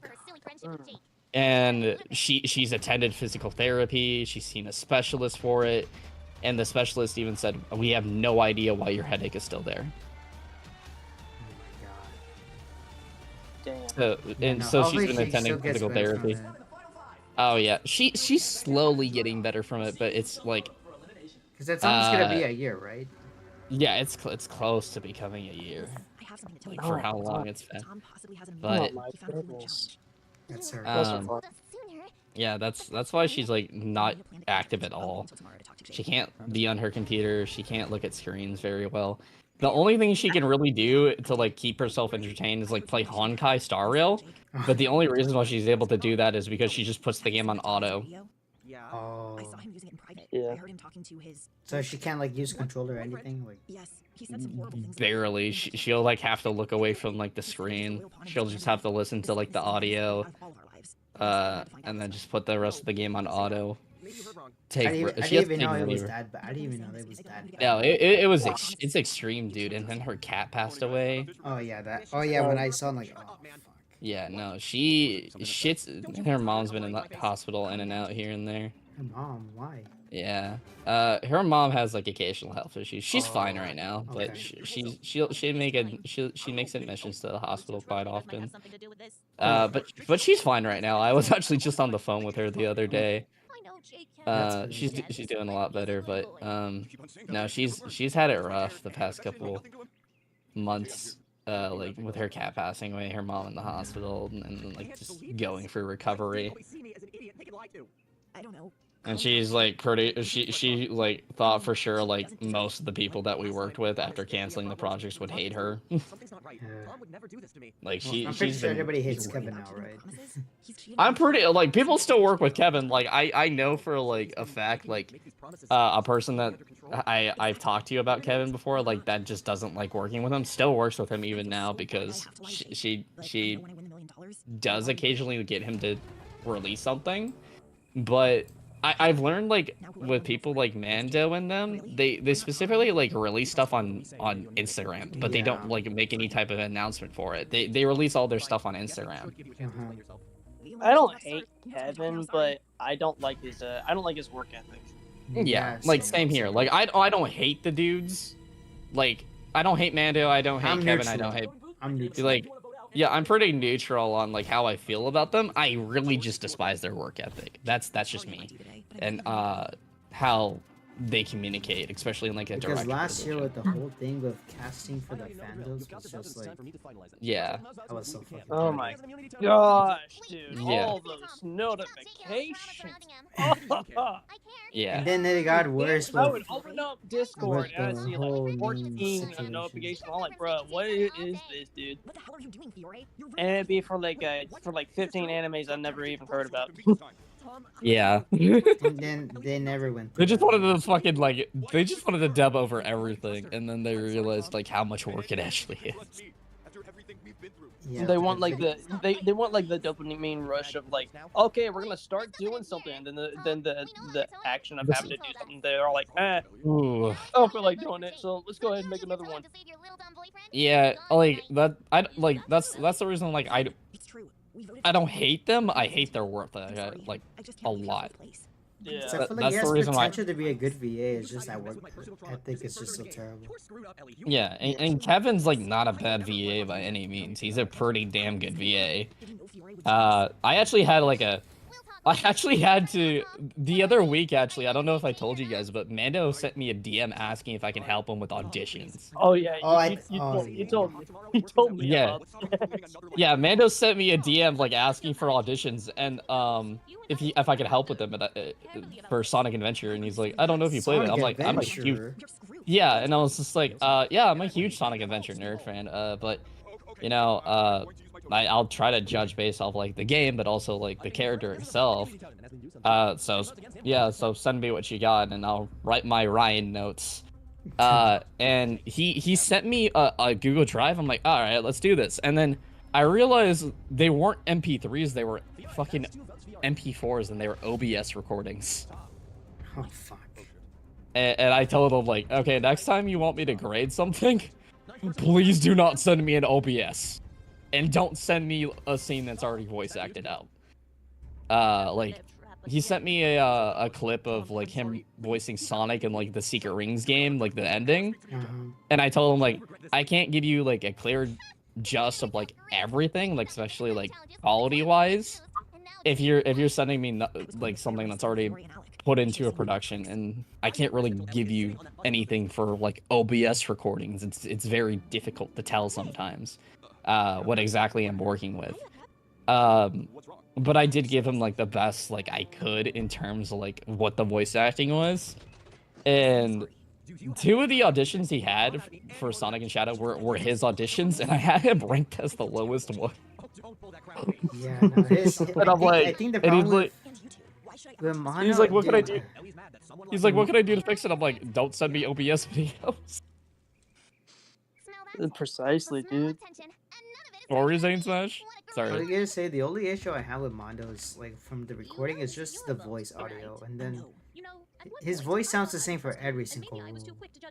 S12: And she's attended physical therapy. She's seen a specialist for it, and the specialist even said, "We have no idea why your headache is still there."
S17: Damn.
S12: So, and
S1: no,
S12: so
S1: hopefully
S12: she's been
S1: she
S12: attending
S1: still gets
S12: physical
S1: better from
S12: therapy.
S1: it.
S12: Oh yeah, she's slowly getting better from it, but it's like
S1: Because it's almost gonna be a year, right?
S12: Yeah, it's close to becoming a year. Like, for how long it's been. But
S17: my goodness.
S1: That's her.
S12: yeah, that's why she's like not active at all. She can't be on her computer. She can't look at screens very well. The only thing she can really do to like keep herself entertained is like play Honkai Star Rail. But the only reason why she's able to do that is because she just puts the game on auto.
S1: Oh.
S16: I saw him using it in private.
S17: Yeah.
S16: I heard him talking to his.
S1: So she can't like use controller or anything. Like.
S16: Yes, he said some horrible things.
S12: Barely. She'll like have to look away from like the screen. She'll just have to listen to like the audio. And then just put the rest of the game on auto.
S1: I didn't even know it was that bad. I didn't even know it was that bad.
S12: No, it was it's extreme, dude. And then her cat passed away.
S1: Oh yeah, that. Oh yeah, when I saw, I'm like, oh fuck.
S12: Yeah, no, she shits. Her mom's been in the hospital in and out here and there.
S1: Her mom, why?
S12: Yeah, her mom has like occasional health issues. She's fine right now, but
S1: okay.
S12: she makes admissions to the hospital quite often. But she's fine right now. I was actually just on the phone with her the other day. She's doing a lot better, but no, she's had it rough the past couple months. Like with her cat passing away, her mom in the hospital, and like just going for recovery.
S16: I don't know.
S12: And she's like she like thought for sure like most of the people that we worked with after canceling the projects would hate her. Like
S1: I'm pretty sure everybody hates Kevin now, right?
S12: I'm pretty like people still work with Kevin. Like I know for like a fact like a person that I've talked to you about Kevin before, like that just doesn't like working with him, still works with him even now because she does occasionally get him to release something, but I've learned like with people like Mando and them, they specifically like release stuff on Instagram, but they don't like make any type of announcement for it. They release all their stuff on Instagram.
S17: I don't hate Kevin, but I don't like his work ethic.
S12: Yeah, like same here. Like I don't hate the dudes. Like I don't hate Mando. I don't hate Kevin. I don't hate.
S1: I'm neutral.
S12: Like, yeah, I'm pretty neutral on like how I feel about them. I really just despise their work ethic. That's just me, and how they communicate, especially in like a
S1: because last year with the whole thing with casting for the fandoms was just like,
S12: yeah,
S1: that was so fucking
S17: oh my gosh, dude,
S12: yeah.
S17: all those notifications.
S12: Yeah.
S1: And then it got worse.
S17: I would open up Discord and I'd see
S1: whole
S17: like 14 notifications. I'm like, bro, what is this, dude?
S5: What the hell are you doing, Fiore?
S17: And it'd be for like 15 animes I've never even heard about.
S12: Yeah.
S1: And then they never went.
S12: They just wanted to fucking like they just wanted to dub over everything, and then they realized like how much work it actually is.
S1: Yeah,
S17: they want like the dopamine rush of like, okay, we're gonna start doing something, and then the action of having to do something. They're all like,
S12: Ooh.
S17: I don't feel like doing it, so let's go ahead and make another one.
S12: Yeah, like that. That's the reason. Like I don't hate them. I hate their work. Like a lot.
S17: Yeah,
S1: So I feel like
S12: that's
S1: he has
S12: the reason why.
S1: potential to be a good VA. It's just that work ethic is just so terrible.
S12: Yeah, and Kevin's like not a bad VA by any means. He's a pretty damn good VA. I actually had to the other week. Actually, I don't know if I told you guys, but Mando sent me a DM asking if I can help him with auditions.
S17: Oh yeah, you told me.
S12: Yeah, yeah. Mando sent me a DM like asking for auditions and if I could help with them for Sonic Adventure, and he's like, I don't know if you played it. I'm like, I'm a huge. Yeah, and I was just like, yeah, I'm a huge Sonic Adventure nerd fan. But you know, I'll try to judge based off like the game, but also like the character itself. So yeah, so send me what you got, and I'll write my Ryan notes. And he sent me a Google Drive. I'm like, all right, let's do this. And then I realized they weren't MP3s, they were fucking MP4s, and they were OBS recordings.
S1: Oh fuck.
S12: And I told him like, okay, next time you want me to grade something, please do not send me an OBS. And don't send me a scene that's already voice acted out. Like, he sent me a clip of like him voicing Sonic in like the Secret Rings game, like the ending. And I told him like, I can't give you like a clear just of like everything, like especially like quality wise. If you're sending me like something that's already
S14: put into a production, and I can't really give you anything for like OBS recordings. It's very difficult to tell sometimes what exactly I'm working with. But I did give him like the best like I could in terms of like what the voice acting was, and 2 of the auditions he had for Sonic and Shadow were his auditions, and I had him ranked as the lowest one.
S1: Yeah, no,
S14: And I'm like,
S1: I think the
S14: and he's
S1: problem
S14: like,
S1: with Mono,
S14: he's like, what can I do? He's like, what can I do to fix it? I'm like, don't send me OBS videos.
S17: Precisely, dude.
S14: What were you saying, Smash?
S1: I
S14: Sorry.
S1: was gonna say the only issue I have with Mondo is like from the recording is just the voice audio, and then his voice sounds the same for every single rule.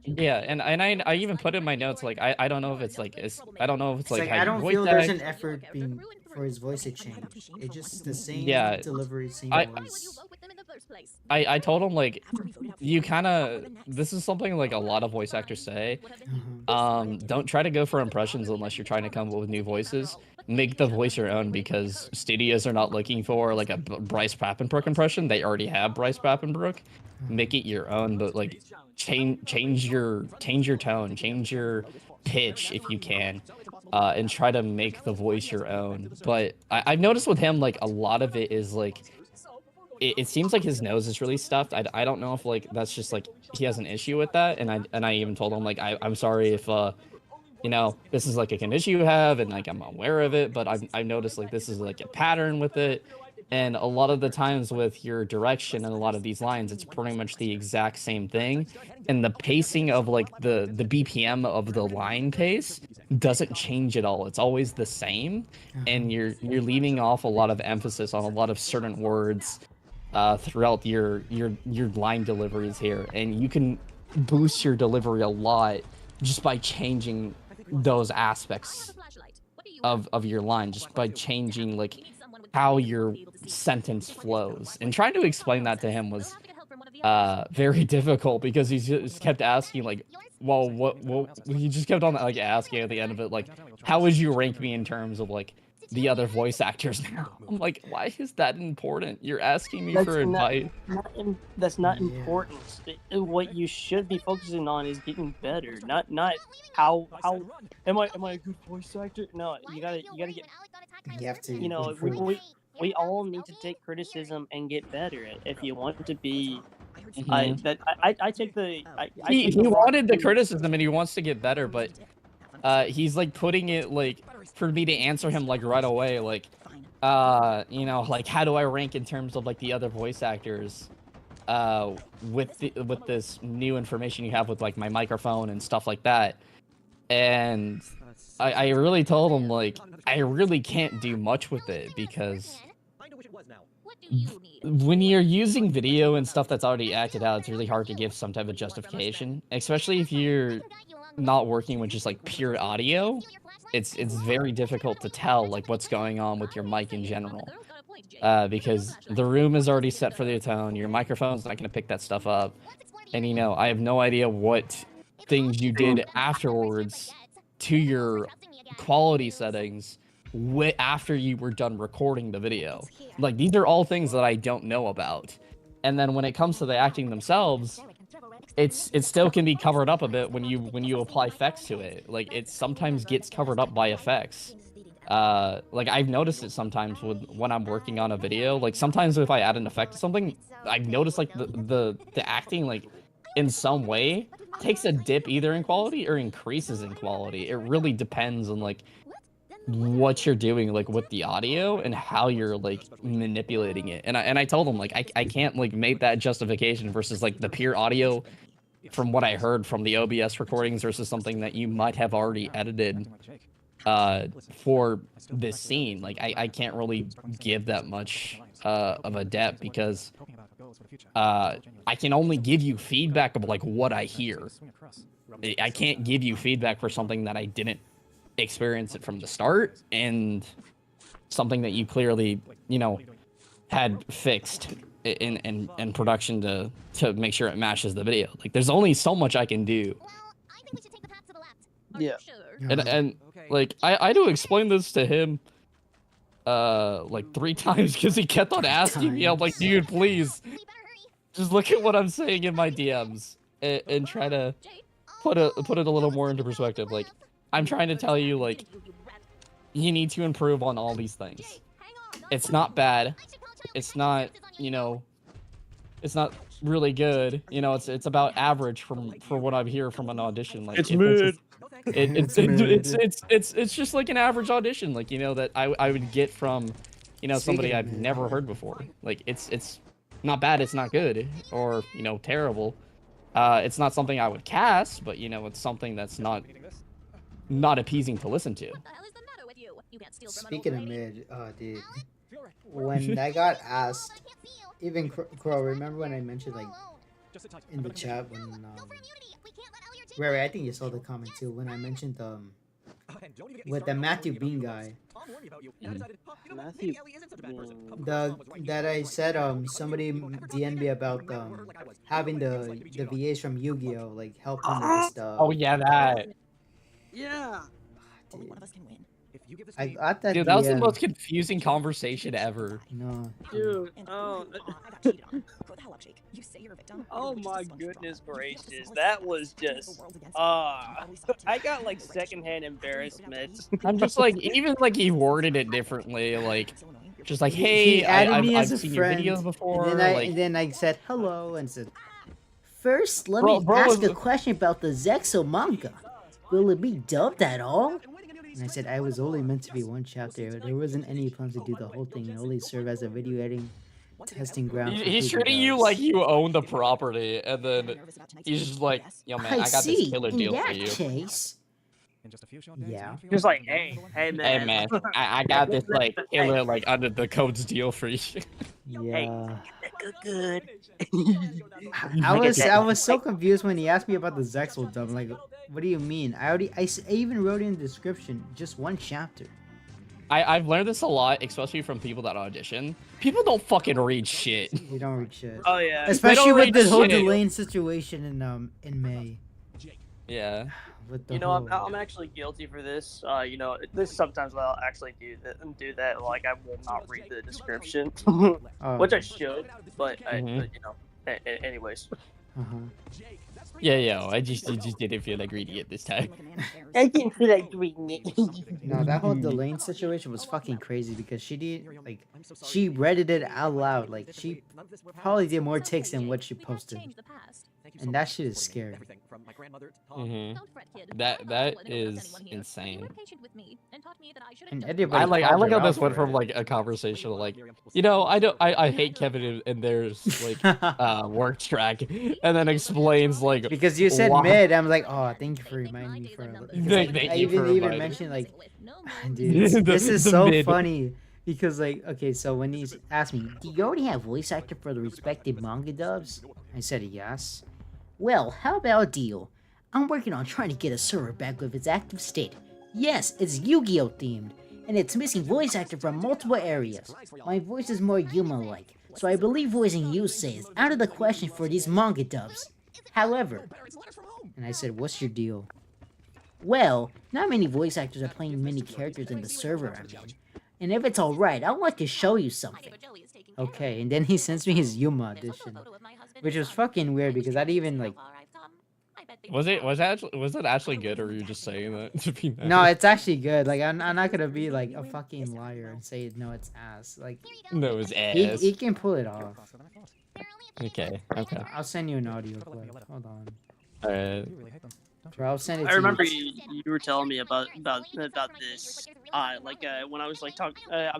S14: Yeah, and I even put in my notes like I don't know if it's like I don't know if it's like how
S1: I
S14: you
S1: don't
S14: voice
S1: feel there's an
S14: act.
S1: effort being for his voice to change. It's just the same
S14: Yeah,
S1: delivery, same
S14: I-
S1: voice.
S14: I told him like you kind of this is something like a lot of voice actors say. Don't try to go for impressions unless you're trying to come up with new voices. Make the voice your own because studios are not looking for like a Bryce Papenbrook impression. They already have Bryce Papenbrook. Make it your own, but like change your tone, change your pitch if you can, and try to make the voice your own. But I've noticed with him like a lot of it is like. It seems like his nose is really stuffed. I don't know if like that's just like he has an issue with that, and I even told him like I'm sorry if you know this is like a condition you have and like I'm aware of it, but I've noticed like this is like a pattern with it, and a lot of the times with your direction and a lot of these lines it's pretty much the exact same thing, and the pacing of like the BPM of the line pace doesn't change at all. It's always the same, and you're leaving off a lot of emphasis on a lot of certain words. Throughout your line deliveries here, and you can boost your delivery a lot just by changing those aspects of your line, just by changing like how your sentence flows. And trying to explain that to him was very difficult because he just kept asking like, well, what he just kept on like asking at the end of it like, how would you rank me in terms of like the other voice actors now? I'm like, why is that important? You're asking me for advice.
S17: That's not important. What you should be focusing on is getting better, not how am I a good voice actor? No, you gotta get.
S1: You have to.
S17: You know,
S1: improve.
S17: we all need to take criticism and get better if you want to be.
S14: Mhm.
S17: I take the.
S14: He wanted the criticism and he wants to get better, but he's like putting it like for me to answer him like right away, like you know, like how do I rank in terms of like the other voice actors with this new information you have with like my microphone and stuff like that. And I really told him like I really can't do much with it because when you're using video and stuff that's already acted out, it's really hard to give some type of justification, especially if you're not working with just like pure audio. It's very difficult to tell like what's going on with your mic in general, because the room is already set for the tone. Your microphone's not going to pick that stuff up, and you know I have no idea what things you did afterwards to your quality settings after you were done recording the video. Like these are all things that I don't know about, and then when it comes to the acting themselves, it still can be covered up a bit when you apply effects to it. Like it sometimes gets covered up by effects. Like I've noticed it sometimes when I'm working on a video. Like sometimes if I add an effect to something, I've noticed like the acting like in some way takes a dip either in quality or increases in quality. It really depends on like what you're doing like with the audio and how you're like manipulating it. And I told him like I can't like make that justification versus like the pure audio from what I heard from the OBS recordings versus something that you might have already edited for this scene. Like I can't really give that much of a depth because I can only give you feedback of like what I hear. I can't give you feedback for something that I didn't experience it from the start and something that you clearly, you know, had fixed in production to make sure it matches the video. Like there's only so much I can do.
S17: Yeah.
S14: And like I had to explain this to him like 3 times because he kept on asking me. I'm like, dude, please. Just look at what I'm saying in my DMs and try to put it a little more into perspective. Like, I'm trying to tell you, like, you need to improve on all these things. It's not bad. It's not, you know, it's not really good. You know, it's about average for what I hear from an audition. Like,
S12: It's mid.
S14: It's just like an average audition, like, you know, that I would get from, you know, somebody I've never heard before. Like, it's not bad, it's not good, or, you know, terrible. It's not something I would cast, but, you know, it's something that's not appeasing to listen to.
S1: Speaking of mid, dude, when I got asked, even Crow, remember when I mentioned, like, in the chat when Ray, I think you saw the comment too, when I mentioned with the Matthew Bean guy. That I said somebody DM'd me about having the VAs from Yu-Gi-Oh like help him with the stuff.
S12: Oh yeah, that.
S17: Yeah.
S1: Dude.
S17: One of us can win.
S1: I got that.
S14: Dude, that was the most confusing conversation ever.
S1: No.
S17: Dude, oh. Oh my goodness gracious, that was just, I got like secondhand embarrassment.
S14: I'm just like, even like he worded it differently, like, just like, hey, I've seen your videos before.
S1: And then I said hello and said, first, let me ask a question about the Zexo manga. Will it be dubbed at all? And I said I was only meant to be one chapter. There wasn't any plans to do the whole thing and only serve as a video editing testing ground.
S14: He's treating you like you own the property, and then he's just like, yo man, I got this killer deal for you.
S1: Case. Yeah.
S17: Just like, hey man.
S14: Hey man, I got this like killer like under the codes deal for you.
S1: Yeah.
S17: Good.
S1: I was so confused when he asked me about the Zexel dub. Like, what do you mean? I even wrote in the description just one chapter.
S14: I've learned this a lot, especially from people that audition. People don't fucking read shit.
S1: They don't read shit.
S17: Oh yeah.
S1: Especially with the whole Delane situation in May.
S14: Yeah.
S17: You know, I'm actually guilty for this. You know, this sometimes I'll actually do that. Like, I will not read the description, which I should, but you know, anyways.
S14: Yeah, I just didn't feel like reading it this time.
S17: I didn't feel like reading it.
S1: No, that whole Delane situation was fucking crazy because she read it out loud. Like, she probably did more takes than what she posted. And that shit is scary.
S14: That is insane.
S1: And
S14: I like how this went from like a conversation to like, you know, I hate Kevin and there's like work track, and then explains like,
S1: because you said mid, I'm like, oh, thank you for reminding me. I even mentioned like, dude, this is so funny. Because, like, okay, so when he asked me, do you already have voice actor for the respective manga dubs? I said yes. Well, how about a deal? I'm working on trying to get a server back with its active state. Yes, it's Yu-Gi-Oh themed, and it's missing voice actor from multiple areas. My voice is more Yuma-like, so I believe voicing Yusei is out of the question for these manga dubs. However, and I said, what's your deal? Well, not many voice actors are playing many characters in the server I'm in. And if it's alright, I'd like to show you something. Okay, and then he sends me his Yuma audition. Which was fucking weird because I'd even like...
S14: Was it actually good, or were you just saying that to be nice?
S1: No, it's actually good. Like, I'm not gonna be like a fucking liar and say no, it's ass. Like,
S14: no, it's ass.
S1: He can pull it off.
S14: Okay.
S1: I'll send you an audio clip. Hold on.
S14: Alright.
S1: I'll send it to
S17: I remember
S1: you.
S17: you were telling me about this. When I was like I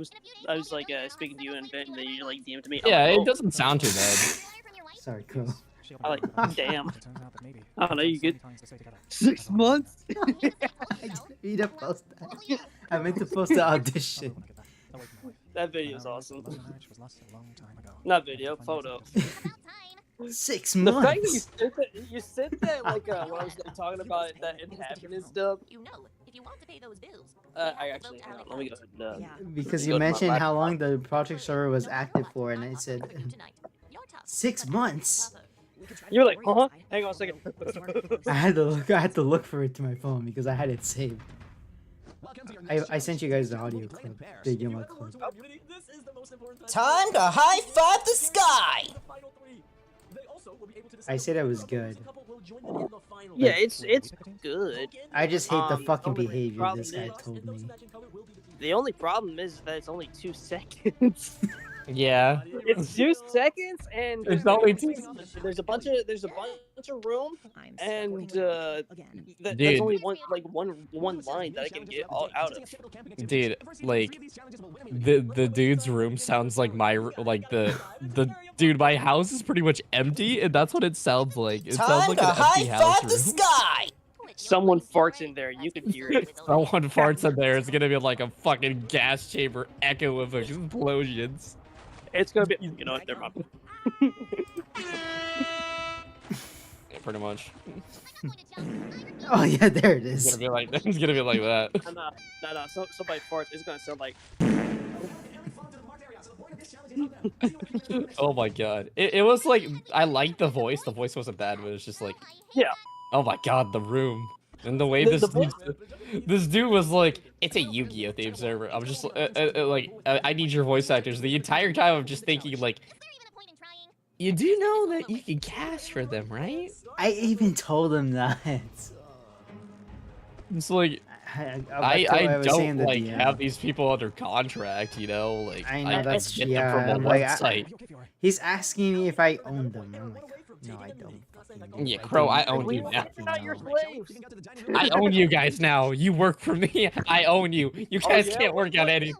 S17: was like speaking to you and then you like DM'd me.
S14: Yeah,
S17: like,
S14: it doesn't sound too bad.
S1: Sorry, cool.
S17: I like, damn. I don't know, you good? 6 months?
S1: I didn't mean to post that. I meant to post the audition.
S17: That video is awesome. Not video, photo.
S1: 6 months.
S17: The fact that you said that like when I was like, talking about that inhabitant stuff. I actually let me go ahead and,
S1: because you mentioned how long the project server was active for, and I said 6 months.
S17: You're like, hang on a second.
S1: I had to look for it to my phone because I had it saved. I sent you guys the audio clip, the Yuma clip.
S18: Time to high five the sky.
S1: I said it was good.
S17: Yeah, it's good.
S1: I just hate the fucking
S17: only
S1: behavior
S17: problem
S1: this guy
S17: is-
S1: told me.
S17: The only problem is that it's only 2 seconds.
S12: Yeah.
S17: It's 2 seconds, and
S12: There's only 2
S17: There's a bunch of room, and that's
S12: Dude.
S17: only one line that I can get all out of.
S12: Dude, like the dude's room sounds like the dude. My house is pretty much empty, and that's what it sounds like. It sounds like an empty house room.
S17: sky. Someone farts in there. You can hear it.
S12: Someone farts in there. It's gonna be like a fucking gas chamber echo of explosions.
S17: It's gonna be. You know what? Never mind.
S12: Yeah, pretty much.
S1: Oh yeah, there it
S12: It's
S1: is.
S12: gonna be like it's gonna be like that.
S17: No. Somebody farts. It's gonna sound like.
S12: Oh my god. It was like I liked the voice. The voice wasn't bad, but it was just like
S17: Yeah.
S12: oh my god, the room. And the way this dude was like, it's a Yu-Gi-Oh themed server. I'm just I need your voice actors. The entire time I'm just thinking like, you do know that you can cash for them, right?
S1: I even told him that.
S12: It's like I don't like have these people under contract, you know. Like
S1: I know that's
S12: get them from a
S1: like,
S12: website.
S1: He's asking me if I own them. I'm like, no, I don't.
S12: Yeah, Crow, I own you now.
S17: We're not your slaves.
S12: I own you guys now. You work for me. I own you. You guys
S17: yeah?
S12: can't work on any.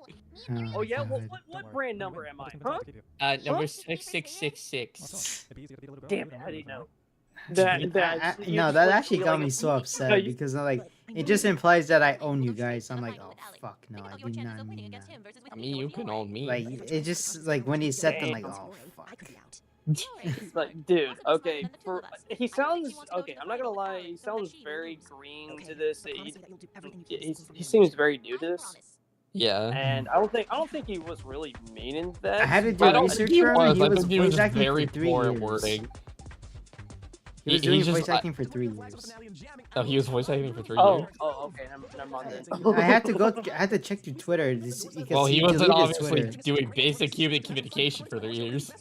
S17: Oh yeah. What brand number am I? Huh?
S12: Number 6666.
S17: Damn it! How do you know?
S1: No, that actually got me so upset because like it just implies that I own you guys. I'm like, oh fuck, no, I did not mean that.
S12: I mean, you can own me.
S1: Like it just like when he said that, like, oh fuck.
S17: Like, dude, okay, he sounds okay. I'm not gonna lie, he sounds very green to this. He seems very new to this.
S12: Yeah.
S17: And I don't think he was really meaning that.
S1: I had to do research for him. He was voice acting
S12: very
S1: for 3
S12: poor at
S1: years.
S12: wording.
S1: He was doing voice acting for 3 years.
S12: Oh, he was voice acting for 3 years.
S17: Oh, okay. Never mind then.
S1: I had to check through Twitter. Because
S12: Well, he
S1: he
S12: wasn't
S1: deleted
S12: obviously
S1: Twitter.
S12: doing basic human communication for 3 years.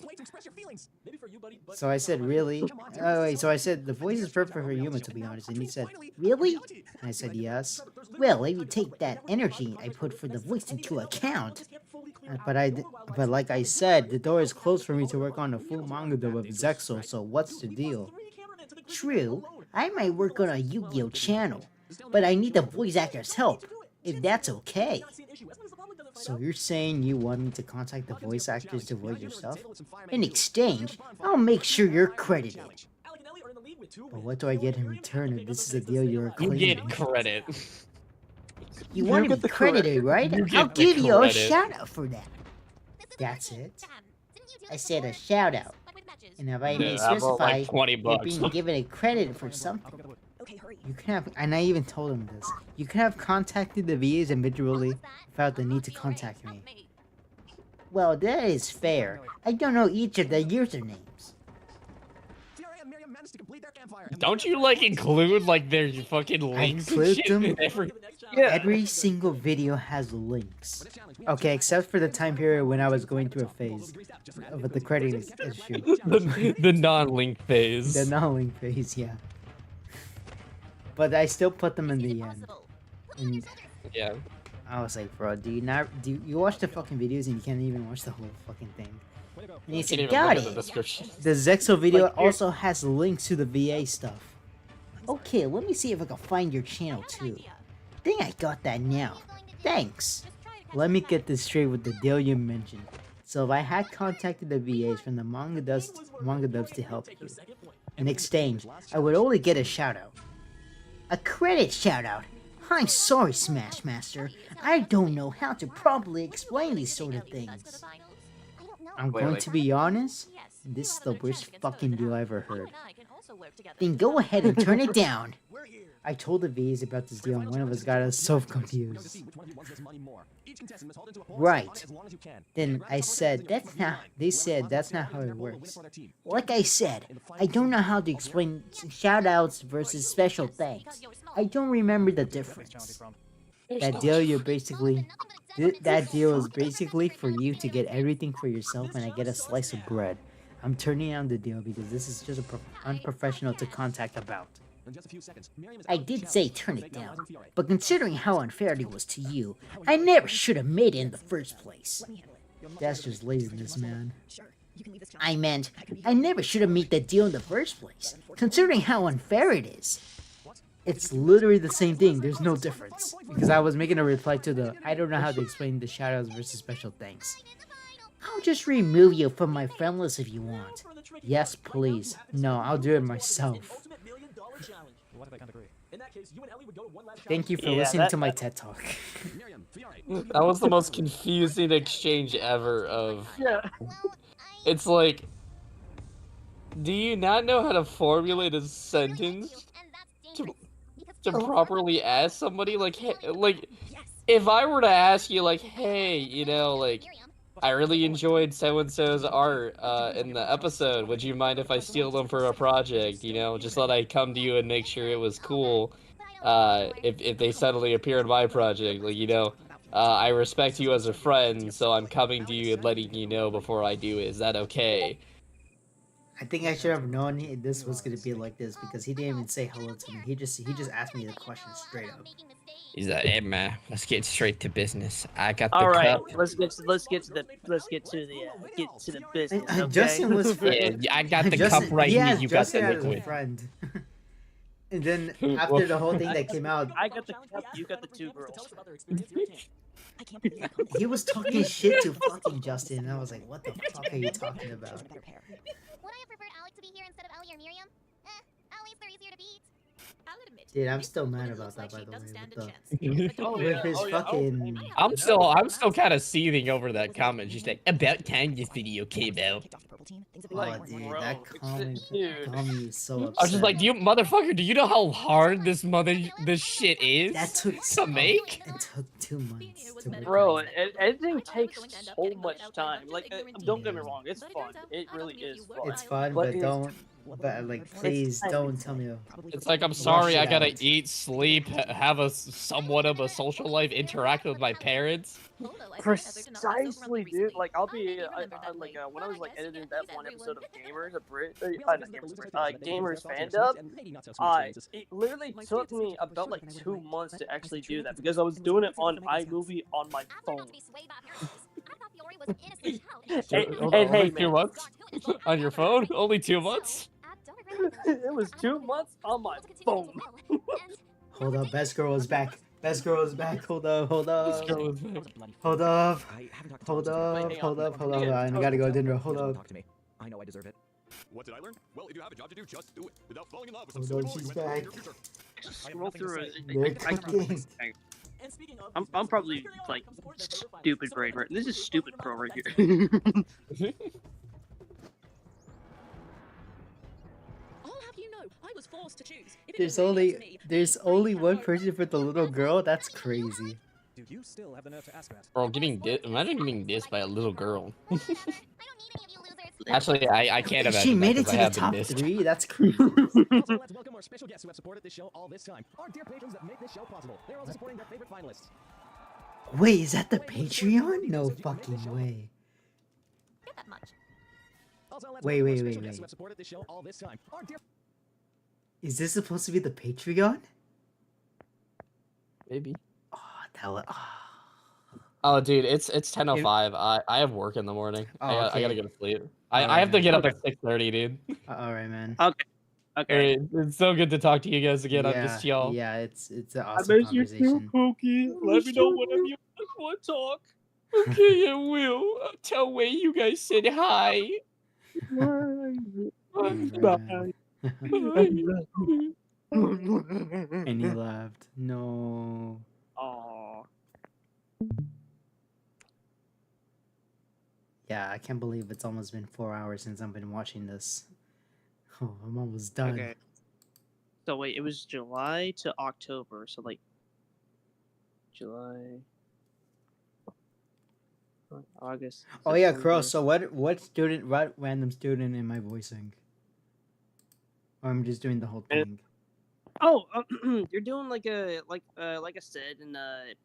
S1: So I said, really? Oh, wait, so I said, the voice is perfect for human, to be honest. And he said, really? And I said, yes. Well, if you take that energy I put for the voice into account. But like I said, the door is closed for me to work on a full manga dub of Zexal, so what's the deal? True, I might work on a Yu-Gi-Oh channel, but I need the voice actor's help, if that's okay. So you're saying you want me to contact the voice actors to voice yourself? In exchange, I'll make sure you're credited. But what do I get in return if this is a deal you're
S12: You
S1: claiming?
S12: get credit.
S1: You want to be credited, right?
S12: You get
S1: I'll
S12: the
S1: give you a
S12: credit.
S1: shout out for that. That's it. I said a shout out. And if I may
S12: Yeah, how about, like,
S1: specify,
S12: 20
S1: you're
S12: bucks.
S1: being given a credit for something. You can have, and I even told him this. You can have contacted the VAs individually without the need to contact me. Well, that is fair. I don't know each of the usernames.
S12: Don't you like include like their fucking links and
S1: include
S12: shit
S1: them?
S12: in every...
S1: Every single video has links. Okay, except for the time period when I was going through a phase with the credit issue.
S12: the non-link phase.
S1: The non-link phase, yeah. But I still put them in the end. And
S12: Yeah.
S1: I was like, bro, do you watch the fucking videos and you can't even watch the whole fucking thing? And he
S12: Can't
S1: said,
S12: even
S1: got
S12: look at
S1: it.
S12: the description.
S1: The Zexal video also has links to the VA stuff. Okay, let me see if I can find your channel too. Think I got that now. Thanks. Let me get this straight with the deal you mentioned. So if I had contacted the VAs from the manga dubs to help you, in exchange, I would only get a shout out. A credit shout out. I'm sorry, Smashmaster. I don't know how to properly explain these sort of things. I'm going to be honest, this is the worst fucking deal I ever heard. Then go ahead and turn it down. I told the VAs about this deal and one of us got us so confused. Right. Then I said, they said that's not how it works. Like I said, I don't know how to explain shoutouts versus special thanks. I don't remember the difference. That deal that deal is basically for you to get everything for yourself and I get a slice of bread. I'm turning down the deal because this is just unprofessional to contact about.
S2: In just a few seconds, Miriam is
S18: I
S2: out.
S18: did
S2: Challenge
S18: say
S2: for
S18: turn
S2: fake
S18: it down,
S2: analyzing Fiore.
S18: but considering how unfair it was to you, I never should have made it in the first place.
S1: That's just laziness, man.
S18: I meant, I never should have made that deal in the first place, considering how unfair it is.
S1: It's literally the same thing. There's no difference. Because I was making a reply to the, I don't know how to explain the shoutouts versus special thanks.
S18: I'll just remove you from my friend list if you want.
S1: Yes, please. No, I'll do it myself. Thank you for listening to my TED Talk.
S14: That was the most confusing exchange ever of...
S17: Yeah.
S14: It's like... Do you not know how to formulate a sentence to properly ask somebody? Like, hey, like, if I were to ask you, like, hey, you know, like, I really enjoyed so-and-so's art in the episode. Would you mind if I steal them for a project? You know, just thought I'd come to you and make sure it was cool if they suddenly appear in my project. Like, you know, I respect you as a friend, so I'm coming to you and letting you know before I do it. Is that okay?
S1: I think I should have known this was gonna be like this because he didn't even say hello to me. He just asked me the question straight up.
S14: He's like, hey man, let's get straight to business. I got the
S17: All right,
S14: cup.
S17: let's get to the business. Okay?
S1: Justin was
S14: Yeah, I got the cup right here. You got the
S1: Justin as a
S14: liquid.
S1: friend. And then after the whole thing that came out,
S17: I got the cup. You got the two girls.
S1: he was talking shit to fucking Justin, and I was like, "What the fuck are you talking about?"
S9: Would I have preferred Alec to be here instead of Ellie or Miriam? Ellie's they're easier to beat.
S6: I'll admit,
S1: Dude, I'm still mad about that, by the way.
S17: Oh,
S1: With his fucking...
S14: I'm still kind of seething over that comment. She's like, about time this video came out.
S1: Oh, dude, that comment got me so upset.
S14: I was just like, do you motherfucker? Do you know how hard this shit is
S1: That took
S14: to make?
S1: It took 2 months to make.
S17: Bro, editing takes so much time. Like, don't get me wrong, it's fun. It really is fun.
S1: It's fun, but don't. But like, please don't tell me.
S14: It's like, I'm sorry, I gotta eat, sleep, have a somewhat of a social life, interact with my parents.
S17: Precisely, dude. Like, I'll be like when I was like editing that one episode of Gamers, Gamers Fandom. It literally took me about like 2 months to actually do that because I was doing it on iMovie on my phone.
S14: Hey, 2 months on your phone? Only 2 months?
S17: It was 2 months on my phone.
S1: Hold up, best girl is back. Best girl is back. Hold up, hold up.
S14: Best girl is back.
S1: Hold up. Hold up, hold up, hold up. I gotta go dinner. Hold up.
S15: Talk to me. I know I deserve it. What did I learn? Well, if you have a job to do, just do it. Without falling in love with some silly boy,
S1: she's
S15: you won't
S1: back.
S15: your future.
S17: Scroll through
S1: They're
S17: it.
S1: cooking.
S17: I'm probably like stupid brain right. This is stupid pro right here.
S6: was forced to choose. If it
S1: There's
S6: was really
S1: only
S6: up to me,
S1: there's only one person for the little girl. That's crazy.
S2: Do you still have the nerve to ask that?
S14: Bro, imagine getting dissed by a little girl. Actually, I can't imagine.
S1: She made it
S14: that,
S1: to
S14: 'cause I
S1: the
S14: have
S1: top
S14: been dissed.
S1: 3. That's crazy.
S2: Also, let's welcome our special guests who have supported this show all this time. Our dear patrons that make this show possible. They're also supporting their favorite finalists.
S1: Wait, is that the Patreon? No fucking way.
S6: Get that much.
S2: Also, let's
S1: Wait,
S2: welcome our
S1: wait,
S2: special
S1: wait,
S2: guests who
S1: wait.
S2: have supported this show all this time. Our dear
S1: Is this supposed to be the Patreon?
S14: Maybe.
S1: Oh, tell it.
S14: Oh, dude, it's 10:05. I have work in the morning.
S1: Oh,
S14: I
S1: okay.
S14: gotta go to sleep.
S1: Alright,
S14: I have to
S1: man.
S14: get up at 6:30, dude.
S1: Alright, man.
S17: Okay. Okay.
S14: Alright, it's so good to talk to you guys again. I'm just y'all.
S1: Yeah, it's an
S17: I
S1: awesome
S17: miss you too,
S1: conversation.
S17: Pookie. Let me know whenever you want to talk.
S14: Okay, I will. Tell Wei you guys said hi.
S17: Bye.
S1: And he laughed. No.
S17: Aww.
S1: Yeah, I can't believe it's almost been 4 hours since I've been watching this. Oh, I'm almost done.
S17: Okay. So wait, it was July to October, so like July, August.
S1: Oh yeah,
S17: September.
S1: Crow. So what random student am I voicing? Or I'm just doing the whole thing.
S17: Oh, you're doing like I said in the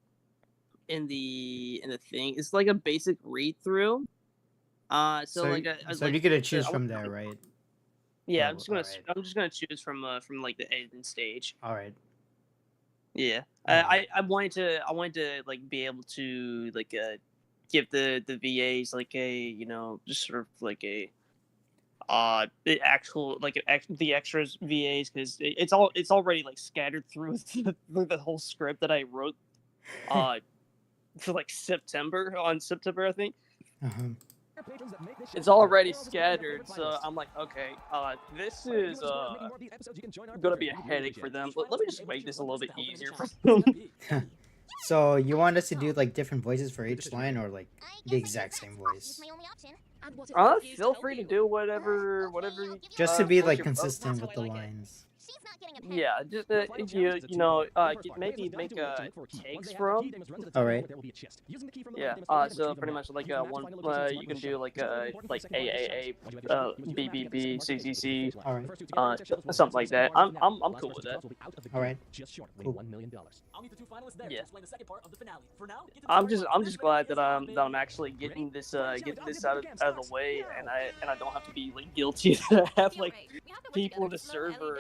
S17: thing. It's like a basic read through So like,
S1: so
S17: like,
S1: you're gonna choose
S17: I
S1: from
S17: want-
S1: there, right?
S17: Yeah,
S1: Oh,
S17: I'm just gonna
S1: alright.
S17: I'm just gonna choose from like the end stage.
S1: All right.
S17: Yeah, I wanted to like be able to like give the VAs like a just sort of like a the actual like the extras VAs because it's already like scattered through the whole script that I wrote for like September I think. It's already scattered, so I'm like, okay, this is gonna be a headache for them. Let me just make this a little bit easier for them.
S1: So you want us to do like different voices for each line, or like the exact same voice?
S17: Feel free to do whatever
S1: Just to be
S17: voice
S1: like
S17: you're
S1: consistent with the lines.
S17: Yeah, just maybe make takes from.
S1: All right.
S17: Yeah. So pretty much like one. You can do like AAA, BBB, CCC.
S1: All right.
S17: Something like that. I'm cool with that.
S1: All right.
S3: Cool.
S17: Yeah. I'm just glad that I'm actually getting this out of the way, and I don't have to be like guilty that I have like people in the server.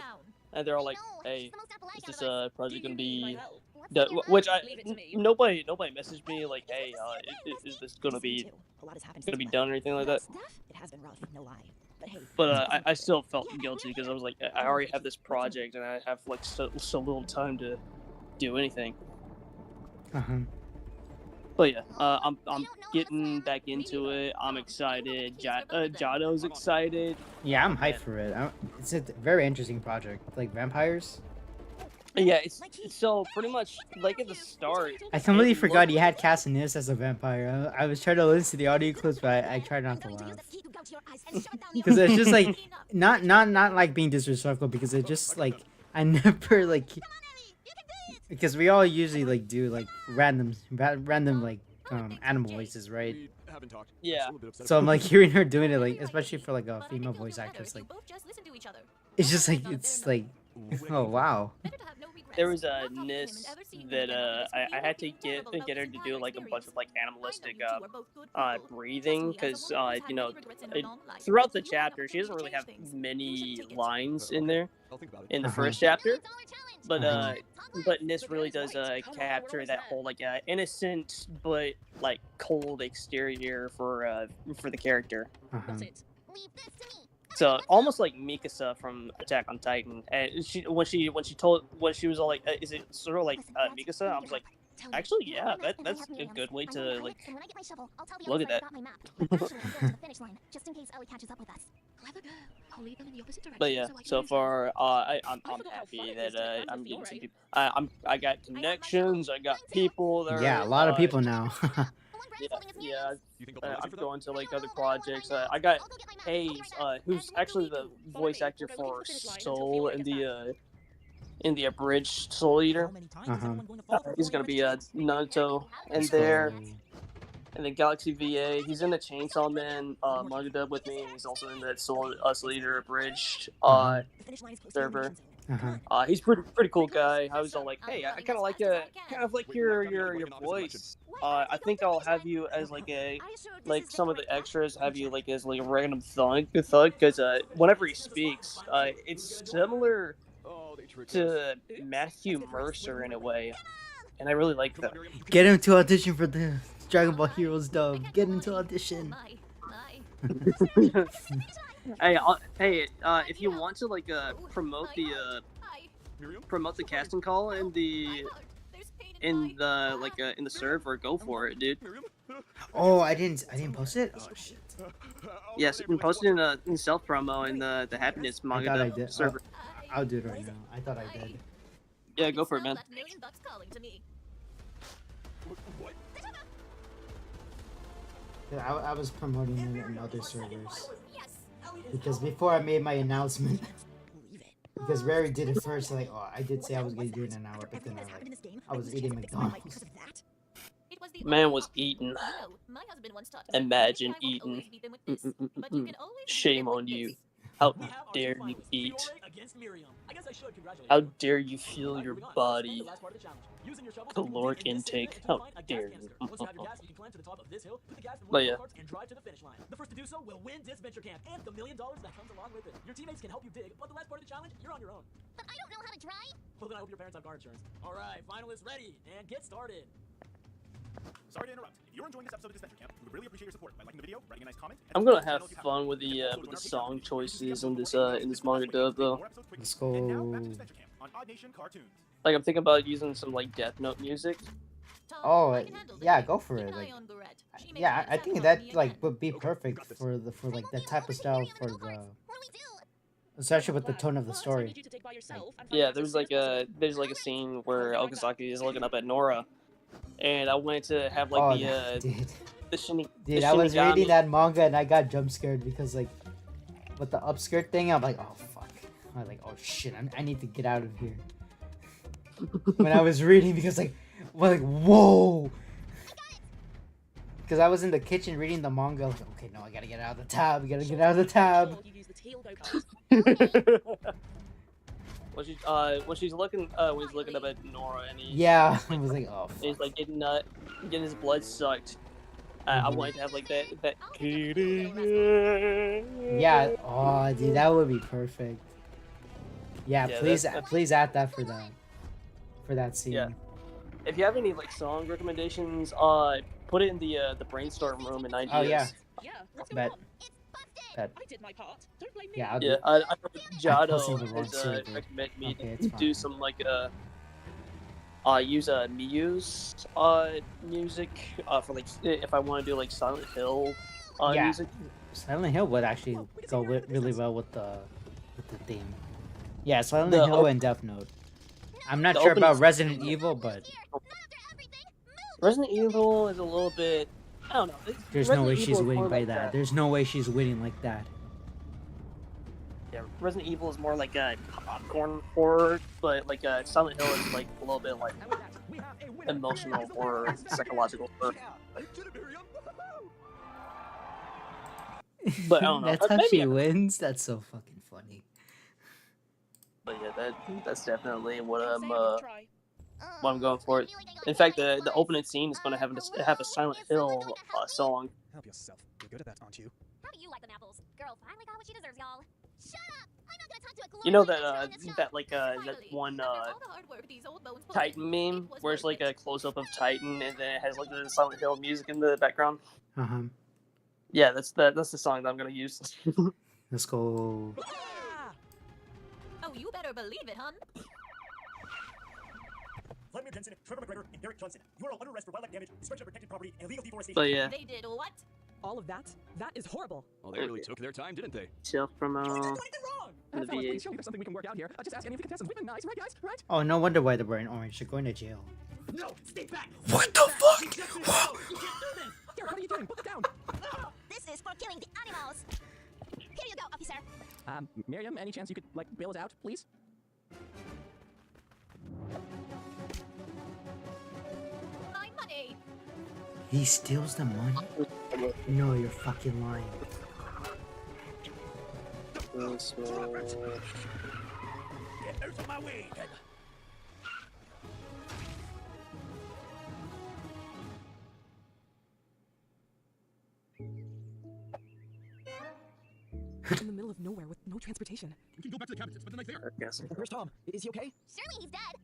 S17: And they're all like, "Hey, is this project gonna be done?" Which nobody messaged me like, "Hey, is this gonna be done or anything like that?"
S16: It has been rough, no lie.
S17: But I still felt guilty because I was like, I already have this project and I have like so little time to do anything. But yeah, I'm getting back into it. I'm excited. Jato's excited.
S1: Yeah, I'm hyped for it. It's a very interesting project. Like vampires.
S17: Yeah, it's so pretty much like at the start.
S1: I completely forgot you had Cassianus as a vampire. I was trying to listen to the audio clips, but I tried not to laugh. Because it's just like not like being disrespectful, because it's just like I never like. Because we all usually like do like random like animal voices, right?
S17: Yeah.
S1: So I'm like hearing her doing it, like especially for like a female voice actress, like it's just like oh wow.
S17: There was a Nis that I had to get her to do like a bunch of like animalistic breathing because throughout the chapter she doesn't really have many lines in there in the first chapter, but Nis really does capture that whole like innocent but like cold exterior for the character. So almost like Mikasa from Attack on Titan, and when she was all like, "Is it sort of like Mikasa?" I was like, "Actually, yeah, that's a good way to like look at that." But yeah, so far I'm happy that I'm getting some people. I got connections. I got people.
S1: Yeah, a lot of people now.
S17: Yeah. I'm going to like other projects. I got Hayes, who's actually the voice actor for Soul in the abridged Soul Eater. He's gonna be Naruto in there. And then Galaxy VA, he's in the Chainsaw Man manga dub with me. He's also in that Soul Eater abridged server. He's pretty cool guy. I was all like, hey, I kind of like your voice. I think I'll have you as like some of the extras have you like as like a random thug because whenever he speaks, it's similar to Matthew Mercer in a way, and I really like that.
S1: Get him to audition for the Dragon Ball Heroes dub. Get him to audition.
S17: Hey, if you want to like promote the casting call in the server, go for it, dude.
S1: Oh, I didn't post it. Oh shit.
S17: Yes, you can post it in self promo in the Happiness manga server.
S1: I'll do it right now. I thought I did.
S17: Yeah, go for it, man.
S1: Yeah, I was promoting it in other servers. Because before I made my announcement, because Rary did it first, like, oh, I did say I was going to do it in an hour, but then I was eating McDonald's.
S17: Man was eating. Imagine eating. Shame on you. How dare you eat? How dare you feel your body? Caloric intake. How dare you? But yeah.
S3: The first to do so will win DISVENTURE camp and the $1 million that comes along with it. Your teammates can help you dig, but the last part of the challenge, you're on your own.
S9: But I don't know how to drive.
S3: Well, then I hope your parents have car insurance. All right, finalists ready, and get started.
S2: Sorry to interrupt. If you're enjoying this episode of DISVENTURE camp, we would really appreciate your support by liking the video, writing a nice comment.
S17: I'm gonna have fun with the song choices in this manga dub though.
S1: Let's go.
S17: Like I'm thinking about using some like Death Note music.
S1: Oh yeah, go for it. Like, yeah, I think that like would be perfect for like that type of style for the, especially with the tone of the story.
S17: Yeah, there's like a scene where Okazaki is looking up at Nora, and I wanted to have like the shini.
S1: Dude, I was reading that manga and I got jump scared because like with the upskirt thing, I'm like, oh fuck. I was like, oh shit, I need to get out of here. When I was reading, because like, whoa. Because I was in the kitchen reading the manga, like, okay, no, I gotta get out of the tab. When
S17: he's looking up at Nora and he's
S1: I was like, oh fuck.
S17: He's like getting his blood sucked. I wanted to have like that.
S1: Yeah. Oh, dude, that would be perfect. Yeah, please add that for that scene.
S17: Yeah. If you have any like song recommendations, put it in the brainstorm room in ideas.
S1: Oh yeah. Bet.
S9: I did my part. Don't blame me.
S1: Yeah.
S17: I Jado has recommended me to do some like use Miyu's music for like if I want to do like Silent Hill music.
S1: Silent Hill would actually go really well with the theme. Yeah, Silent Hill and Death Note. I'm not sure about Resident Evil, but
S17: Resident Evil is a little bit. I don't know.
S1: There's no way she's winning by that. There's no way she's winning like that.
S17: Yeah, Resident Evil is more like a popcorn horror, but like Silent Hill is like a little bit like emotional horror, psychological horror. But I don't know.
S1: That's how she wins. That's so fucking funny.
S17: But yeah, that's definitely what I'm going for. In fact, the opening scene is going to have a Silent Hill song.
S15: Help yourself. You're good at that, aren't you?
S9: How do you like them apples? Girl finally got what she deserves, y'all. Shut up! I'm not gonna talk to a
S17: You know that one Titan meme where it's like a close up of Titan and then it has like the Silent Hill music in the background. Yeah, that's the song that I'm gonna use.
S1: Let's go.
S6: Oh, you better believe it, hun.
S2: Vladimir Jensen, Trevor McGregor, and Derek Johnson. You are all under arrest for wildlife damage, destruction of protected property, and illegal deforestation.
S17: But yeah.
S6: They did what?
S16: All of that? That is horrible.
S15: Well, they really took their time, didn't they?
S17: Self promo.
S15: Fellas, please show me there's something we can work out here. Just ask any of the contestants. We've been nice, right, guys? Right?
S1: Oh, no wonder why they're wearing orange. They're going to jail.
S3: No, stay back.
S1: What the fuck?
S3: You can't do this.
S15: Derek, what are you doing? Put it down.
S5: This is for killing the animals. Here you go, officer.
S15: Miriam, any chance you could like bail us out, please?
S6: My money.
S1: He steals the money? No, you're fucking lying.
S2: Get out of my way, then.
S16: In the middle of nowhere with no transportation.
S15: We can go back to the cabin. It's spend the night there.
S17: Yes.
S15: Where's Tom? Is he okay?
S9: Surely he's dead.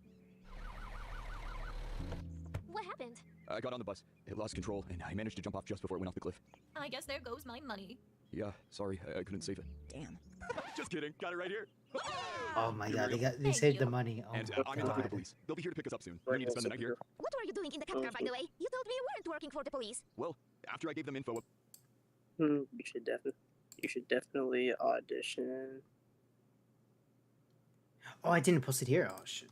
S9: What happened?
S15: I got on the bus. It lost control, and I managed to jump off just before it went off the cliff.
S6: I guess there goes my money.
S15: Yeah, sorry, I couldn't save it.
S16: Damn.
S15: Just kidding. Got it right here.
S1: Oh my god, they saved the money. Oh
S15: And
S1: my
S15: I'm in touch with the
S1: god.
S15: police. They'll be here to pick us up soon. We need to spend the night here.
S5: What were you doing in the cop car, by the way? You told me you weren't working for the police.
S15: Well, after I gave them info.
S17: You should definitely audition.
S1: Oh, I didn't post it here. Oh shit.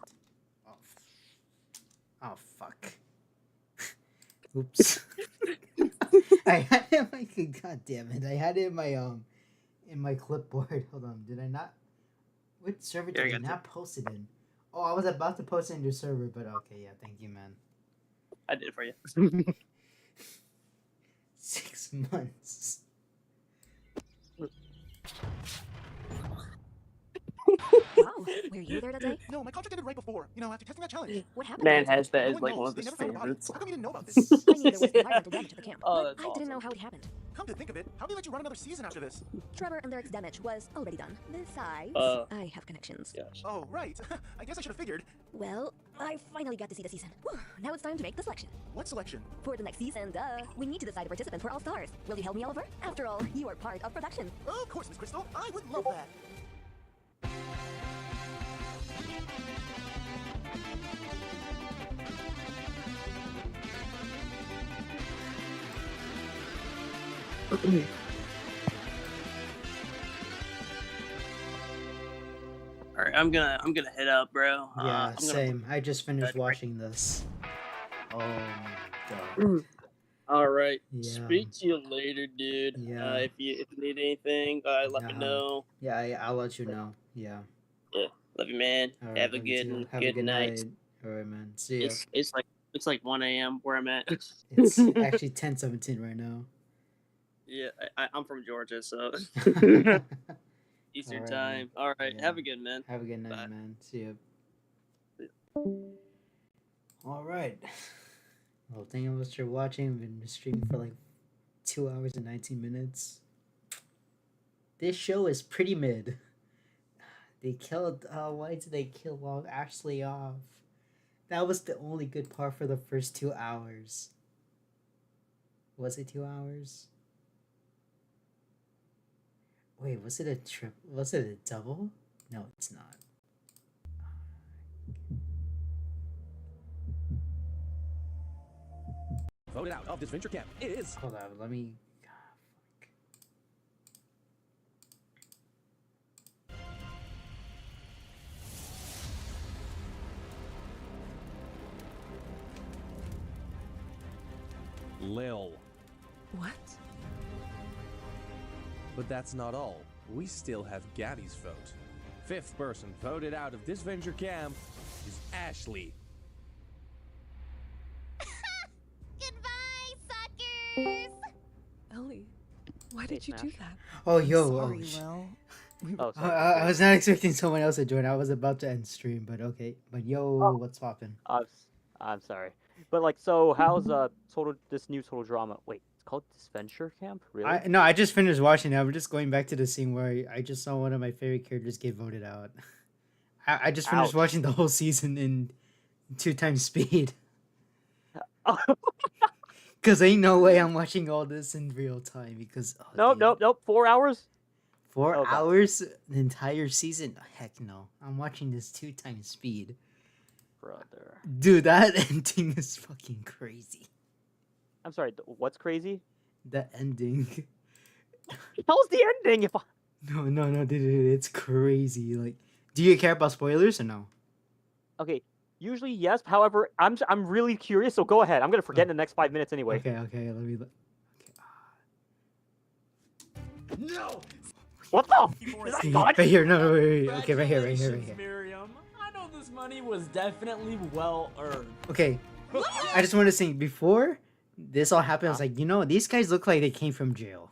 S1: Oh fuck. Oops. I had it like, god damn it. I had it in my clipboard. Hold on. Did I not? Which server did I not post it in? Oh, I was about to post it in your server, but okay, yeah, thank you, man.
S17: I did it for you.
S1: 6 months.
S16: Wow, were you there that day?
S15: No, my contract ended right before. You know, after testing that challenge.
S16: What happened?
S17: Man has that
S15: No
S17: as
S15: one
S17: like
S15: knows.
S17: one of
S15: They
S17: his
S15: never found a body.
S17: favorites.
S15: How come you didn't know about this?
S16: I knew there was environmental damage to the camp,
S17: Oh,
S16: but
S17: that's
S16: I didn't
S17: awesome.
S16: know how it happened.
S15: Come to think of it, how do they let you run another season after this?
S16: Trevor and Derek's damage was already done. Besides, I have connections.
S15: Oh, right. I guess I should have figured.
S16: Well, I finally got to see the season. Whew, now it's time to make the selection.
S15: What selection?
S16: For the next season, we need to decide a participant for All Stars. Will you help me, Oliver? After all, you are part of production.
S15: Of course, Miss Crystal. I would love that.
S17: All right, I'm gonna head out, bro.
S1: Yeah, same. I just finished watching this. Oh my god.
S17: All right.
S1: Yeah.
S17: Speak to you later, dude.
S1: Yeah.
S17: If you need anything, let me know.
S1: Yeah, I'll let you know. Yeah.
S17: Yeah. Love you, man.
S1: All right,
S17: Have a
S1: love you too.
S17: good
S1: Have a good
S17: night.
S1: All right, man. See ya.
S17: It's like 1 a.m. where I'm at.
S1: It's actually 10:17 right now.
S17: Yeah, I'm from Georgia, so Eastern
S1: All right,
S17: time.
S1: man.
S17: All right,
S1: Yeah.
S17: have a good man.
S1: Have a good night,
S17: Bye.
S1: man. See ya. All right. Well, thank you much for watching. I've been streaming for like 2 hours and 19 minutes. This show is pretty mid. They killed. Why did they kill Ashley off? That was the only good part for the first 2 hours. Was it 2 hours? Wait, was it a trip? Was it a double? No, it's not.
S2: Voted out of this venture camp is...
S1: Hold on, let me...
S2: Lil.
S16: What?
S2: But that's not all. We still have Gabby's vote. Fifth person voted out of this venture camp is Ashley.
S10: Ellie, why did you do that?
S1: Oh, yo.
S16: Sorry,
S1: oh,
S16: Will.
S3: Oh, sorry.
S1: I was not expecting someone else to join. I was about to end stream, but okay. But yo, what's poppin'?
S3: I'm sorry, but like, so how's this new total drama? Wait, it's called DISVENTURE Camp, really?
S1: No, I just finished watching it. I'm just going back to the scene where I just saw one of my favorite characters get voted out. I just finished
S3: Ouch.
S1: watching the whole season in 2 times speed. Cause ain't no way I'm watching all this in real time. Because
S3: Nope. 4 hours.
S1: 4
S3: Okay.
S1: hours, the entire season. Heck no, I'm watching this 2 times speed.
S3: Brother.
S1: Dude, that ending is fucking crazy.
S3: I'm sorry. What's crazy?
S1: The ending.
S3: How's the ending? If I...
S1: No, dude, it's crazy. Like, do you care about spoilers or no?
S3: Okay. Usually yes. However, I'm really curious. So go ahead. I'm gonna forget in the next 5 minutes anyway.
S1: Okay, let me look.
S15: No!
S3: What the? Is that God?
S1: Right here, no, wait. Okay, right here.
S17: Miriam. I know this money was definitely well earned.
S1: Okay, I just want to say, before this all happened, I was like, you know, these guys look like they came from jail.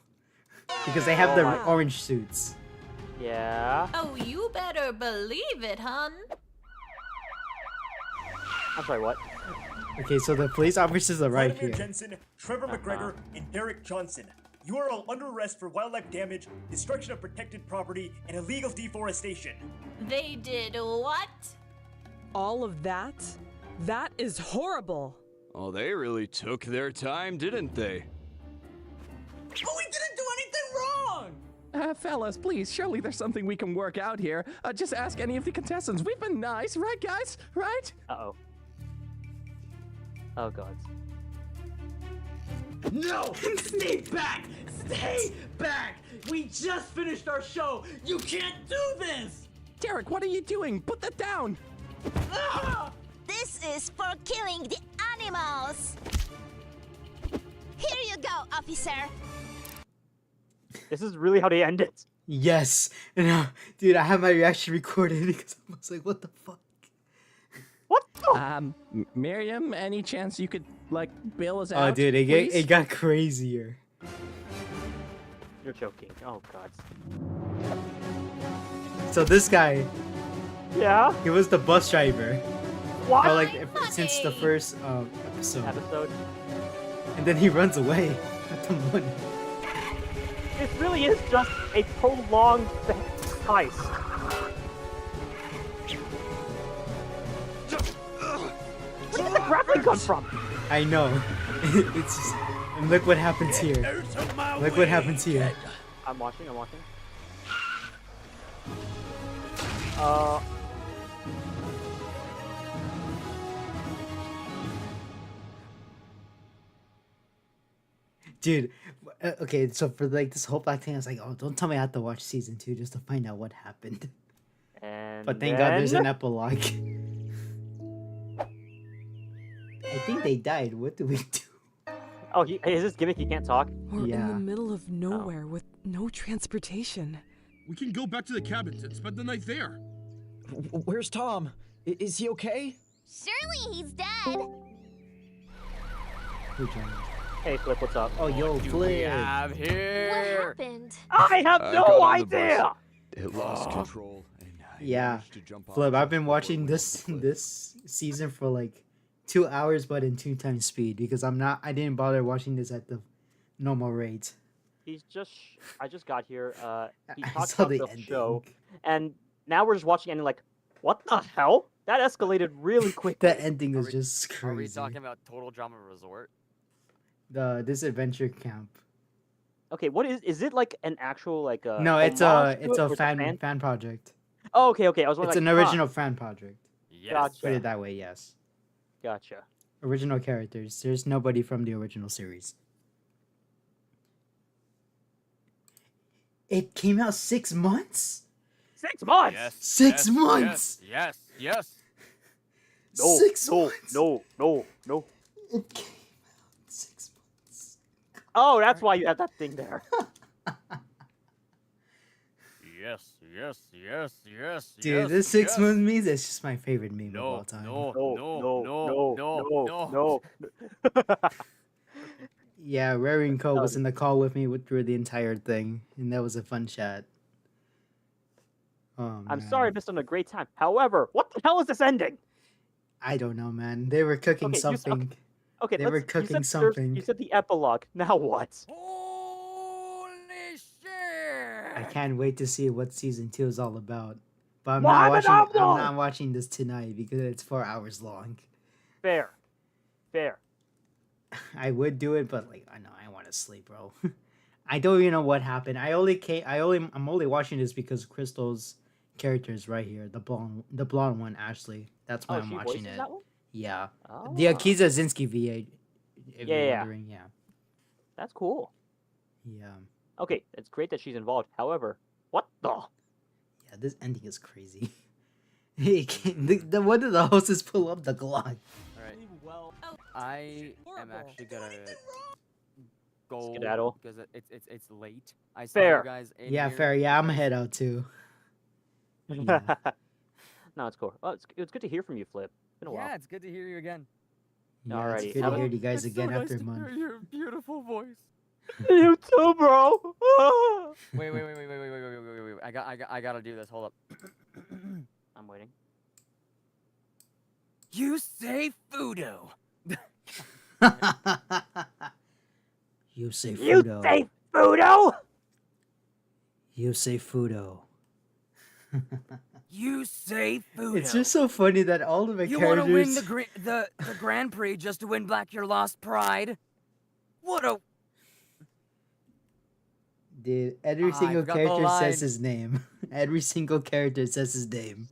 S1: Because they have the orange suits.
S3: Yeah.
S6: Oh, you better believe it, hun.
S3: I'm sorry, what?
S1: Okay, so the police officers are right
S19: Vladimir
S1: here.
S19: Jensen, Trevor McGregor, and Derek Johnson. You are all under arrest for wildlife damage, destruction of protected property, and illegal deforestation.
S6: They did what?
S20: All of that? That is horrible.
S21: Oh, they really took their time, didn't they?
S17: But we didn't do anything wrong!
S2: Fellas, please, surely there's something we can work out here. Just ask any of the contestants. We've been nice, right, guys? Right?
S3: Uh-oh. Oh, God.
S17: No! Stay back! Stay back! We just finished our show! You can't do this!
S2: Derek, what are you doing? Put that down!
S5: This is for killing the animals. Here you go, officer.
S3: This is really how they end it.
S1: Yes. And, dude, I have my reaction recorded because I was like, what the fuck?
S3: What?
S2: Miriam, any chance you could, like, bail us
S1: Oh,
S2: out?
S1: dude,
S2: please?
S1: it got crazier.
S3: You're joking. Oh, God.
S1: So this guy,
S4: Yeah?
S1: He was the bus driver.
S4: What?
S1: For like since the first episode. And then he runs away with the money.
S4: This really is just a prolonged heist. Where did the grappling come from?
S1: I know. It's just, and look what happens here. Look what happens here.
S4: I'm watching.
S1: Dude, okay, so for like this whole Black thing, I was like, oh, don't tell me I have to watch season 2 just to find out what happened.
S4: And
S1: but thank God there's an epilogue. I think they died. What do we do?
S4: Oh, is this gimmick? He can't talk.
S20: We're in the middle of nowhere with no transportation.
S22: We can go back to the cabins and spend the night there.
S3: Where's Tom? Is he okay?
S9: Surely he's dead.
S1: Who joined?
S4: Hey, Flip, what's up?
S1: Oh, yo, Flip.
S22: Have here.
S9: What happened?
S4: I have no idea.
S15: It lost control.
S1: Yeah, Flip, I've been watching this season for like 2 hours, but in 2 times speed because I didn't bother watching this at the normal rate.
S4: I just got here. He
S1: I
S4: talked
S1: saw
S4: about
S1: the
S4: the
S1: ending.
S4: show, and now we're just watching and like, what the hell? That escalated really quickly.
S1: The ending is just crazy.
S23: Are we talking about Total Drama Resort?
S1: The DISVENTURE camp.
S4: Okay, what is it like an actual like
S1: No, it's
S4: homage to
S1: it's
S4: it,
S1: a
S4: or
S1: fan project.
S4: Oh, okay. I was wondering.
S1: It's an original fan project.
S23: Yes.
S4: Gotcha.
S1: Put it that way, yes.
S4: Gotcha.
S1: Original characters. There's nobody from the original series. It came out 6 months?
S4: 6 months?
S23: Yes.
S1: 6 months!
S23: Yes.
S4: No,
S1: 6
S4: no,
S1: months!
S4: no.
S1: It came out 6 months.
S4: Oh, that's why you have that thing there.
S23: Yes.
S1: Dude, this 6 month meme is just my favorite meme of all time.
S4: No.
S1: Yeah, Raring Co was in the call with me through the entire thing, and that was a fun chat. Oh,
S4: I'm
S1: man.
S4: sorry I missed on a great time. However, what the hell is this ending?
S1: I don't know, man. They were cooking something.
S4: Okay,
S1: They were cooking something.
S4: You said the epilogue. Now what?
S1: I can't wait to see what season 2 is all about. But I'm
S4: Mohammed
S1: not watching.
S4: Abdul!
S1: I'm not watching this tonight because it's 4 hours long.
S4: Fair.
S1: I would do it, but like I know I want to sleep, bro. I don't even know what happened. I'm only watching this because Crystal's character is right here, the blonde one, Ashley. That's why I'm watching it.
S4: That one?
S1: Yeah,
S4: Oh.
S1: the Akiza Zinski VA. If you're
S4: Yeah.
S1: wondering, yeah.
S4: That's cool.
S1: Yeah.
S4: Okay, it's great that she's involved. However, what the?
S1: Yeah, this ending is crazy. When did the hostess pull up the Glock?
S23: Alright. I am actually gonna go
S4: Skedaddle.
S23: because it's late. I saw
S4: Fair.
S23: you guys in
S1: Yeah,
S23: here.
S1: fair. Yeah, I'm gonna head out too. Yeah.
S4: No, it's cool. Oh, it's good to hear from you, Flip. Been a while.
S23: Yeah, it's good to hear you again.
S1: Yeah,
S4: Alrighty.
S1: it's good to hear you guys
S23: It's
S1: again
S23: so
S1: after
S23: nice
S1: a
S23: to
S1: month.
S23: hear your beautiful voice.
S4: You too, bro.
S23: Wait. I gotta do this. Hold up.
S4: I'm waiting.
S23: You say Fudo.
S1: You say
S4: You
S1: Fudo.
S4: say Fudo?
S1: You say Fudo.
S23: You say Fudo.
S1: It's just so funny that all of the
S23: You
S1: characters.
S23: want to win the Grand Prix just to win back your lost pride? What a...
S1: Dude, every
S23: I
S1: single
S23: forgot the
S1: character
S23: line.
S1: says his name. Every single character says his name.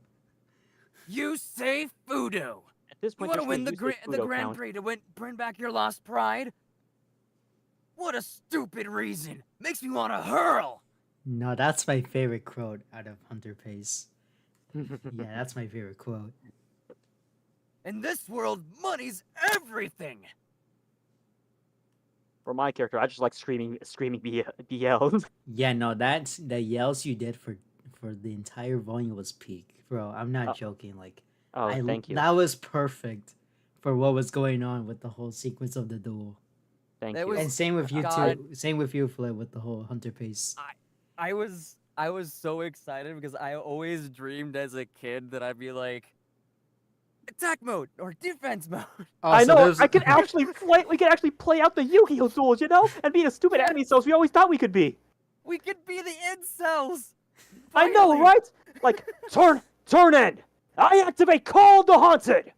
S23: You say Fudo.
S4: At this
S23: You
S4: point,
S23: want to win the
S4: the
S23: Grand Prix to bring back your lost pride? What a stupid reason. Makes me want to hurl.
S1: No, that's my favorite quote out of Hunter Pace. Yeah, that's my favorite quote.
S23: In this world, money's everything.
S4: For my character, I just like screaming BLs.
S1: Yeah, no, that's the yells you did for the entire volume was peak, bro. I'm not joking. Like,
S4: thank you.
S1: That was perfect for what was going on with the whole sequence of the duel.
S4: Thank
S23: It
S4: you.
S23: was-
S1: And same with you
S23: God.
S1: too. Same with you, Flip, with the whole Hunter Pace.
S23: I was I was so excited because I always dreamed as a kid that I'd be like, attack mode or defense mode.
S1: Oh,
S4: I
S1: so
S4: know.
S1: those-
S4: I could actually play. We could actually play out the Yu-Gi-Oh duels, you know, and be the stupid enemy cells we always thought we could be.
S23: We could be the incels.
S4: I know, right? Like turn end. I activate Call the Haunted.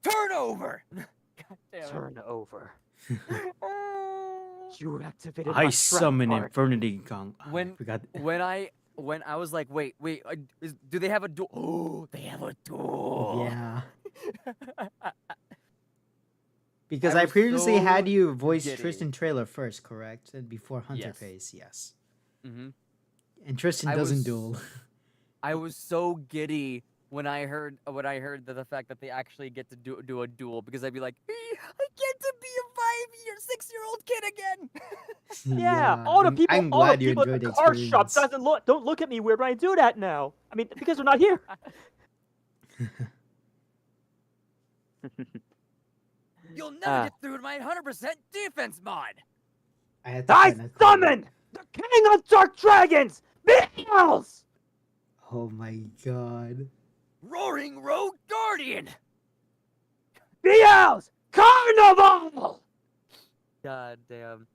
S23: Turnover.
S4: Turn over. You activated
S1: I
S4: my
S1: summon
S4: trap card.
S1: Infinity Gauntlet.
S23: When I was like, wait, do they have a duel? Oh, they have a duel.
S1: Yeah. Because
S23: I
S1: I
S23: was
S1: previously
S23: so
S1: had you voice
S23: giddy.
S1: Tristan Trailer first, correct? And before Hunter
S23: Yes.
S1: Pays, yes.
S23: Mm-hmm.
S1: And Tristan doesn't duel.
S23: I was so giddy when I heard that the fact that they actually get to do a duel, because I'd be like, I get to be a 6-year-old kid again.
S4: Yeah, all the people,
S1: I'm
S4: all the
S1: glad you
S4: people at
S1: enjoyed
S4: the
S1: the
S4: car shop
S1: experience.
S4: don't look at me weird when I do that now. I mean, because they're not here.
S23: You'll never get through my 100% defense mod.
S4: I summon the King of Dark Dragons, Beals!
S1: Oh my god.
S23: Roaring Rogue Guardian.
S4: Beals! Carnival!
S23: God damn.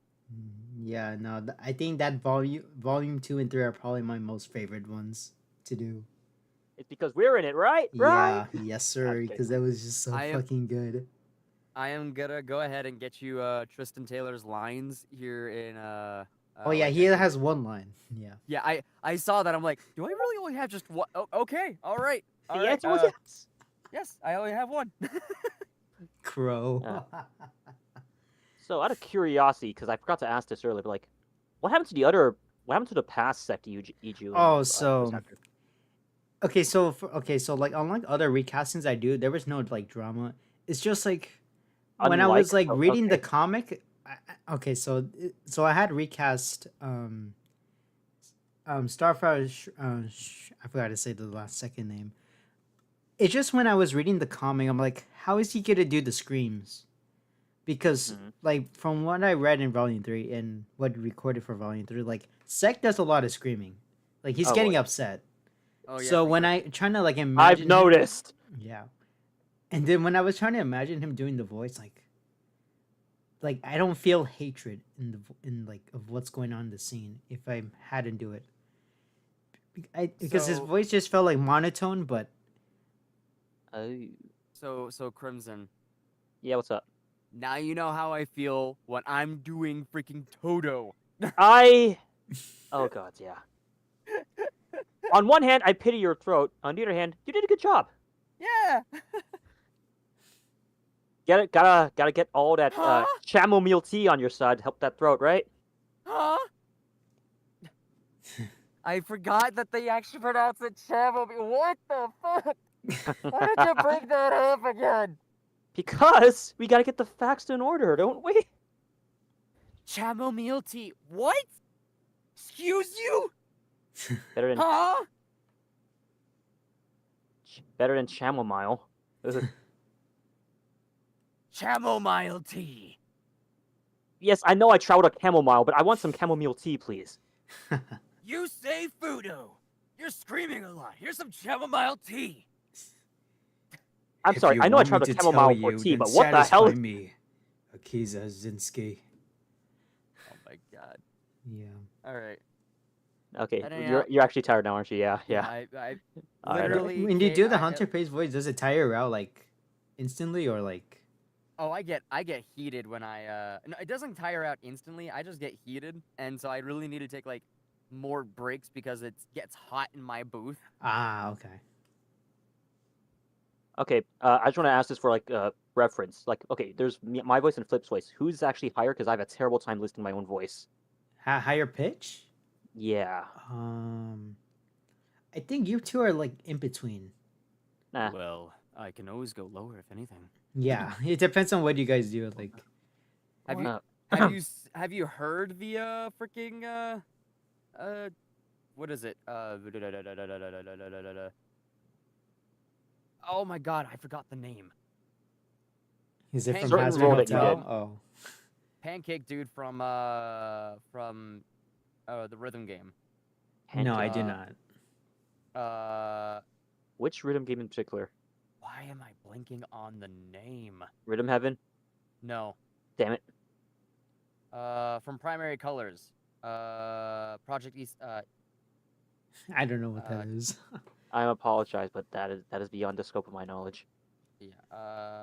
S1: Yeah, no, I think that volume 2 and 3 are probably my most favorite ones to do.
S4: It's because we're in it, right? Right?
S1: Yeah, yes sir, because that was just so fucking good.
S23: I am gonna go ahead and get you Tristan Taylor's lines here in
S1: Oh yeah, he has one line. Yeah.
S23: Yeah, I saw that. I'm like, do I really only have just one? Oh, okay, all right. All
S4: The
S23: right,
S4: answer was yes.
S23: Yes, I only have one.
S1: Crow.
S4: So, out of curiosity, because I forgot to ask this earlier, but like, what happened to the past sect Iju?
S1: Oh, so okay, so like unlike other recastings I do, there was no like drama. It's just like when I was like reading the comic. Okay, so I had recast Starfire. I forgot to say the last second name. It's just when I was reading the comic, I'm like, how is he gonna do the screams? Because like from what I read in Volume 3 and what recorded for Volume 3, like Sek does a lot of screaming, like he's getting upset.
S23: Oh, yeah,
S1: so when I trying to like imagine,
S4: I've noticed.
S1: Yeah, and then when I was trying to imagine him doing the voice, like I don't feel hatred in like of what's going on in the scene if I had to do it. Because his voice just felt like monotone, but.
S23: So Crimson.
S4: Yeah, what's up?
S23: Now you know how I feel when I'm doing freaking Toto.
S4: Oh god, yeah. On one hand, I pity your throat. On the other hand, you did a good job.
S23: Yeah.
S4: Gotta get all that chamomile tea on your side to help that throat, right?
S23: Huh? I forgot that they actually pronounce it chamomile. What the fuck? Why did you bring that up again?
S4: Because we gotta get the facts in order, don't we?
S23: Chamomile tea. What? Excuse you?
S4: Better than
S23: Huh?
S4: better than chamomile.
S23: Chamomile tea.
S4: Yes, I know I tried a chamomile, but I want some chamomile tea, please.
S23: You say Fudo. You're screaming a lot. Here's some chamomile tea.
S4: I'm sorry, I know I tried a chamomile for tea, but what the hell?
S1: Me, Akiza Zinsky.
S23: Oh my god.
S1: Yeah.
S23: All right.
S4: Okay, you're actually tired now, aren't you? Yeah.
S23: I
S1: literally. When you do the Hunter Pays voice, does it tire you out like instantly or like?
S23: Oh, I get heated when I no, it doesn't tire out instantly. I just get heated, and so I really need to take like more breaks because it gets hot in my booth.
S1: Ah, okay.
S4: Okay, I just want to ask this for like reference. Like, okay, there's my voice and Flip's voice. Who's actually higher? Because I have a terrible time listening to my own voice.
S1: Higher pitch?
S4: Yeah.
S1: I think you two are like in between.
S4: Nah.
S23: Well, I can always go lower if anything.
S1: Yeah, it depends on what you guys do. Like,
S23: have you heard the freaking what is it? Oh my god, I forgot the name.
S1: Is it from Hazard Hotel? Oh.
S23: Pancake dude from the rhythm game.
S1: No, I do not.
S4: Which rhythm game in particular?
S23: Why am I blinking on the name?
S4: Rhythm Heaven?
S23: No.
S4: Damn it.
S23: From Primary Colors. Project East.
S1: I don't know what that is.
S4: I apologize, but that is beyond the scope of my knowledge.
S23: Yeah.